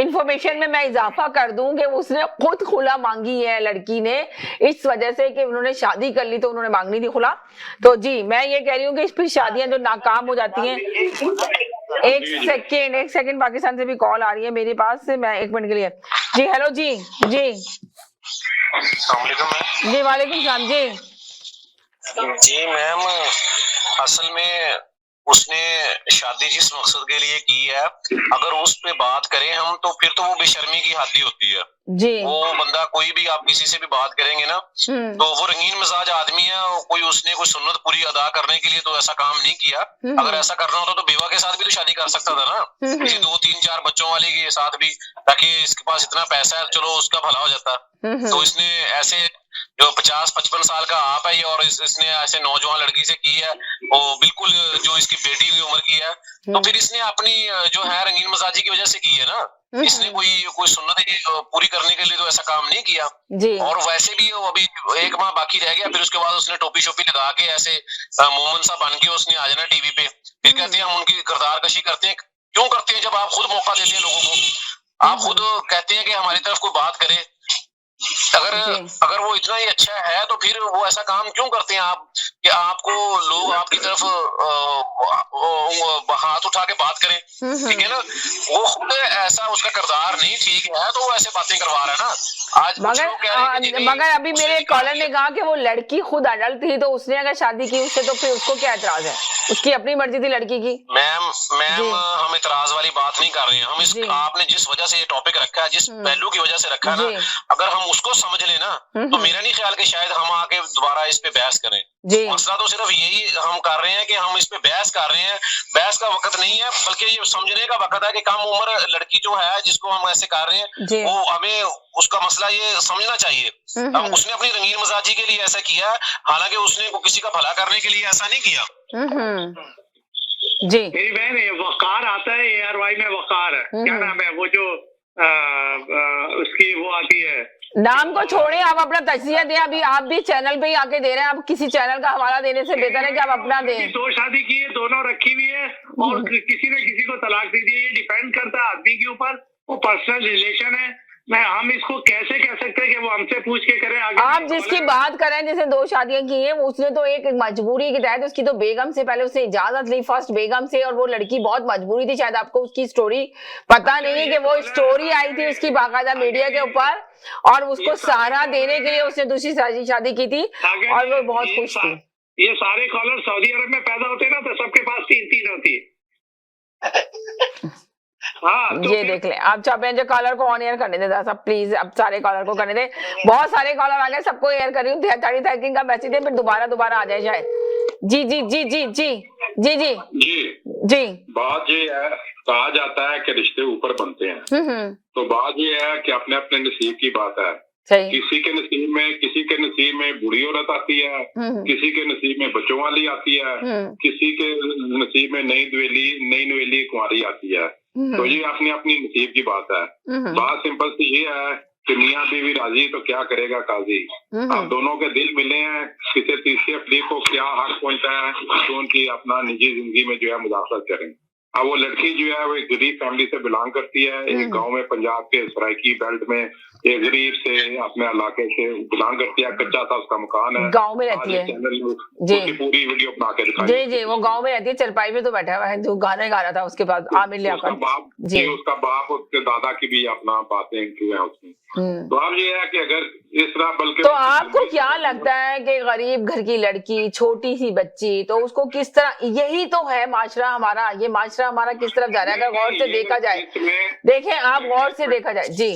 इंफॉर्मेशन में मैं इजाफा कर दूं कि उसने खुद खुला मांगी है लड़की ने, इस वजह से कि उन्होंने शादी कर ली तो उन्होंने मांगनी थी खुला। तो जी मैं ये कह रही हूँ कि फिर शादियां जो नाकाम हो जाती हैं। एक सेकेंड पाकिस्तान से भी कॉल आ रही है मेरे पास से, मैं 1 मिनट के लिए। जी हेलो जी। जी जी वालेकुम सलाम जी। जी मैम, असल में उसने शादी जिस मकसद के लिए की है, अगर उस पे बात करें हम तो फिर तो वो बेशर्मी की हद ही होती है जी। वो बंदा कोई भी, आप किसी से भी बात करेंगे ना तो वो रंगीन मिजाज आदमी है, कोई उसने कोई सुन्नत पूरी अदा करने के लिए तो ऐसा काम नहीं किया। अगर ऐसा करना होता तो बेवा के साथ भी तो शादी कर सकता था ना, किसी 2 3 4 बच्चों वाले के साथ भी, ताकि इसके पास इतना पैसा है चलो उसका भला हो जाता। तो इसने ऐसे जो 50-55 साल का आप है ये, और इसने ऐसे नौजवान लड़की से की है, वो बिल्कुल जो इसकी बेटी की उम्र की है, तो फिर इसने अपनी जो है रंगीन मिजाजी की वजह से की है ना। इसने कोई सुन्नत पूरी करने के लिए तो ऐसा काम नहीं किया जी। और वैसे भी वो अभी 1 माह बाकी रह गया, फिर उसके बाद उसने टोपी शोपी लगा के ऐसे मोमन सा बन के उसने आ जाना टीवी पे, फिर कहते हैं हम उनकी किरदार कशी करते हैं। क्यों करते हैं जब आप खुद मौका देते हैं लोगों को, आप खुद कहते हैं कि हमारी तरफ कोई बात करे। अगर वो इतना ही अच्छा है तो फिर वो ऐसा काम क्यों करते हैं आप, कि आपको लोग आपकी तरफ हाथ उठा के बात करें, ठीक है ना। वो खुद ऐसा उसका किरदार नहीं ठीक है तो वो ऐसे बातें करवा रहा है ना। आज मगर अभी मेरे कॉलर ने कहा कि वो लड़की खुद अडल्ट थी तो उसने अगर शादी की उससे तो फिर उसको क्या एतराज है, उसकी अपनी मर्जी थी लड़की की। मैम हम एतराज वाली बात नहीं कर रहे हैं, हम आपने जिस वजह से ये टॉपिक रखा है, जिस पहलू की वजह से रखा है ना, अगर हम उसको समझ लेना तो मेरा नहीं ख्याल कि शायद हम आके दोबारा इस पे बहस करें। मसला तो सिर्फ यही हम कर रहे हैं कि हम इस पे बहस कर रहे हैं, बहस का वक्त नहीं है, बल्कि ये समझने का वक्त है कि कम उम्र लड़की जो है जिसको हम ऐसे कर रहे हैं वो हमें उसका मसला ये समझना चाहिए। अब उसने अपनी रंगीन मिजाजी के लिए ऐसा किया, हालांकि उसने किसी का भला करने के लिए ऐसा नहीं किया। जी मेरी बहन है, वकार आता है ARY में, वकार है क्या नाम है वो जो उसकी वो आती है, नाम को छोड़े आप अपना तजजिया दें। अभी आप भी चैनल पे ही आके दे रहे हैं, आप किसी चैनल का हवाला देने से बेहतर है कि आप अपना दें। 2 शादी की है, दोनों रखी हुई है और किसी ने किसी को तलाक दे दी है, ये डिपेंड करता है आदमी के ऊपर, वो पर्सनल रिलेशन है। हम इसको कैसे कह सकते हैं कि वो हमसे पूछ के करें आगे। आप जिसकी बात कर रहे हैं जैसे 2 शादियां की हैं, उसने तो एक मजबूरी के तहत, उसकी तो बेगम से पहले उसने इजाजत ली, फर्स्ट बेगम से, और वो लड़की बहुत मजबूरी थी। शायद आपको उसकी स्टोरी पता नहीं है कि वो स्टोरी आई थी उसकी बाकायदा मीडिया के ऊपर, और उसको सहारा देने के लिए उसने दूसरी शादी की थी और वो बहुत खुश थी। ये सारे कॉलर सऊदी अरब में पैदा होते ना तो सबके पास 3 होती है। हाँ, तो ये देख ले आप चाहे जो कॉलर को ऑन एयर करने दे सब प्लीज, अब सारे कॉलर को करने दे। बहुत सारे कॉलर आ गए, सबको एयर कर रही हूँ। 30 का मैसेज है, फिर दोबारा आ जाए शायद। जी जी जी जी जी जी जी जी बात ये है, कहा जाता है कि रिश्ते ऊपर बनते हैं, तो बात ये है कि अपने अपने नसीब की बात है। किसी के नसीब में बूढ़ी औरत आती है, किसी के नसीब में बच्चों वाली आती है, किसी के नसीब में नई नवेली कुंवारी आती है। तो ये अपनी अपनी नसीब की बात है। बात सिंपल सी ये है कि मियाँ बीवी राजी तो क्या करेगा काजी। अब दोनों के दिल मिले हैं, किसी तीसरी अफरी को क्या हक पहुंचा है तो उनकी अपना निजी जिंदगी में जो है मुदाखलत करें। अब वो लड़की जो है वो एक गरीब फैमिली से बिलोंग करती है, एक गांव में पंजाब के सराइकी बेल्ट में एक गरीब से अपने इलाके से बिलोंग करती है, कच्चा सा उसका मकान है, गांव में रहती है जी, पूरी वीडियो बना के दिखाई जी जी, वो गांव में रहती है, चरपाई में तो बैठा हुआ है, जो गाने गा रहा था उसके बाद आमिर लियाकत जी, उसका बाप उसके दादा की भी अपना बातें इंटरव्यू है उसमें। तो अब ये है कि अगर इस तरह बल्कि तो आपको क्या लगता है कि गरीब घर की लड़की, छोटी सी बच्ची, तो उसको किस तरह, यही तो है माशरा हमारा, ये माशरा हमारा किस तरफ जा रहा है अगर गौर से देखा जाए? देखें आप, गौर से देखा जाए जी,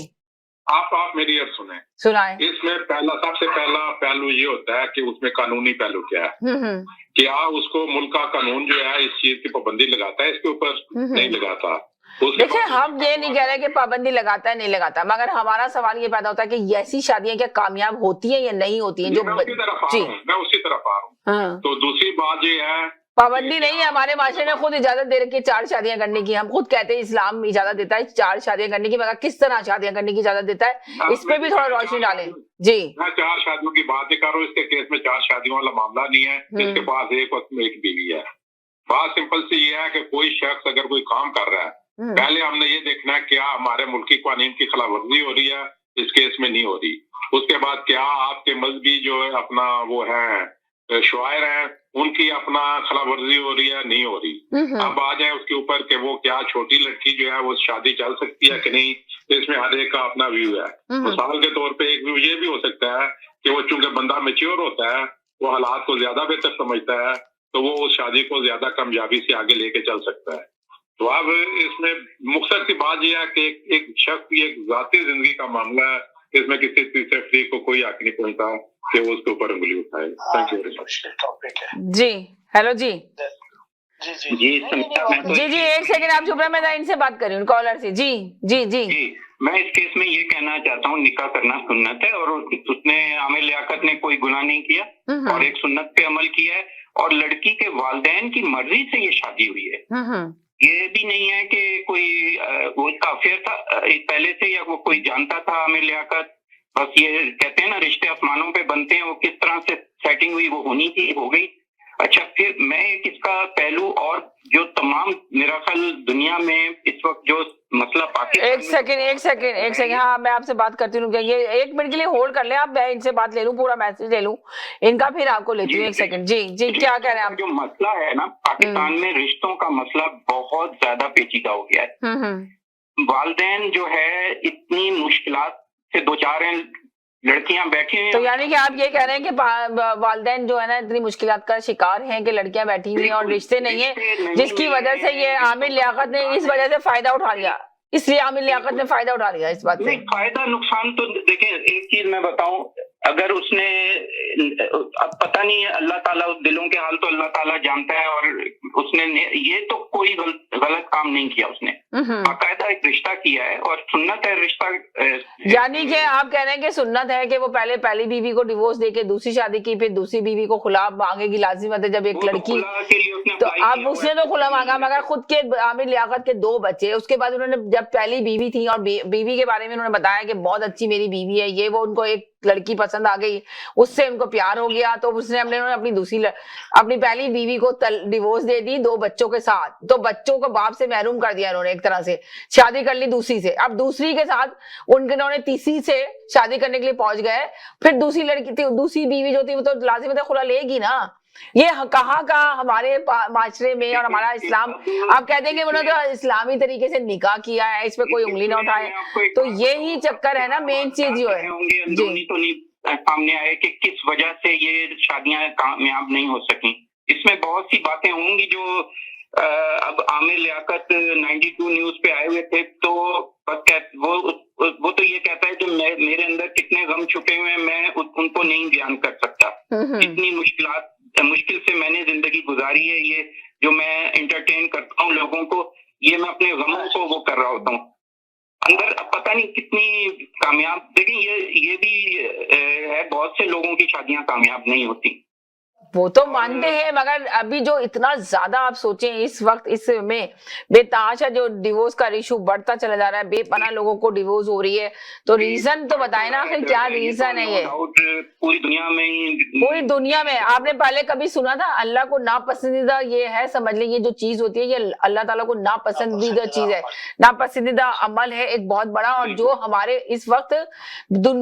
आप मेरी अर्ज सुनाएं। इसमें सबसे पहला पहलू ये होता है कि उसमें कानूनी पहलू क्या है, क्या उसको मुल्क का कानून जो है इस चीज की पाबंदी लगाता है, इसके ऊपर नहीं लगाता। देखिए हम ये नहीं कह रहे कि पाबंदी लगाता है नहीं लगाता, मगर हमारा सवाल ये पैदा होता है कि ऐसी शादियां क्या कामयाब होती है या नहीं होती है? जो मैं उसी तरफ आ रहा हूँ। तो दूसरी बात ये है, पाबंदी नहीं है, हमारे माशरे ने खुद इजाजत दे रखी है 4 शादियां करने की। हम खुद कहते हैं इस्लाम इजाजत देता है 4 शादियां करने की, मगर किस तरह शादियां करने की इजाजत देता है, इस पे भी थोड़ा रोशनी डालें जी। मैं 4 शादियों की बात नहीं कर रहा हूँ, इसके केस में 4 शादियों वाला मामला नहीं है, इसके पास एक बीवी है। बात सिंपल सी ये है कि कोई शख्स अगर कोई काम कर रहा है, पहले हमने ये देखना है क्या हमारे मुल्क की कानून की खिलाफवर्जी हो रही है, इस केस में नहीं हो रही। उसके बाद क्या आपके मजहबी जो है अपना वो है शुआयर है, उनकी अपना खिलाफवर्जी हो रही है, नहीं हो रही। अब आ जाए उसके ऊपर कि वो क्या छोटी लड़की जो है वो शादी चल सकती है कि नहीं, इसमें हर एक का अपना व्यू है। मिसाल के तौर पे एक व्यू ये भी हो सकता है कि वो चूंकि बंदा मैच्योर होता है, वो हालात को ज्यादा बेहतर समझता है, तो वो उस शादी को ज्यादा कामयाबी से आगे लेके चल सकता है। तो अब इसमें मुख्तसर सी बात यह है कि एक शख्स की एक जाती जिंदगी का मामला है, इसमें किसी तीसरे फ्री को कोई हक नहीं पहुंचता कि वो उसके ऊपर उंगली उठाए। थैंक यू वेरी मच जी। हेलो जी जी जी, एक सेकंड आप चुप रहे, मैं इनसे बात कर रही हूँ, कॉलर से। जी जी जी जी, मैं इस केस में ये कहना चाहता हूँ, निकाह करना सुन्नत है और उसने आमिर लियाकत ने कोई गुनाह नहीं किया और एक सुन्नत पे अमल किया है, और लड़की के वालिदैन की मर्जी से ये शादी हुई है। ये भी नहीं है कि कोई वो इसका अफेयर था पहले से या वो कोई जानता था आमिर लियाकत। बस ये कहते हैं ना रिश्ते आसमानों पे बनते हैं, वो किस तरह से सेटिंग हुई वो होनी थी, हो गई। अच्छा, फिर मैं एक इसका पहलू और जो तमाम मेरा ख्याल दुनिया में इस वक्त जो मसला पाकिस्तान, एक सेकंड हाँ मैं आपसे बात करती हूँ, ये 1 मिनट के लिए होल्ड कर ले आप, मैं इनसे बात ले लूँ, पूरा मैसेज ले लूँ इनका, फिर आपको लेती हूँ। 1 सेकंड जी क्या कह रहे हैं आप? जो मसला है ना पाकिस्तान में, रिश्तों का मसला बहुत ज्यादा पेचीदा हो गया है। वालिदैन जो है इतनी मुश्किलात से 2-4 हैं, लड़कियां बैठी हैं। तो यानी कि आप ये कह रहे हैं कि वालिदैन जो है ना इतनी मुश्किलात का शिकार हैं कि लड़कियां बैठी हुई हैं और रिश्ते नहीं है, जिसकी वजह से ये आमिर लियाकत ने इस वजह से फायदा उठा लिया, इसलिए आमिर लियाकत ने फायदा उठा लिया इस बात से। फायदा नुकसान तो देखें, एक चीज मैं बताऊं, अगर उसने अब पता नहीं अल्लाह ताला दिलों के हाल तो अल्लाह ताला जानता है, और उसने ये तो कोई गलत काम नहीं किया, उसने बाकायदा एक रिश्ता किया है और सुन्नत है रिश्ता। यानी कि आप कह रहे हैं कि सुन्नत है कि वो पहले पहली बीवी को डिवोर्स देके दूसरी शादी की, फिर दूसरी बीवी को खुला मांगेगी, लाजिमत है जब एक लड़की, तो अब उसने तो खुला मांगा, मगर खुद के आमिर लियाकत के 2 बच्चे, उसके बाद उन्होंने जब पहली बीवी थी और बीवी के बारे में उन्होंने बताया कि बहुत अच्छी मेरी बीवी है, ये वो उनको एक लड़की पसंद आ गई, उससे उनको प्यार हो गया, तो उसने अपनी पहली बीवी को डिवोर्स दे दी 2 बच्चों के साथ, तो बच्चों को बाप से महरूम कर दिया उन्होंने, एक तरह से शादी कर ली दूसरी से। अब दूसरी के साथ उन्होंने तीसरी से शादी करने के लिए पहुंच गए, फिर दूसरी लड़की थी, दूसरी बीवी जो थी वो तो लाजिम है खुला लेगी ना। ये कहाँ का हमारे माशरे में और हमारा इस्लाम, आप कहते हैं कि उन्होंने तो इस्लामी तरीके से निकाह किया है, इसमें कोई उंगली ना उठाए, तो यही चक्कर है ना, मेन चीज जो है जी तो नहीं सामने आए कि किस वजह से ये शादियां कामयाब नहीं हो सकी। इसमें बहुत सी बातें होंगी जो अब आमिर लियाकत 92 न्यूज पे आए हुए थे, तो वो तो ये कहता है कि मेरे अंदर कितने गम छुपे हुए हैं, मैं उनको नहीं बयान कर सकता। इतनी मुश्किल से मैंने जिंदगी गुजारी है, ये जो मैं एंटरटेन करता हूँ लोगों को, ये मैं अपने गमों को वो कर रहा होता हूँ अंदर। अब पता नहीं कितनी कामयाब, देखिए ये भी है, बहुत से लोगों की शादियां कामयाब नहीं होती। वो तो मानते हैं, मगर अभी जो इतना ज्यादा आप सोचें इस वक्त इसमें बेतहाशा जो डिवोर्स का इशू बढ़ता चला जा रहा है, बेपनाह लोगों को डिवोर्स हो रही है, तो रीजन तो बताए ना आखिर क्या रीजन है ये पूरी दुनिया में ही। पूरी दुनिया में आपने पहले कभी सुना था अल्लाह को नापसंदीदा ये है, समझ लें ये जो चीज होती है ये अल्लाह ताला को नापसंदीदा चीज है, नापसंदीदा अमल है एक बहुत बड़ा, और जो हमारे इस वक्त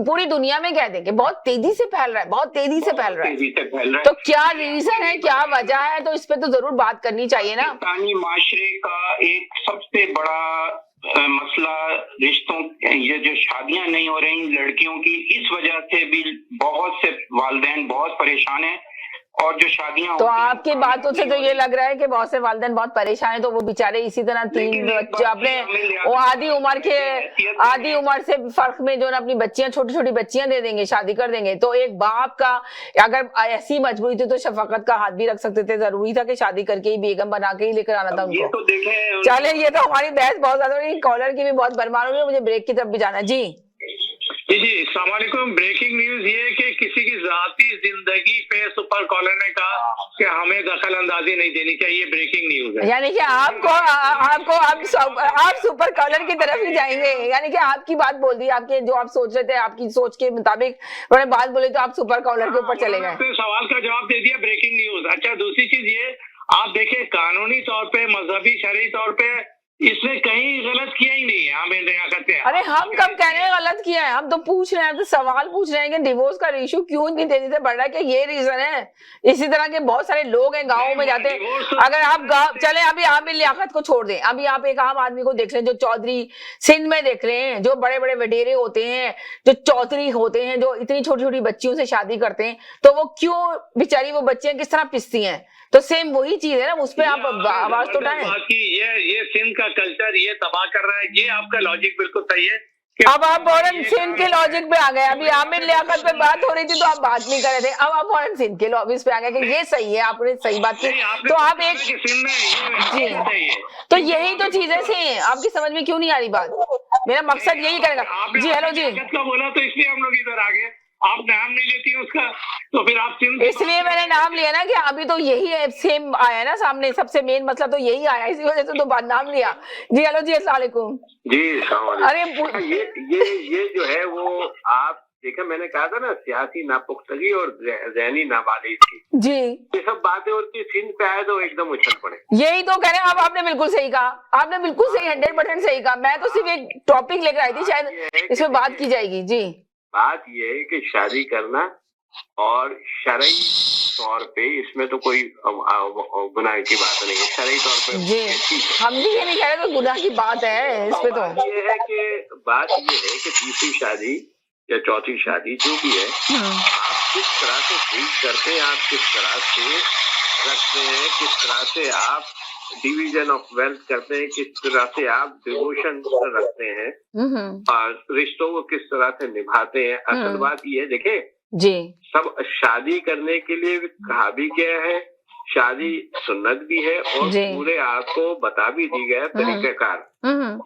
पूरी दुनिया में कह देंगे बहुत तेजी से फैल रहा है, बहुत तेजी से फैल रहा है। तो क्या रीजन है, क्या वजह है, तो इस पे तो जरूर बात करनी चाहिए ना। पाकिस्तानी माशरे का एक सबसे बड़ा मसला रिश्तों, ये जो शादियां नहीं हो रही लड़कियों की, इस वजह से भी बहुत से वालिदैन बहुत परेशान हैं। और जो शादियां तो आपकी बातों से तो ये लग रहा है कि बहुत से वालिदैन बहुत परेशान है, तो वो बेचारे इसी तरह 3 बच्चे अपने वो आधी उम्र से फर्क में जो ना अपनी बच्चियां छोटी छोटी बच्चियां दे देंगे, शादी कर देंगे। तो एक बाप का अगर ऐसी मजबूरी थी तो शफकत का हाथ भी रख सकते थे, जरूरी था कि शादी करके ही बेगम बना के ही लेकर आना था उनको। चले ये तो हमारी बहस बहुत ज्यादा हो रही, कॉलर की भी बहुत भरमार हो रही है, मुझे ब्रेक की तरफ भी जाना। जी जी अस्सलाम वालेकुम। ब्रेकिंग न्यूज ये है कि किसी की जाती जिंदगी पे सुपर कॉलर ने कहा कि हमें दखल अंदाजी नहीं देनी चाहिए, ब्रेकिंग न्यूज है। यानी कि आप सुपर कॉलर की तरफ ही जाएंगे, यानी कि आपकी बात बोल दी, आपके जो आप सोच रहे थे आपकी सोच के मुताबिक उन्होंने बात बोली तो आप सुपर कॉलर के ऊपर चले गए। सवाल का जवाब दे दिया, ब्रेकिंग न्यूज। अच्छा, दूसरी चीज ये आप देखें कानूनी तौर पे, मजहबी शरई तौर पे इसने कहीं गलत किया ही नहीं है। अरे हम कब कह रहे हैं गलत किया है, हम तो पूछ रहे हैं, तो सवाल पूछ रहे हैं कि डिवोर्स का इशू क्यों इतनी तेजी से बढ़ रहा है, कि ये रीजन है। इसी तरह के बहुत सारे लोग हैं गाँव में जाते हैं, अगर आप गाँव चले, अभी आमिर लियाकत को छोड़ दें, अभी आप एक आम आदमी को देख रहे हैं जो चौधरी सिंध में देख रहे हैं, जो बड़े बड़े वडेरे होते हैं, जो चौधरी होते हैं, जो इतनी छोटी छोटी बच्चियों से शादी करते हैं, तो वो क्यों बेचारी वो बच्चियां किस तरह पिसती हैं। तो सेम वही चीज है ना, उस पर आप आवाज तो उठाएं। ये सिंध का कल्चर ये तबाह कर रहा है, ये आपका लॉजिक बिल्कुल सही है। अब आप फौरन सिंध के लॉजिक पे आ गए, अभी आमिर लियाकत पे बात हो रही थी तो आप बात नहीं कर रहे थे, अब आप फौरन सिंध के लॉजिक पे आ गए कि ये सही है, आपने सही बात की। तो आप एक जी, तो यही तो चीजें से आपकी समझ में क्यों नहीं आ रही बात, मेरा मकसद यही करेगा। जी हेलो जी, बोला तो इसलिए हम लोग इधर आ गए, आप नाम नहीं लेती है उसका, तो फिर आप इसलिए मैंने नाम लिया ना कि अभी तो यही सेम आया ना सामने, सबसे मेन मसला तो यही आया, इसी वजह से तो बाद नाम लिया। जी हेलो जी, अस्सलाम वालेकुम। जी अरे ये जो है वो आप देखा, मैंने कहा था ना सियासी नापुख्तगी और ज़हनी नाबालिगी जी, ये सब बातें होती, सिंध पे आए तो एकदम उछल पड़े। यही तो कह रहे हैं, अब आपने बिल्कुल सही कहा, आपने बिल्कुल सही 100% सही कहा। मैं तो सिर्फ एक टॉपिक लेकर आई थी, शायद इसमें बात की जाएगी। जी बात ये है कि शादी करना और शरई तौर पे इसमें तो कोई गुनाह की बात नहीं है, शरई तौर पे जी, हम भी ये नहीं कह रहे तो गुनाह की बात है इस पे। तो बात ये है कि तीसरी शादी या चौथी शादी जो भी है, आप किस तरह से ट्रीट करते हैं, आप किस तरह से रखते हैं, किस तरह से आप डिवीजन ऑफ वेल्थ करते हैं, किस तरह से आप डिवोशन रखते हैं और रिश्तों को किस तरह से निभाते हैं। असल बात ये है, देखे जी, सब शादी करने के लिए कहा भी गया है, शादी सुन्नत भी है और पूरे आपको बता भी दी गया है तरीकाकार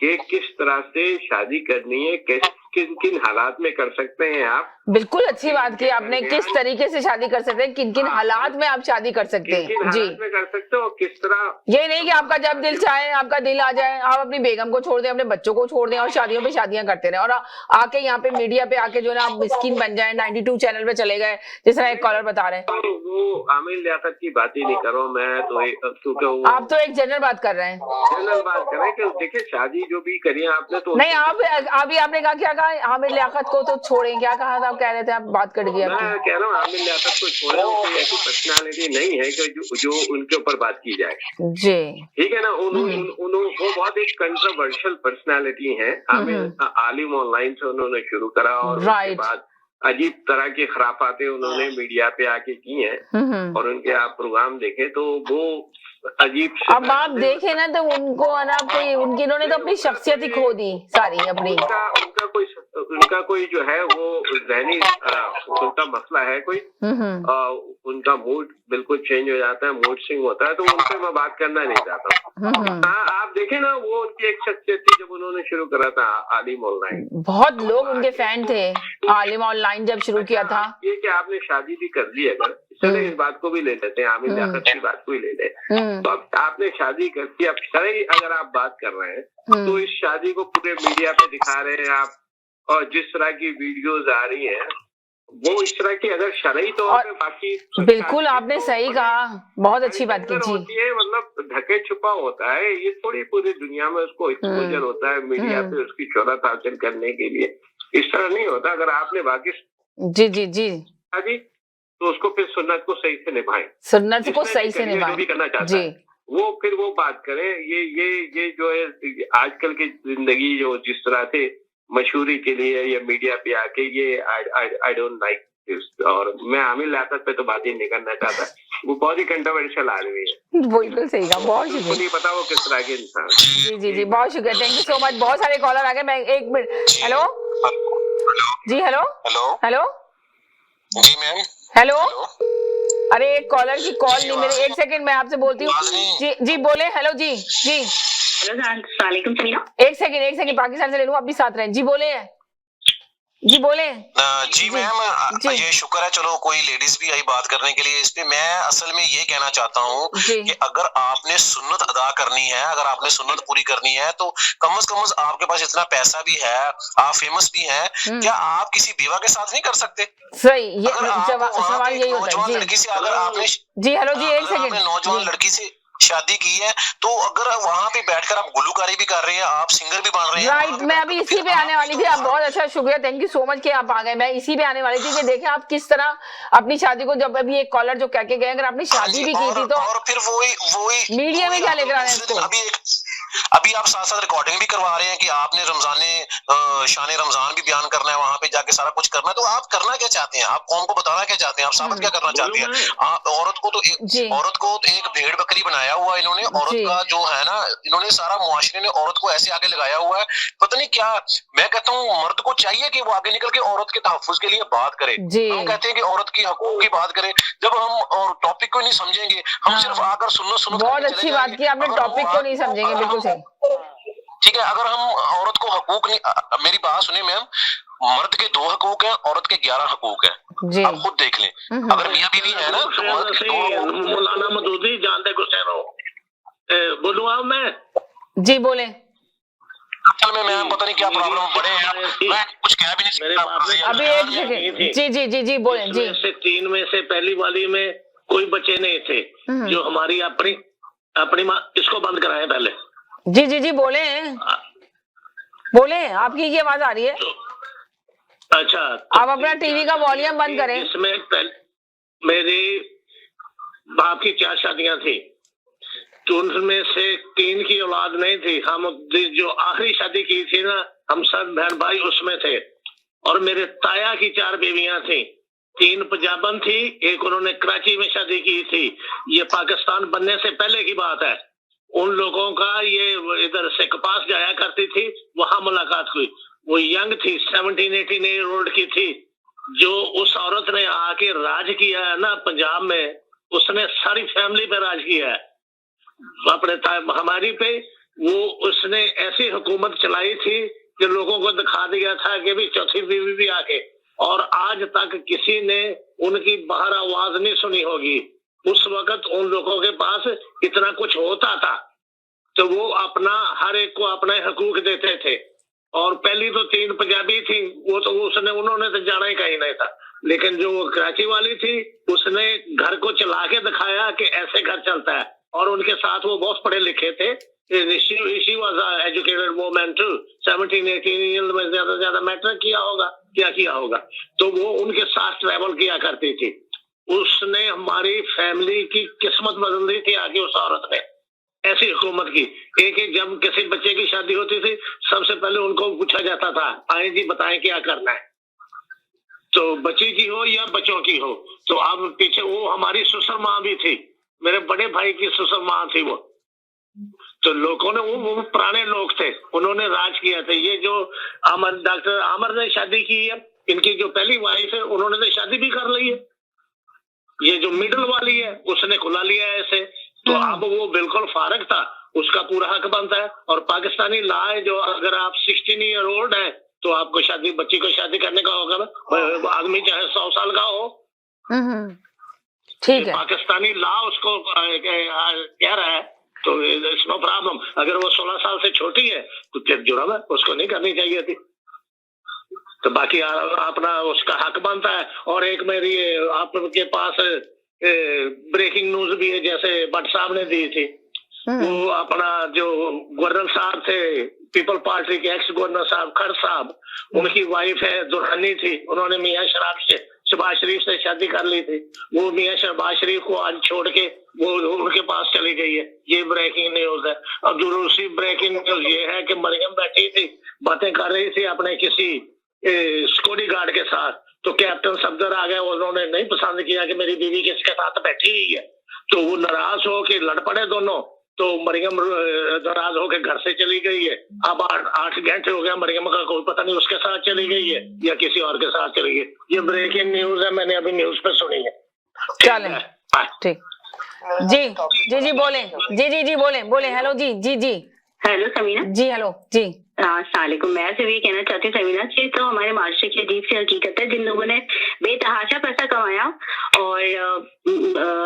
कि किस तरह से शादी करनी है, किन किन हालात में कर सकते हैं आप। बिल्कुल अच्छी बात की आपने, किस तरीके से शादी कर सकते हैं, किन किन हालात में आप शादी कर सकते हैं। जी, में कर सकते हो, किस तरह। ये नहीं कि आपका जब दिल चाहे, आपका दिल आ जाए, आप अपनी बेगम को छोड़ दें, अपने बच्चों को छोड़ दें और शादियों पे शादियां करते रहे, और आके यहाँ पे मीडिया पे आके जो है आप मिस्किन बन जाए, 92 चैनल पे चले गए, जिस तरह एक कॉलर बता रहे हैं। वो आमिर लियाकत की बात ही नहीं करो मैं तो, क्योंकि आप तो एक जनरल बात कर रहे हैं, जनरल बात कर रहे हैं कि देखिए शादी जो भी करी आपने तो नहीं, आप अभी आपने कहा क्या कहा, आमिर लियाकत को तो छोड़ें, क्या कहा था आप, कह रहे थे आप, बात कट गई आपकी। मैं कह रहा हूँ आमिर लियाकत को छोड़े, कोई ऐसी पर्सनालिटी नहीं है कि जो उनके ऊपर बात की जाए। जी ठीक है ना, वो बहुत एक कंट्रोवर्शियल पर्सनालिटी है। आमिर आलिम ऑनलाइन से उन्होंने शुरू करा और उसके बाद अजीब तरह की खराफातें उन्होंने मीडिया पे आके की हैं, और उनके आप प्रोग्राम देखें तो वो अजीब। अब आप देखें ना तो उनको ना कोई उनकी, इन्होंने तो अपनी शख्सियत ही खो दी सारी अपनी। उनका कोई जो है वो ज़हनी उनका मसला है कोई, उनका मूड बिल्कुल चेंज हो जाता है, मूड स्विंग होता है, तो उनसे मैं बात करना नहीं चाहता। हाँ आप देखें ना, वो उनकी एक शख्सियत थी जब उन्होंने शुरू करा था आलिम ऑनलाइन, बहुत लोग उनके फैन थे आलिम ऑनलाइन जब शुरू किया था। ये कि आपने शादी भी कर ली, अगर चले इस बात को भी ले लेते हैं, आमिर लियाकत की बात को ही ले लें। तो अब आपने शादी कर दी, अब शरई अगर आप बात कर रहे हैं तो इस शादी को पूरे मीडिया पे दिखा रहे हैं आप, और जिस तरह की वीडियोज आ रही हैं वो इस तरह की अगर शरई तो बाकी बिल्कुल आपने सही कहा, बहुत अच्छी बात की जी। होती है, मतलब ढके छुपा होता है, ये थोड़ी पूरी दुनिया में उसको एक्सपोजर होता है मीडिया पे उसकी शोहरत हासिल करने के लिए। इस तरह नहीं होता। अगर आपने बाकी जी जी जी शादी तो उसको फिर सुन्नत को सही से निभाएं, सुन्नत को सही से निभाएं, भी करना चाहता जी है वो फिर वो बात करें। ये जो है आजकल की जिंदगी जो जिस तरह से मशहूरी के लिए या मीडिया पे आके ये आई डोंट लाइक दिस। और मैं आमिर लियाकत पे तो बात ही नहीं करना चाहता, वो बहुत ही कंट्रोवर्शियल आदमी है। बिल्कुल सही कहा, बहुत मुझे शुक्रिया। नहीं पता वो किस तरह के इंसान। जी जी जी बहुत शुक्रिया, थैंक यू सो मच। बहुत सारे कॉलर आ गए, मैं एक मिनट। हेलो जी, हेलो हेलो हेलो जी मैम, हेलो, अरे एक कॉलर की कॉल नहीं मेरी, एक सेकंड मैं आपसे बोलती हूँ। जी जी बोले, हेलो जी जी, अस्सलामुअलैकुम समीना। एक सेकंड पाकिस्तान से ले लूँ, आप भी साथ रहें। जी बोले, जी बोले। जी मैम, ये शुक्र है चलो कोई लेडीज भी आई बात करने के लिए इस पे। मैं असल में ये कहना चाहता हूँ कि अगर आपने सुन्नत अदा करनी है, अगर आपने सुन्नत पूरी करनी है तो कम से कम आपके पास इतना पैसा भी है, आप फेमस भी हैं, क्या आप किसी बेवा के साथ नहीं कर सकते? सही, ये सवाल यही होता है। नौजवान लड़की से अगर आपने जी हेलो जी, एक सेकंड, नौजवान लड़की से शादी की है तो अगर वहाँ पे बैठकर आप गुलूकारी भी कर रहे हैं, आप सिंगर भी बन रहे हैं, राइट। मैं अभी इसी पे आने वाली थी, आप बहुत अच्छा, शुक्रिया, थैंक यू सो मच कि आप आ गए। मैं इसी पे आने वाली थी कि देखें आप किस तरह अपनी शादी को, जब अभी एक कॉलर जो कह के गए, अगर आपने शादी भी की थी तो और फिर वही मीडिया में क्या लेकर आ रहे हैं इसको? अभी आप साथ साथ रिकॉर्डिंग भी करवा रहे हैं कि आपने शान रमजान भी बयान करना है, वहां पे जाके सारा कुछ करना है। तो आप करना क्या चाहते हैं? आप कौम को बताना क्या चाहते हैं? आप साबित क्या करना चाहते हैं? औरत को तो एक भेड़ बकरी बनाया हुआ इन्होंने। औरत का जो है ना, इन्होंने सारा मुआशरे ने औरत को ऐसे आगे लगाया हुआ है, पता नहीं क्या। मैं कहता हूँ मर्द को चाहिए कि वो आगे निकल के औरत के तहफ्फुज के लिए बात करे। हम कहते हैं कि औरत की हकूक की बात करे, जब हम और टॉपिक को नहीं समझेंगे, हम सिर्फ आकर सुनो बहुत अच्छी बात की आपने, टॉपिक को नहीं समझेंगे, बिल्कुल सही, ठीक है। अगर हम औरत को हकूक नहीं, मेरी बात सुनिए मैम, मर्द के 2 हकूक हैं, औरत के 11 हकूक हैं, आप खुद देख लें। अगर मियां बीवी है ना तो मर्द के 2 मौलाना मदूदी जानते गुस्से बोलूँ आप? मैं जी बोले। असल में मैम पता नहीं क्या प्रॉब्लम बड़े हैं, मैं कुछ कह भी नहीं सकता। अभी एक सेकंड, जी जी जी जी बोले जी। 3 में से पहली वाली में कोई बच्चे नहीं थे, जो हमारी अपनी माँ, इसको बंद कराए पहले। जी जी जी बोले बोले, आपकी ये आवाज आ रही है? अच्छा, आप अपना टीवी का वॉल्यूम बंद करें। इसमें मेरी बाप की 4 शादियां थी, तो उनमें से 3 की औलाद नहीं थी। हम जो आखिरी शादी की थी ना, हम सब बहन भाई उसमें थे। और मेरे ताया की 4 बीवियां थी, 3 पंजाबन थी, एक उन्होंने कराची में शादी की थी। ये पाकिस्तान बनने से पहले की बात है। उन लोगों का ये इधर से कपास जाया करती थी, वहां मुलाकात हुई। वो यंग थी, 17-18 ईयर ओल्ड की थी। जो उस औरत ने आके राज किया है ना पंजाब में, उसने सारी फैमिली पे राज किया है अपने हमारी पे। वो उसने ऐसी हुकूमत चलाई थी कि लोगों को दिखा दिया था कि भी चौथी बीवी भी आके, और आज तक किसी ने उनकी बाहर आवाज नहीं सुनी होगी। उस वक्त उन लोगों के पास इतना कुछ होता था तो वो अपना हर एक को अपने हकूक देते थे। और पहली तो 3 पंजाबी थी, वो तो उन्होंने तो जाना ही कहीं नहीं था। लेकिन जो वो कराची वाली थी, उसने घर को चला के दिखाया कि ऐसे घर चलता है। और उनके साथ वो बहुत पढ़े लिखे थे। She was an educated woman too, 17-18 year में ज्यादा मैट्रिक किया होगा, क्या किया होगा। तो वो उनके साथ ट्रैवल किया करती थी। उसने हमारी फैमिली की किस्मत बदल दी थी आगे उस औरत ने, ऐसी हुकूमत की। एक जब किसी बच्चे की शादी होती थी, सबसे पहले उनको पूछा जाता था, आए जी बताएं क्या करना है, तो बच्ची की हो या बच्चों की हो। तो अब पीछे वो हमारी ससुर माँ भी थी, मेरे बड़े भाई की ससुर माँ थी वो। तो लोगों ने वो पुराने लोग थे, उन्होंने राज किया था। ये जो डॉक्टर आमर ने शादी की है, इनकी जो पहली वाइफ है, उन्होंने तो शादी भी कर ली है। ये जो मिडिल वाली है, उसने खुला लिया है ऐसे। तो अब वो बिल्कुल फारग था, उसका पूरा हक बनता है। और पाकिस्तानी लॉ है जो, अगर आप 16 ईयर ओल्ड है तो आपको बच्ची को शादी करने का होगा ना, आदमी चाहे 100 साल का हो। ठीक है, पाकिस्तानी लॉ उसको कह रहा है, तो इट्स नो प्रॉब्लम। अगर वो 16 साल से छोटी है तो फिर जुर्म है, उसको नहीं करनी चाहिए थी। तो बाकी अपना उसका हक बनता है। और एक मेरी आपके पास ब्रेकिंग न्यूज भी है, जैसे भट्ट साहब ने दी थी। वो अपना जो गवर्नर साहब थे पीपल पार्टी के, एक्स गवर्नर साहब खर साहब, उनकी वाइफ है दुल्हनी थी, उन्होंने मियां शहबाज शरीफ से शादी कर ली थी। वो मियां शहबाज शरीफ को आज छोड़ के वो उनके पास चली गई है। ये ब्रेकिंग न्यूज है। अब दूसरी ब्रेकिंग न्यूज ये है कि मरियम बैठी थी, बातें कर रही थी अपने किसी सिक्योरिटी गार्ड के साथ, तो कैप्टन सफदर आ गए, उन्होंने नहीं पसंद किया कि मेरी बीवी किसके साथ बैठी हुई है, तो वो नाराज हो के लड़ पड़े दोनों। तो मरियम नाराज होकर घर से चली गई है। अब 8 घंटे हो गया, मरियम का कोई पता नहीं उसके साथ चली गई है या किसी और के साथ चली गई। ये ब्रेकिंग न्यूज है, मैंने अभी न्यूज पे सुनी है। चलें, ठीक। जी बोले, जी बोले। हेलो जी। हेलो समीना जी, हेलो जी। अस्सलामुअलैकुम। मैं सिर्फ ये कहना चाहती हूँ समीना जी, तो हमारे माशरे की अजीब सी हकीकत है, जिन लोगों ने बेतहाशा पैसा कमाया और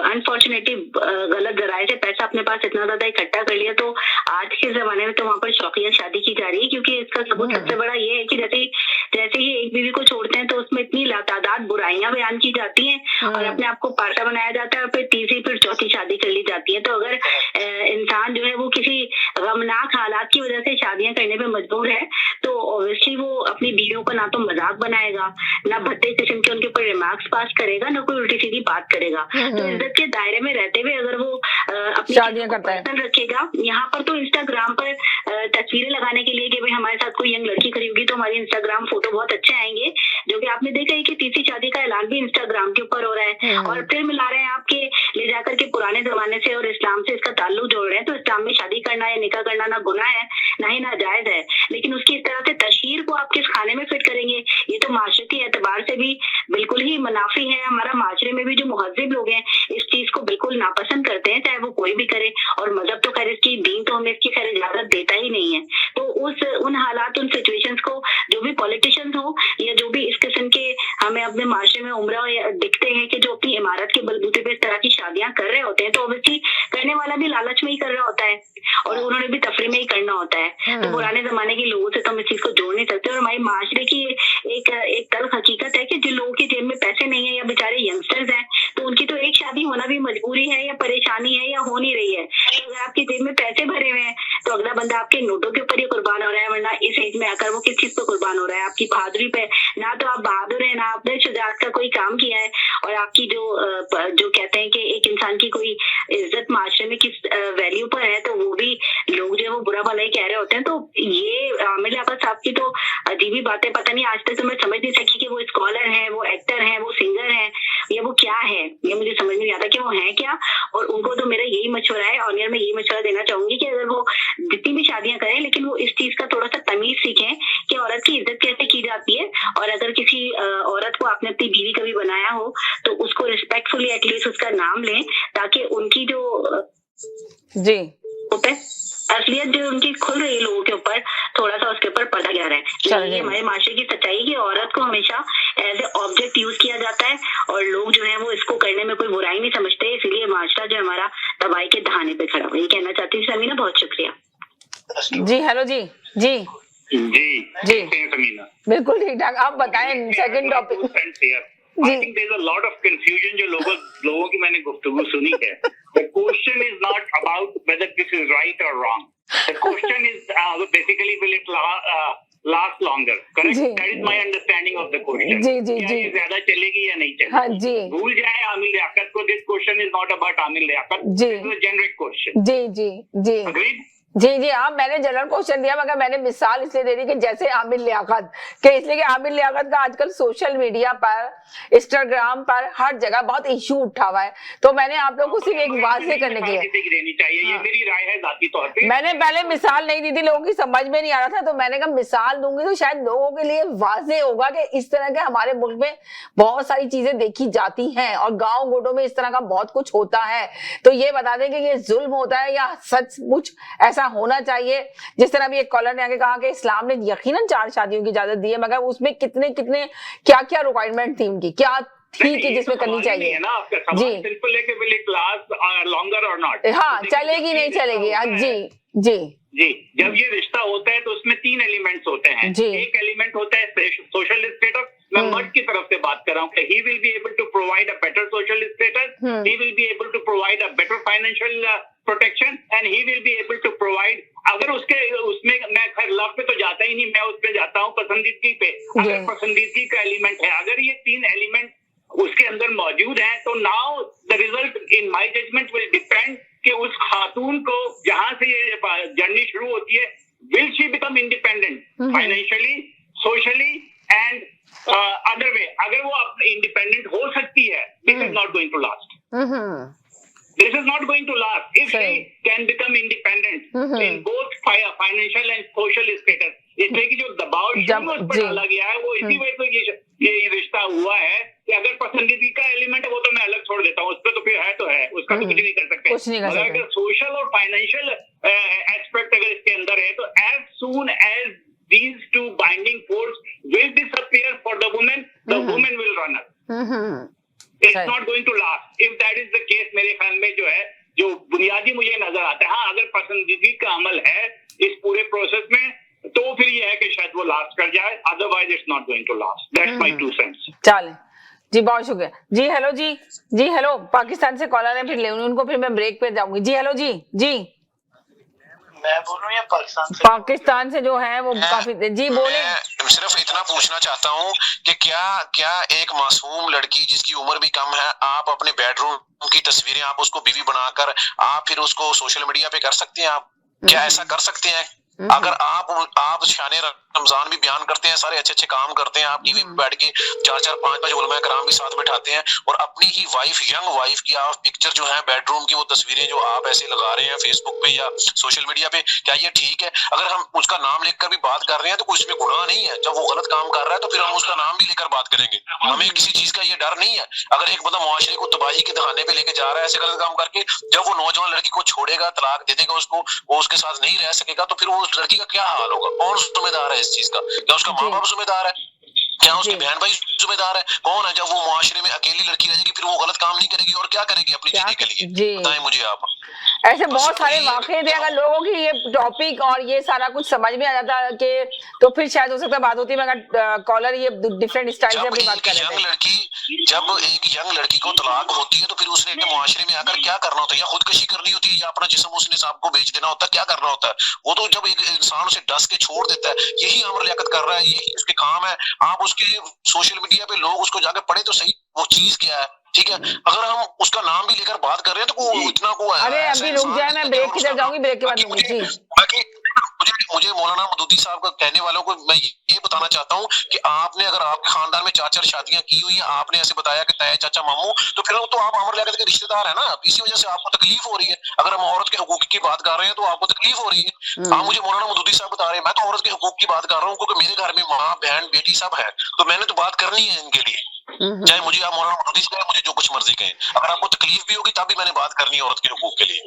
अनफॉर्चुनेटली गलत जराये से पैसा अपने पास इतना ज्यादा इकट्ठा कर लिया, तो आज के जमाने में तो वहाँ पर शौकिया शादी की जा रही है। क्योंकि इसका सबूत सबसे बड़ा ये है कि जैसे ही एक बीवी को छोड़ते हैं तो उसमें इतनी लातादाद बुराइयां बयान की जाती हैं और अपने आप को पार्टा बनाया जाता है, और फिर तीसरी फिर चौथी शादी कर ली जाती है। तो अगर इंसान जो है वो किसी गमनाक हालात की वजह से शादियां करने पे मजबूर है, तो ऑब्वियसली वो अपनी बीवियों का ना तो मजाक बनाएगा, ना भद्दे किस्म के उनके ऊपर रिमार्क्स पास करेगा, ना कोई उल्टी सीधी बात करेगा। तो इज्जत के दायरे में रहते हुए अगर वो अपनी शादियां करता है रखेगा, यहाँ पर तो इंस्टाग्राम पर तस्वीरें लगाने के लिए कि भाई हमारे साथ कोई यंग लड़की खड़ी होगी तो हमारी इंस्टाग्राम फोटो बहुत अच्छे आएंगे, जो कि आपने देखा है कि तीसरी शादी का ऐलान भी इंस्टाग्राम के ऊपर हो रहा है, और फिर मिला रहे हैं आपके ले जाकर के पुराने जमाने से और इस्लाम से इसका ताल्लुक जोड़ रहे हैं। तो इस्लाम में शादी करना या निकाह करना ना गुनाह है, ना ही नाजायज है, लेकिन उसकी इस तरह से तशहीर को आप किस खाने में फिट करेंगे, ये तो माशरती एतबार से भी बिल्कुल ही मुनाफी है। हमारा माशरे में भी जो मुहज्जिब लोग हैं इस चीज को बिल्कुल नापसंद करते हैं, चाहे वो कोई भी करे, और मजहब तो खैर इसकी दीन तो हमें इसकी खैर इजाजत देता ही नहीं है। तो उन हालात, उन सिचुएशंस को जो भी पॉलिटिशियंस हो या जो भी इस किस्म के हमें अपने माशरे में उम्रा दिखते हैं कि जो अपनी इमारत के बलबूते पे इस तरह की शादियां कर रहे होते हैं, तो ऑब्वियसली करने वाला भी लालच में ही कर रहा होता है और उन्होंने भी तफरी में ही करना होता है। तो पुराने जमाने के लोगों से तो हम इस चीज को जोड़ नहीं सकते। और हमारी माशरे की एक तल्ख हकीकत है कि जिन लोगों की जेब में पैसे नहीं है या बेचारे यंगस्टर्स हैं, तो उनकी तो एक शादी होना भी मजबूरी है या परेशानी है या हो नहीं रही है। तो अगर आपकी जेब में पैसे भरे हुए हैं तो अगला बंदा आपके नोटों के ऊपर ही कुर्बान हो रहा है, वरना इस एज में आकर वो किस चीज पे कुर्बान हो रहा है? आपकी बहादुरी पे। ना तो आप बहादुर है, ना आपने शुजाअत का कोई काम किया है, और आपकी जो कहते हैं कि एक इंसान की कोई इज्जत माशरे में किस वैल्यू पर है, तो वो भी लोग जो है वो बुरा भला ही कह रहे होते हैं। तो ये आमिर लियाकत साहब की तो अजीबी बातें, पता नहीं आज तक तो मैं समझ नहीं सकी कि वो स्कॉलर हैं, वो एक्टर हैं, वो सिंगर हैं, या वो क्या है, ये मुझे समझ नहीं आता कि वो हैं क्या। और उनको तो मेरा यही मशवरा है, और मैं यही मशवरा देना चाहूंगी कि अगर वो जितनी भी शादियां करें, लेकिन वो इस चीज का थोड़ा सा तमीज सीखें कि औरत की इज्जत कैसे की जाती है, और अगर किसी औरत को आपने अपनी बीवी कभी बनाया हो तो उसको रिस्पेक्टफुली एटलीस्ट उसका नाम लें, ताकि उनकी जो जी असलियत जो उनकी खुल रही है लोगों के ऊपर, थोड़ा सा उसके ऊपर पर्दा गिरा है। ये हमारे माशरे की सच्चाई की औरत को हमेशा एज ए ऑब्जेक्ट यूज किया जाता है, और लोग जो है वो इसको करने में कोई बुराई नहीं समझते, इसलिए माशरा जो हमारा तबाही के दहाने पे खड़ा हुआ। ये कहना चाहती हूँ समीना, बहुत शुक्रिया। जी, हेलो जी। समीना बिल्कुल ठीक ठाक, आप बताएं second topic. I think there's a lot of confusion जो लोगों की मैंने गुफ्तगू सुनी है। The question is not about whether this is right or wrong. The question is basically will it last longer? Correct? That is my understanding of the question. जी। ये ज्यादा चलेगी या नहीं चलेगी? हाँ जी। भूल जाए आमिर लियाकत को। This question is not about Aamir Liaquat. Ji. This is a generic question. Ji. Agreed? जी हाँ, मैंने जनरल क्वेश्चन दिया, मगर मैंने मिसाल इसलिए दे दी कि जैसे आमिर लियाकत के, इसलिए कि आमिर लियाकत का आजकल सोशल मीडिया पर, इंस्टाग्राम पर हर जगह बहुत इशू उठा हुआ है, तो मैंने आप लोगों को सिर्फ एक वाज़ेह करने के लिए देनी चाहिए। ये मेरी राय है जाती तौर पे। मैंने पहले मिसाल नहीं दी थी, लोगों की समझ में नहीं आ रहा था, तो मैंने कहा मिसाल दूंगी तो शायद लोगों के लिए वाज़ेह होगा कि इस तरह के हमारे मुल्क में बहुत सारी चीजें देखी जाती हैं और गाँव गोडों में इस तरह का बहुत कुछ होता है। तो ये बता दें कि ये जुल्म होता है या सचमुच ऐसा होना चाहिए। जिस तरह भी एक कॉलर ने आके कहा कि इस्लाम ने यकीनन 4 शादियों की इजाजत दी है, मगर उसमें कितने क्या रुकावटमेंट थी उनकी, क्या ठीक है जिसमें करनी नहीं है चाहिए। ना आपका सवाल, जी। सिंपल है कि विल इट लास्ट लॉन्गर और नॉट। हाँ, चलेगी नहीं चलेगी। जी जी जी, जब ये रिश्ता होता है तो उसमें 3 एलिमेंट्स होते हैं। जी। एक एलिमेंट होता है सोशल स्टेटस, मैं मर्द की तरफ से बात कर रहा हूँ कि he will be able to provide a better social status, he will be able to provide a better financial protection and he will be able to provide, अगर उसमें मैं खैर लव पे तो जाता ही नहीं, मैं उस पे जाता हूँ पसंदीदगी पे। अगर पसंदीदगी का एलिमेंट है, अगर ये 3 एलिमेंट उसके अंदर मौजूद है, तो now the result in my judgement will depend कि उस खातून को जहां से ये जर्नी शुरू होती है, will she become independent financially, socially and other way. अगर वो अपने इंडिपेंडेंट हो सकती है, this is not going to last, this is not going to last. If she can become independent in both financial and social status, इसलिए कि जो दबाव शुरू उस पर डाला गया है, वो इसी वजह से ये रिश्ता हुआ है कि अगर पसंदीदगी का एलिमेंट है वो तो मैं अलग छोड़ देता हूँ, उस पर तो फिर है तो है, उसका तो कुछ नहीं कर सकते। मगर अगर सोशल और फाइनेंशियल एस्पेक्ट अगर इसके अंदर है, तो as soon as these two binding force will disappear for the woman, the woman will run up. It's not going to last. If that is the case, मेरे ख्याल में जो है, जो बुनियादी मुझे नजर आता है, हाँ अगर पसंदीदगी का अमल है इस पूरे प्रोसेस में, तो फिर ये है कि शायद वो लास्ट कर जाए, otherwise it's not going to last. That's my 2 cents. चले जी, बहुत शुक्रिया जी। हेलो जी हेलो, पाकिस्तान से कॉलर है, फिर ले उनको, फिर मैं ब्रेक पे जाऊंगी। जी हेलो जी मैं बोलूं या पाकिस्तान से जो है वो काफी जी बोले। मैं सिर्फ इतना पूछना चाहता हूँ कि क्या एक मासूम लड़की जिसकी उम्र भी कम है, आप अपने बेडरूम की तस्वीरें आप उसको बीवी बनाकर आप फिर उसको सोशल मीडिया पे कर सकते हैं? आप क्या ऐसा कर सकते हैं? अगर आप शाने रमजान भी बयान करते हैं, सारे अच्छे काम करते हैं, आप टीवी पे बैठ के 4-4 5-5 उलमा कराम भी साथ बैठाते हैं, और अपनी ही वाइफ, यंग वाइफ की आप पिक्चर जो है बेडरूम की वो तस्वीरें जो आप ऐसे लगा रहे हैं फेसबुक पे या सोशल मीडिया पे, क्या ये ठीक है? अगर हम उसका नाम लेकर भी बात कर रहे हैं तो कुछ इसमें गुनाह नहीं है। जब वो गलत काम कर रहा है तो फिर हम उसका नाम भी लेकर बात करेंगे, हमें किसी चीज का ये डर नहीं है। अगर एक बंदा मुआशरे को तबाही के दहाने पे लेके जा रहा है ऐसे गलत काम करके, जब वो नौजवान लड़की को छोड़ेगा, तलाक दे देगा उसको, वो उसके साथ नहीं रह सकेगा, तो फिर वो उस लड़की का क्या हाल होगा? कौन जिम्मेदार है इस चीज का? क्या उसका माँ बाप जिम्मेदार है? क्या उसके बहन भाई जिम्मेदार है? कौन है? जब वो मुआशरे में अकेली लड़की रहेगी फिर वो गलत काम नहीं करेगी और क्या करेगी अपने जीने के लिए? बताएं मुझे आप। ऐसे बहुत सारे वाकये थे, अगर लोगों की ये टॉपिक और ये सारा कुछ समझ में आ जाता है कि तो फिर शायद हो सकता है बात होती है, मगर कॉलर ये डिफरेंट स्टाइल से अपनी बात कर रहे थे। जब एक यंग लड़की को तलाक होती है तो फिर उसने मुआशरे में आकर क्या करना होता है? या खुदकशी करनी होती है या अपना जिस्म उसने साहब को बेच देना होता है? क्या करना होता है? वो तो जब एक इंसान उसे डस के छोड़ देता है, यही अमर लियाकत कर रहा है, यही उसके काम है। आप उसके सोशल मीडिया पे लोग उसको जाकर पढ़े तो सही, वो चीज क्या है, ठीक है? अगर हम उसका नाम भी लेकर बात कर रहे हैं तो इतना को है। अरे अभी रुक जाए, मैं ब्रेक की तरफ जाऊंगी, ब्रेक के बाद बाकी मुझे मौलाना मदूदी साहब का कहने वालों को मैं ये बताना चाहता हूँ कि आपने अगर आपके खानदान में 4-4 शादियां की हुई है, आपने ऐसे बताया कि ताया चाचा मामू, तो फिर तो आप अमर लियाकत के रिश्तेदार है ना, इसी वजह से आपको तकलीफ हो रही है। अगर हम औरत के हुकूक की बात कर रहे हैं तो आपको तकलीफ हो रही है। आप मुझे मौलाना मदूदी साहब बता रहे हैं, मैं तो औरत के हुकूक की बात कर रहा हूँ, क्योंकि मेरे घर में माँ बहन बेटी सब है, तो मैंने तो बात करनी है इनके लिए, चाहे मुझे आप मौलाना मदूदी से मुझे जो कुछ मर्जी कहें। अगर आपको तकलीफ भी होगी तब भी मैंने बात करनी है औरत के हुकूक के लिए।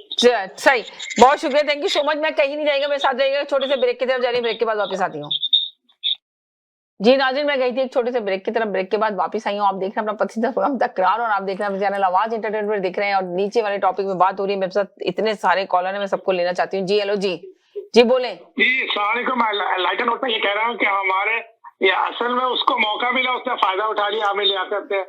सही, बहुत शुक्रिया, थैंक यू सो मच। मैं कहीं नहीं जाएगा, मेरे साथ जाइएगा, छोटे से ब्रेक की तरफ जा रही हूँ, ब्रेक के बाद वापस आती हूँ। जी नाज़रीन, मैं गई थी एक छोटे से ब्रेक की तरफ, ब्रेक के बाद वापस आई हूँ। आप देख रहे हैं अपना पसंदीदा प्रोग्राम तकरार और आप देख रहे हैं चैनल आवाज एंटरटेनमेंट देख रहे हैं, और नीचे वाले टॉपिक में बात हो रही है। मेरे साथ इतने सारे कॉलर है, मैं सबको लेना चाहती हूँ। जी हेलो जी बोले जी। अस्सलाम वालेकुम। लाइटन नोट पे ये कह रहा हूँ कि हमारे ये असल में उसको मौका मिला, उसने फायदा उठा लिया हमें लियाकत से।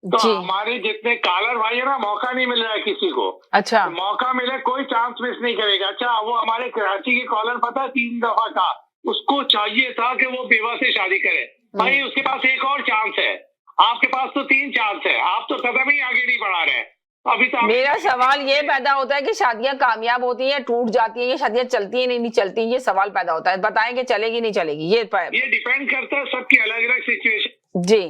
तो हमारे जितने कॉलर भाई है ना, मौका नहीं मिल रहा है किसी को। अच्छा, मौका मिले कोई चांस मिस नहीं करेगा। अच्छा, वो हमारे कराची के कॉलर पता 3 दफा था, उसको चाहिए था कि वो बेवा से शादी करे। भाई उसके पास एक और चांस है, आपके पास तो 3 चांस है, आप तो कदम ही आगे नहीं बढ़ा रहे। अभी तो मेरा सवाल ये पैदा होता है कि शादियां कामयाब होती हैं, टूट जाती हैं, ये शादियां चलती हैं नहीं चलती, ये सवाल पैदा होता है। बताएं कि चलेगी नहीं चलेगी, ये डिपेंड करता है सबकी अलग अलग सिचुएशन। जी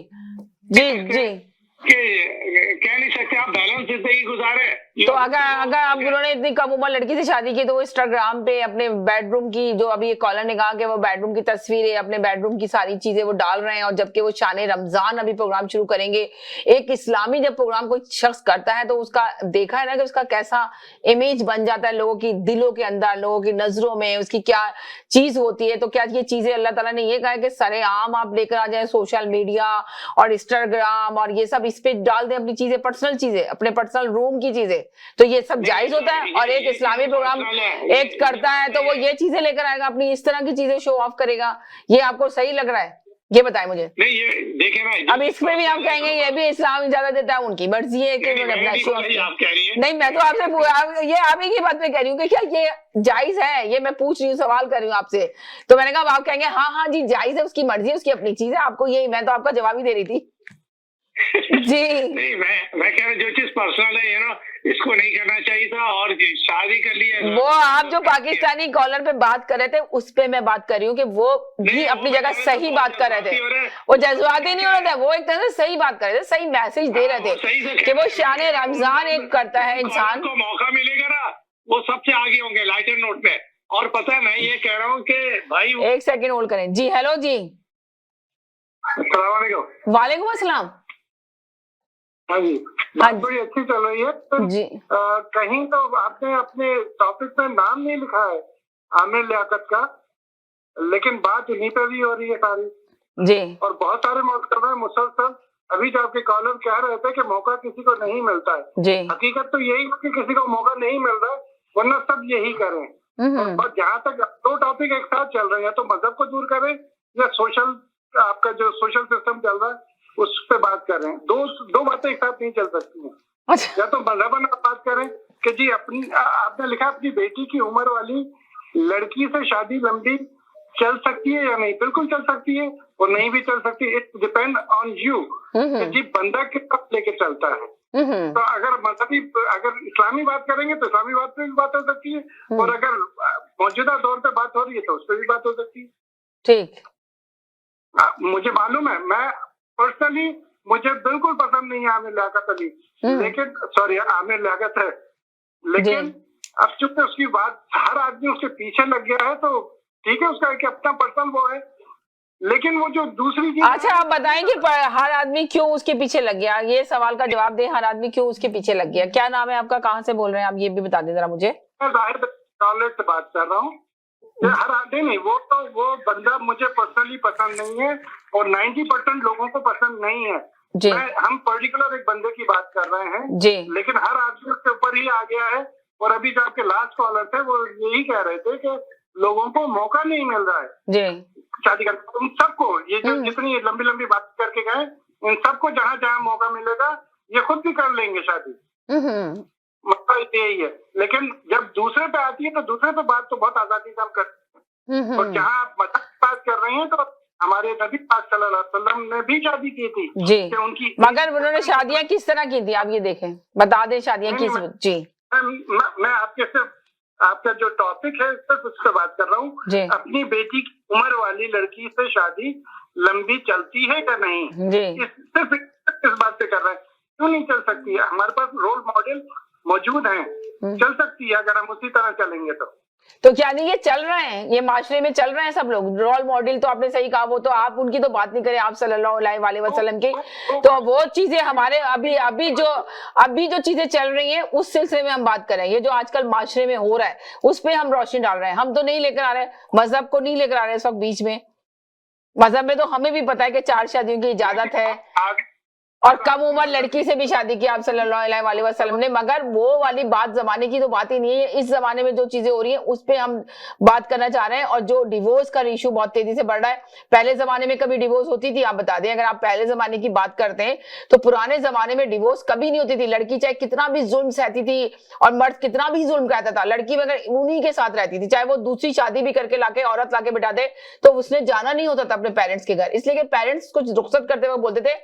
कह नहीं सकते आप बैलेंस जिंदगी गुजारे। तो अगर आप उन्होंने इतनी कम उम्र लड़की से शादी की तो वो इंस्टाग्राम पे अपने बेडरूम की, जो अभी एक कॉलर ने कहा कि वो बेडरूम की तस्वीरें, अपने बेडरूम की सारी चीजें वो डाल रहे हैं, और जबकि वो शाने रमजान अभी प्रोग्राम शुरू करेंगे। एक इस्लामी जब प्रोग्राम कोई शख्स करता है तो उसका देखा है ना कि उसका कैसा इमेज बन जाता है लोगों की दिलों के अंदर, लोगों की नजरों में उसकी क्या चीज होती है। तो क्या ये चीजें अल्लाह ताला ने ये कहा है कि सरेआम आप लेकर आ जाए सोशल मीडिया और इंस्टाग्राम और ये सब इस पे डाल दें अपनी चीजें, पर्सनल चीजें, अपने पर्सनल रूम की चीजें, तो ये सब जायज होता है? और एक इस्लामी प्रोग्राम एक करता है तो वो ये चीजें लेकर आएगा, अपनी इस तरह की चीजें शो ऑफ करेगा, ये आपको सही लग रहा है? ये बताएं मुझे। नहीं, ये देखे ना, अब इसमें भी आप कहेंगे ये भी इस्लाम इजाजत देता है, उनकी मर्जी है कि अपना शो ऑफ। आप कह रही है। नहीं, मैं तो आपसे ये आप ही की बात में कह रही हूँ कि क्या ये जायज है, ये मैं पूछ रही हूँ, सवाल कर रही हूँ आपसे। तो मैंने कहा आप कहेंगे हाँ जी जायज है, उसकी मर्जी है, उसकी अपनी चीज है, आपको ये, मैं तो आपका जवाब ही दे रही थी जी। नहीं, मैं कह रहा जो चीज पर्सनल है ना, इसको नहीं करना चाहिए था, और शादी कर ली है। वो आप जो पाकिस्तानी कॉलर पे बात कर रहे थे उस पे मैं बात कर रही हूँ कि वो भी अपनी जगह सही बात कर रहे थे, वो जज्बाती नहीं हो रहे थे, वो एक तरह से सही बात कर रहे थे, सही मैसेज दे रहे थे कि वो शान रमजान एक करता है इंसान को मौका मिलेगा ना, वो सबसे आगे होंगे लाइटर नोट पे। और पता है, मैं ये कह रहा हूँ कि भाई, एक सेकंड होल्ड करें जी। हेलो जी, वालेकुम अस्सलाम। हाँ जी, बात बड़ी अच्छी चल रही है जी। कहीं तो आपने अपने टॉपिक में नाम नहीं लिखा है आमिर लियाकत का, लेकिन बात इन्हीं पे भी हो रही है सारी जी, और बहुत सारे मौके हैं मुसलसल। अभी जो आपके कॉलर कह रहे थे कि मौका किसी को नहीं मिलता है जी, हकीकत तो यही है कि किसी को मौका नहीं मिल रहा है, वरना सब यही करें। और जहाँ तक दो टॉपिक एक साथ चल रहे हैं, तो मजहब को दूर करें या सोशल, आपका जो सोशल सिस्टम चल रहा है उस पे बात कर रहे हैं। दो बातें एक साथ नहीं चल सकती हैं। अच्छा, या तो मजहबन आप बात करें कि जी अपनी, आपने लिखा अपनी बेटी की उम्र वाली लड़की से शादी लंबी चल सकती है या नहीं? बिल्कुल चल सकती है, और नहीं भी चल सकती, इट डिपेंड ऑन यू कि जी बंदा किस तरफ लेके चलता है। तो अगर मजहबी, अगर इस्लामी बात करेंगे तो इस्लामी बात पे भी बात हो सकती है, और अगर मौजूदा दौर पे बात हो रही है तो उस पर भी बात हो सकती है। ठीक, मुझे मालूम है, मैं पर्सनली, मुझे बिल्कुल पसंद नहीं है आमिर लियाकत अली, लेकिन सॉरी आमिर लियाकत है, लेकिन अब चूंकि उसकी बात हर आदमी उसके पीछे लग गया है, तो ठीक है, उसका एक अपना पर्सनल वो है, लेकिन वो जो दूसरी चीज। अच्छा, आप बताएं कि हर आदमी क्यों उसके पीछे लग गया, ये सवाल का जवाब दें, हर आदमी क्यों उसके पीछे लग गया? क्या नाम है आपका, कहाँ से बोल रहे हैं आप, ये भी बता दें जरा मुझे। मैं जाहिर कॉलेज से बात कर रहा हूँ। हर आदमी नहीं, वो बंदा मुझे पर्सनली पसंद नहीं है, और 90% लोगों को पसंद नहीं है जी। हम पर्टिकुलर एक बंदे की बात कर रहे हैं जी, लेकिन हर आदमी उसके ऊपर ही आ गया है। और अभी जो आपके लास्ट कॉलर थे वो यही कह रहे थे कि लोगों को मौका नहीं मिल रहा है जी शादी करने। उन सबको, ये जो जितनी लंबी लंबी बात करके गए, इन सबको जहाँ जहाँ मौका मिलेगा ये खुद भी कर लेंगे शादी, मतलब यही है। लेकिन जब दूसरे पे आती है तो दूसरे पे बात तो बहुत आजादी से हम करते हैं। और जहाँ आप मजहब की बात कर रहे हैं, तो हमारे नबी पाक सल्लल्लाहु अलैहि वसल्लम ने भी शादी की थी जी, उनकी, मगर उन्होंने शादियां किस तरह की थी, आप ये देखें, बता दें शादियां किस जी। मैं आपके सिर्फ आपका जो टॉपिक है सिर्फ उस पर बात कर रहा हूँ। अपनी बेटी की उम्र वाली लड़की से शादी लंबी चलती है या नहीं, सिर्फ इस बात पे कर रहे हैं। क्यों नहीं चल सकती है? हमारे पास रोल मॉडल मौजूद हैं, चल सकती है अगर हम उसी तरह चलेंगे तो क्या नहीं, ये चल रहे हैं, ये माशरे में चल रहे हैं सब लोग। रोल मॉडल तो आपने सही कहा, वो तो आप उनकी तो बात नहीं करें, आप सल्लल्लाहु अलैहि वसल्लम की, तो वो चीजें हमारे अभी जो चीजें चल रही हैं उस सिलसिले में हम बात करें। ये जो आजकल माशरे में हो रहा है उस पे हम रोशनी डाल रहे हैं, हम तो नहीं लेकर आ रहे, मजहब को नहीं लेकर आ रहे इस वक्त बीच में। मजहब में तो हमें भी पता है कि 4 शादियों की इजाजत है, और कम उम्र लड़की से भी शादी की आप सल्लल्लाहु अलैहि वसल्लम ने, मगर वो वाली बात जमाने की तो बात ही नहीं है। इस जमाने में जो चीजें हो रही हैं उस पे हम बात करना चाह रहे हैं। और जो डिवोर्स का इशू बहुत तेजी से बढ़ रहा है, पहले जमाने में कभी डिवोर्स होती थी? आप बता दें, अगर आप पहले जमाने की बात करते हैं तो पुराने जमाने में डिवोर्स कभी नहीं होती थी। लड़की चाहे कितना भी जुल्म सहती थी और मर्द कितना भी जुल्म कहता था, लड़की अगर उन्हीं के साथ रहती थी, चाहे वो दूसरी शादी भी करके लाके औरत लाके बिठा दे, तो उसने जाना नहीं होता था अपने पेरेंट्स के घर, इसलिए कि पेरेंट्स कुछ रुखसत करते हुए बोलते थे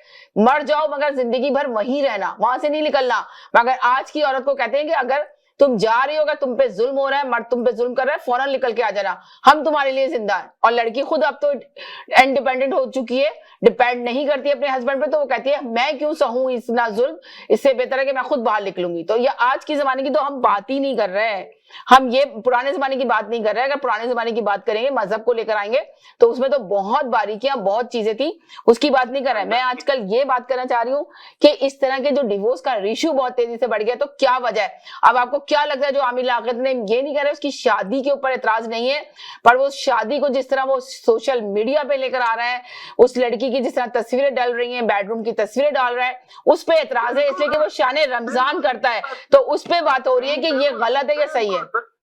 मर जाओ मगर जिंदगी भर वहीं रहना, वहां से नहीं निकलना। मगर आज की औरत को कहते हैं कि अगर तुम जा रही हो, अगर तुम पे जुल्म हो रहा है, मर्द तुम पे जुल्म कर रहा है, फौरन निकल के आ जाना, हम तुम्हारे लिए जिंदा हैं। और लड़की खुद अब तो इंडिपेंडेंट हो चुकी है, डिपेंड नहीं करती अपने हस्बैंड पे, तो वो कहती है मैं क्यों सहूं इतना जुल्म, इससे बेहतर है कि मैं खुद बाहर निकलूंगी। तो ये आज की जमाने की तो हम बात ही नहीं कर रहे हैं। हम ये पुराने जमाने की बात नहीं कर रहे हैं। अगर पुराने जमाने की बात करेंगे, मजहब को लेकर आएंगे तो उसमें तो बहुत बारीकियां, बहुत चीजें थी, उसकी बात नहीं कर रहे हैं। मैं आजकल ये बात करना चाह रही हूँ कि इस तरह के जो डिवोर्स का रेशियो बहुत तेजी से बढ़ गया, तो क्या वजह है? अब आपको क्या लगता है? जो आमिर लियाकत ने ये नहीं कह रहे उसकी शादी के ऊपर एतराज नहीं है, पर वो शादी को जिस तरह वो सोशल मीडिया पे लेकर आ रहा है, उस लड़की की जिस तरह तस्वीरें डाल रही हैं, बेडरूम की तस्वीरें डाल रहा है, उस पे एतराज है, इसलिए कि वो शान रमजान करता है, तो उस पे बात हो रही है कि ये गलत है या सही है।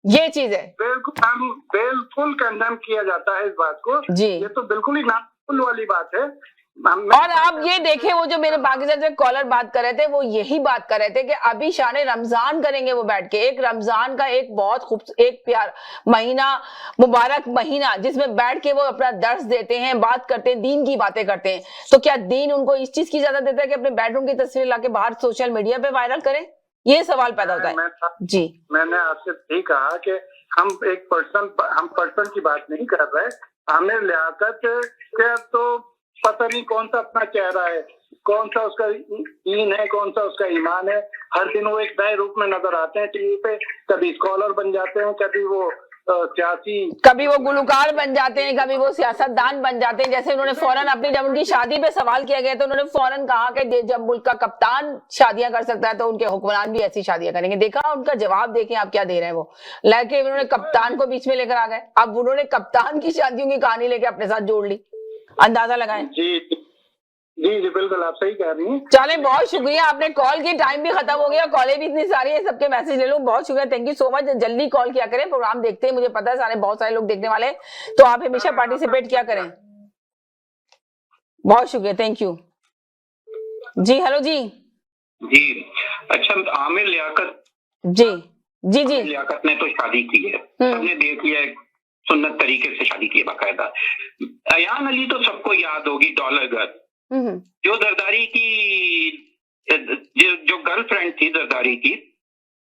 ये चीज है, बिल्कुल कंडेम किया जाता है इस बात को जी। ये तो बिल्कुल ही नाकुल वाली बात है। और आप ये देखें, वो जो मेरे पाकिस्तान से कॉलर बात कर रहे थे, वो यही बात कर रहे थे कि अभी शान रमजान करेंगे वो बैठ के, एक रमजान का एक बहुत खूबसूरत, एक प्यार महीना, मुबारक महीना, जिसमें बैठ के वो अपना दर्स देते हैं, बात करते हैं, दीन की बातें करते हैं। तो क्या दीन उनको इस चीज की इजाजत देता है कि अपने बेडरूम की तस्वीर लाके बाहर सोशल मीडिया पे वायरल करें? ये सवाल पैदा होता है। जी, मैंने आपसे यही कहा कि हम पर्सन की बात नहीं कर रहे। आमिर लियाकत के तो पता नहीं कौन सा अपना चेहरा है, कौन सा उसका दीन है, कौन सा उसका ईमान है। हर दिन वो एक नए रूप में नजर आते हैं टीवी पे, कभी स्कॉलर बन जाते हैं, कभी वो सियासी, कभी वो गुलकार बन जाते हैं, कभी वो सियासतदान बन जाते हैं। जैसे उन्होंने फौरन अपनी, जब उनकी शादी पे सवाल किया गया तो उन्होंने फौरन कहा कि जब मुल्क का कप्तान शादियां कर सकता है तो उनके हुक्मरान भी ऐसी शादियां करेंगे। देखा उनका जवाब, देखें आप क्या दे रहे हैं वो, लेके उन्होंने कप्तान को बीच में लेकर आ गए। अब उन्होंने कप्तान की शादियों की कहानी लेके अपने साथ जोड़ ली, अंदाजा लगाएं। जी जी जी बिल्कुल आप सही कह रही हैं। चलें, बहुत शुक्रिया, आपने कॉल की, टाइम भी खत्म हो गया, कॉलें भी इतनी सारी है, सबके मैसेज ले लूं। बहुत शुक्रिया, थैंक यू सो मच। जल्दी कॉल किया करें, प्रोग्राम देखते हैं, मुझे पता है बहुत सारे लोग देखने वाले हैं, तो आप हमेशा पार्टिसिपेट किया करें। बहुत शुक्रिया, थैंक यू जी। हेलो जी। जी अच्छा, आमिर लियाकत जी जी जी लियाकत ने तो शादी की है, सबने देख लिया है, सुन्नत तरीके से शादी की है बाकायदा। अयान अली तो सबको याद होगी, डॉलर गर्ल, जो जरदारी की जो गर्लफ्रेंड थी जरदारी की,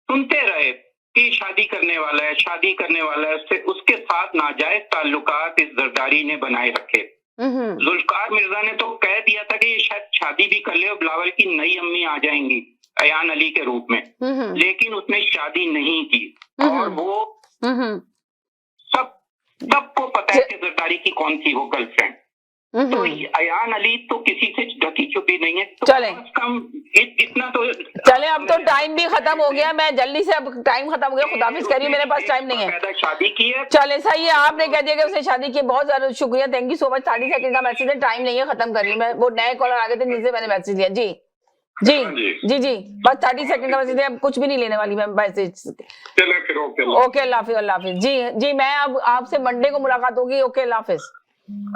सुनते रहे कि शादी करने वाला है, शादी करने वाला है, उसके साथ नाजायज ताल्लुकात इस जरदारी ने बनाए रखे। जुल्फकार मिर्जा ने तो कह दिया था कि ये शायद शादी भी कर ले और बिलावल की नई अम्मी आ जाएंगी अयान अली के रूप में, लेकिन उसने शादी नहीं की। और वो सबको पता है कि जरदारी की कौन थी वो गर्लफ्रेंड। तो अयान अली तो किसी से ढकी छुपी नहीं है। तो चले इतना तो चले, अब तो टाइम भी खत्म हो गया, मैं जल्दी से, अब टाइम खत्म हो गया, खुदाफिज करिए, मेरे पास टाइम नहीं है। शादी की है, चले सही है, आपने कह दिया कि उसने शादी की, बहुत ज्यादा शुक्रिया, thank you so much. 30 second का मैसेज है, टाइम नहीं है, खत्म करिए। मैं वो नए कॉलर आ गए थे जिनसे मैंने मैसेज लिया। जी जी जी जी, बस 30 सेकंड का मैसेज है, अब कुछ भी नहीं लेने वाली मैं मैसेज। ओके, अल्लाह हाफिज, अल्लाह हाफिज। जी जी, मैं अब आपसे मंडे को मुलाकात होगी। ओके, अल्लाह हाफिज।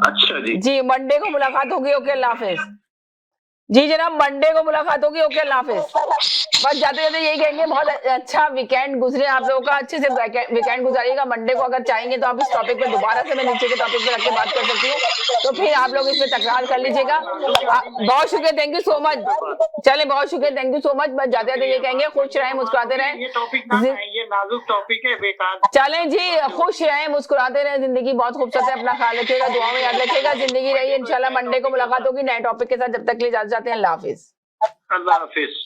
अच्छा जी जी, मंडे को मुलाकात होगी। ओके, अल्लाह हाफिज। जी जनाब, मंडे को मुलाकात होगी। ओके, अल्लाह हाफिज। बस जाते जाते यही कहेंगे, बहुत अच्छा वीकेंड गुजरे आप लोगों का, अच्छे से वीकेंड गुजारिएगा। मंडे को अगर चाहेंगे तो आप इस टॉपिक पे दोबारा से, मैं नीचे के टॉपिक पे रख के बात कर सकती हूँ, तो फिर आप लोग इस पे तकरार कर लीजिएगा। बहुत शुक्रिया, थैंक यू सो मच। चले, बहुत शुक्रिया, थैंक यू सो मच। बस जाते जाते ये कहेंगे, खुश रहें, मुस्कुराते रहें। ये टॉपिक ना है, ये नाजुक टॉपिक है, बेकार। चले जी, खुश रहें, मुस्कुराते रहें, जिंदगी बहुत खूबसूरत है, अपना ख्याल रखिएगा, दुआ में याद रखिएगा, जिंदगी रही। इंशाल्लाह मंडे को मुलाकात होगी नए टॉपिक के साथ। जब तक के लिए जाते हैं, अल्लाह हाफिज। अल्लाह हाफिज।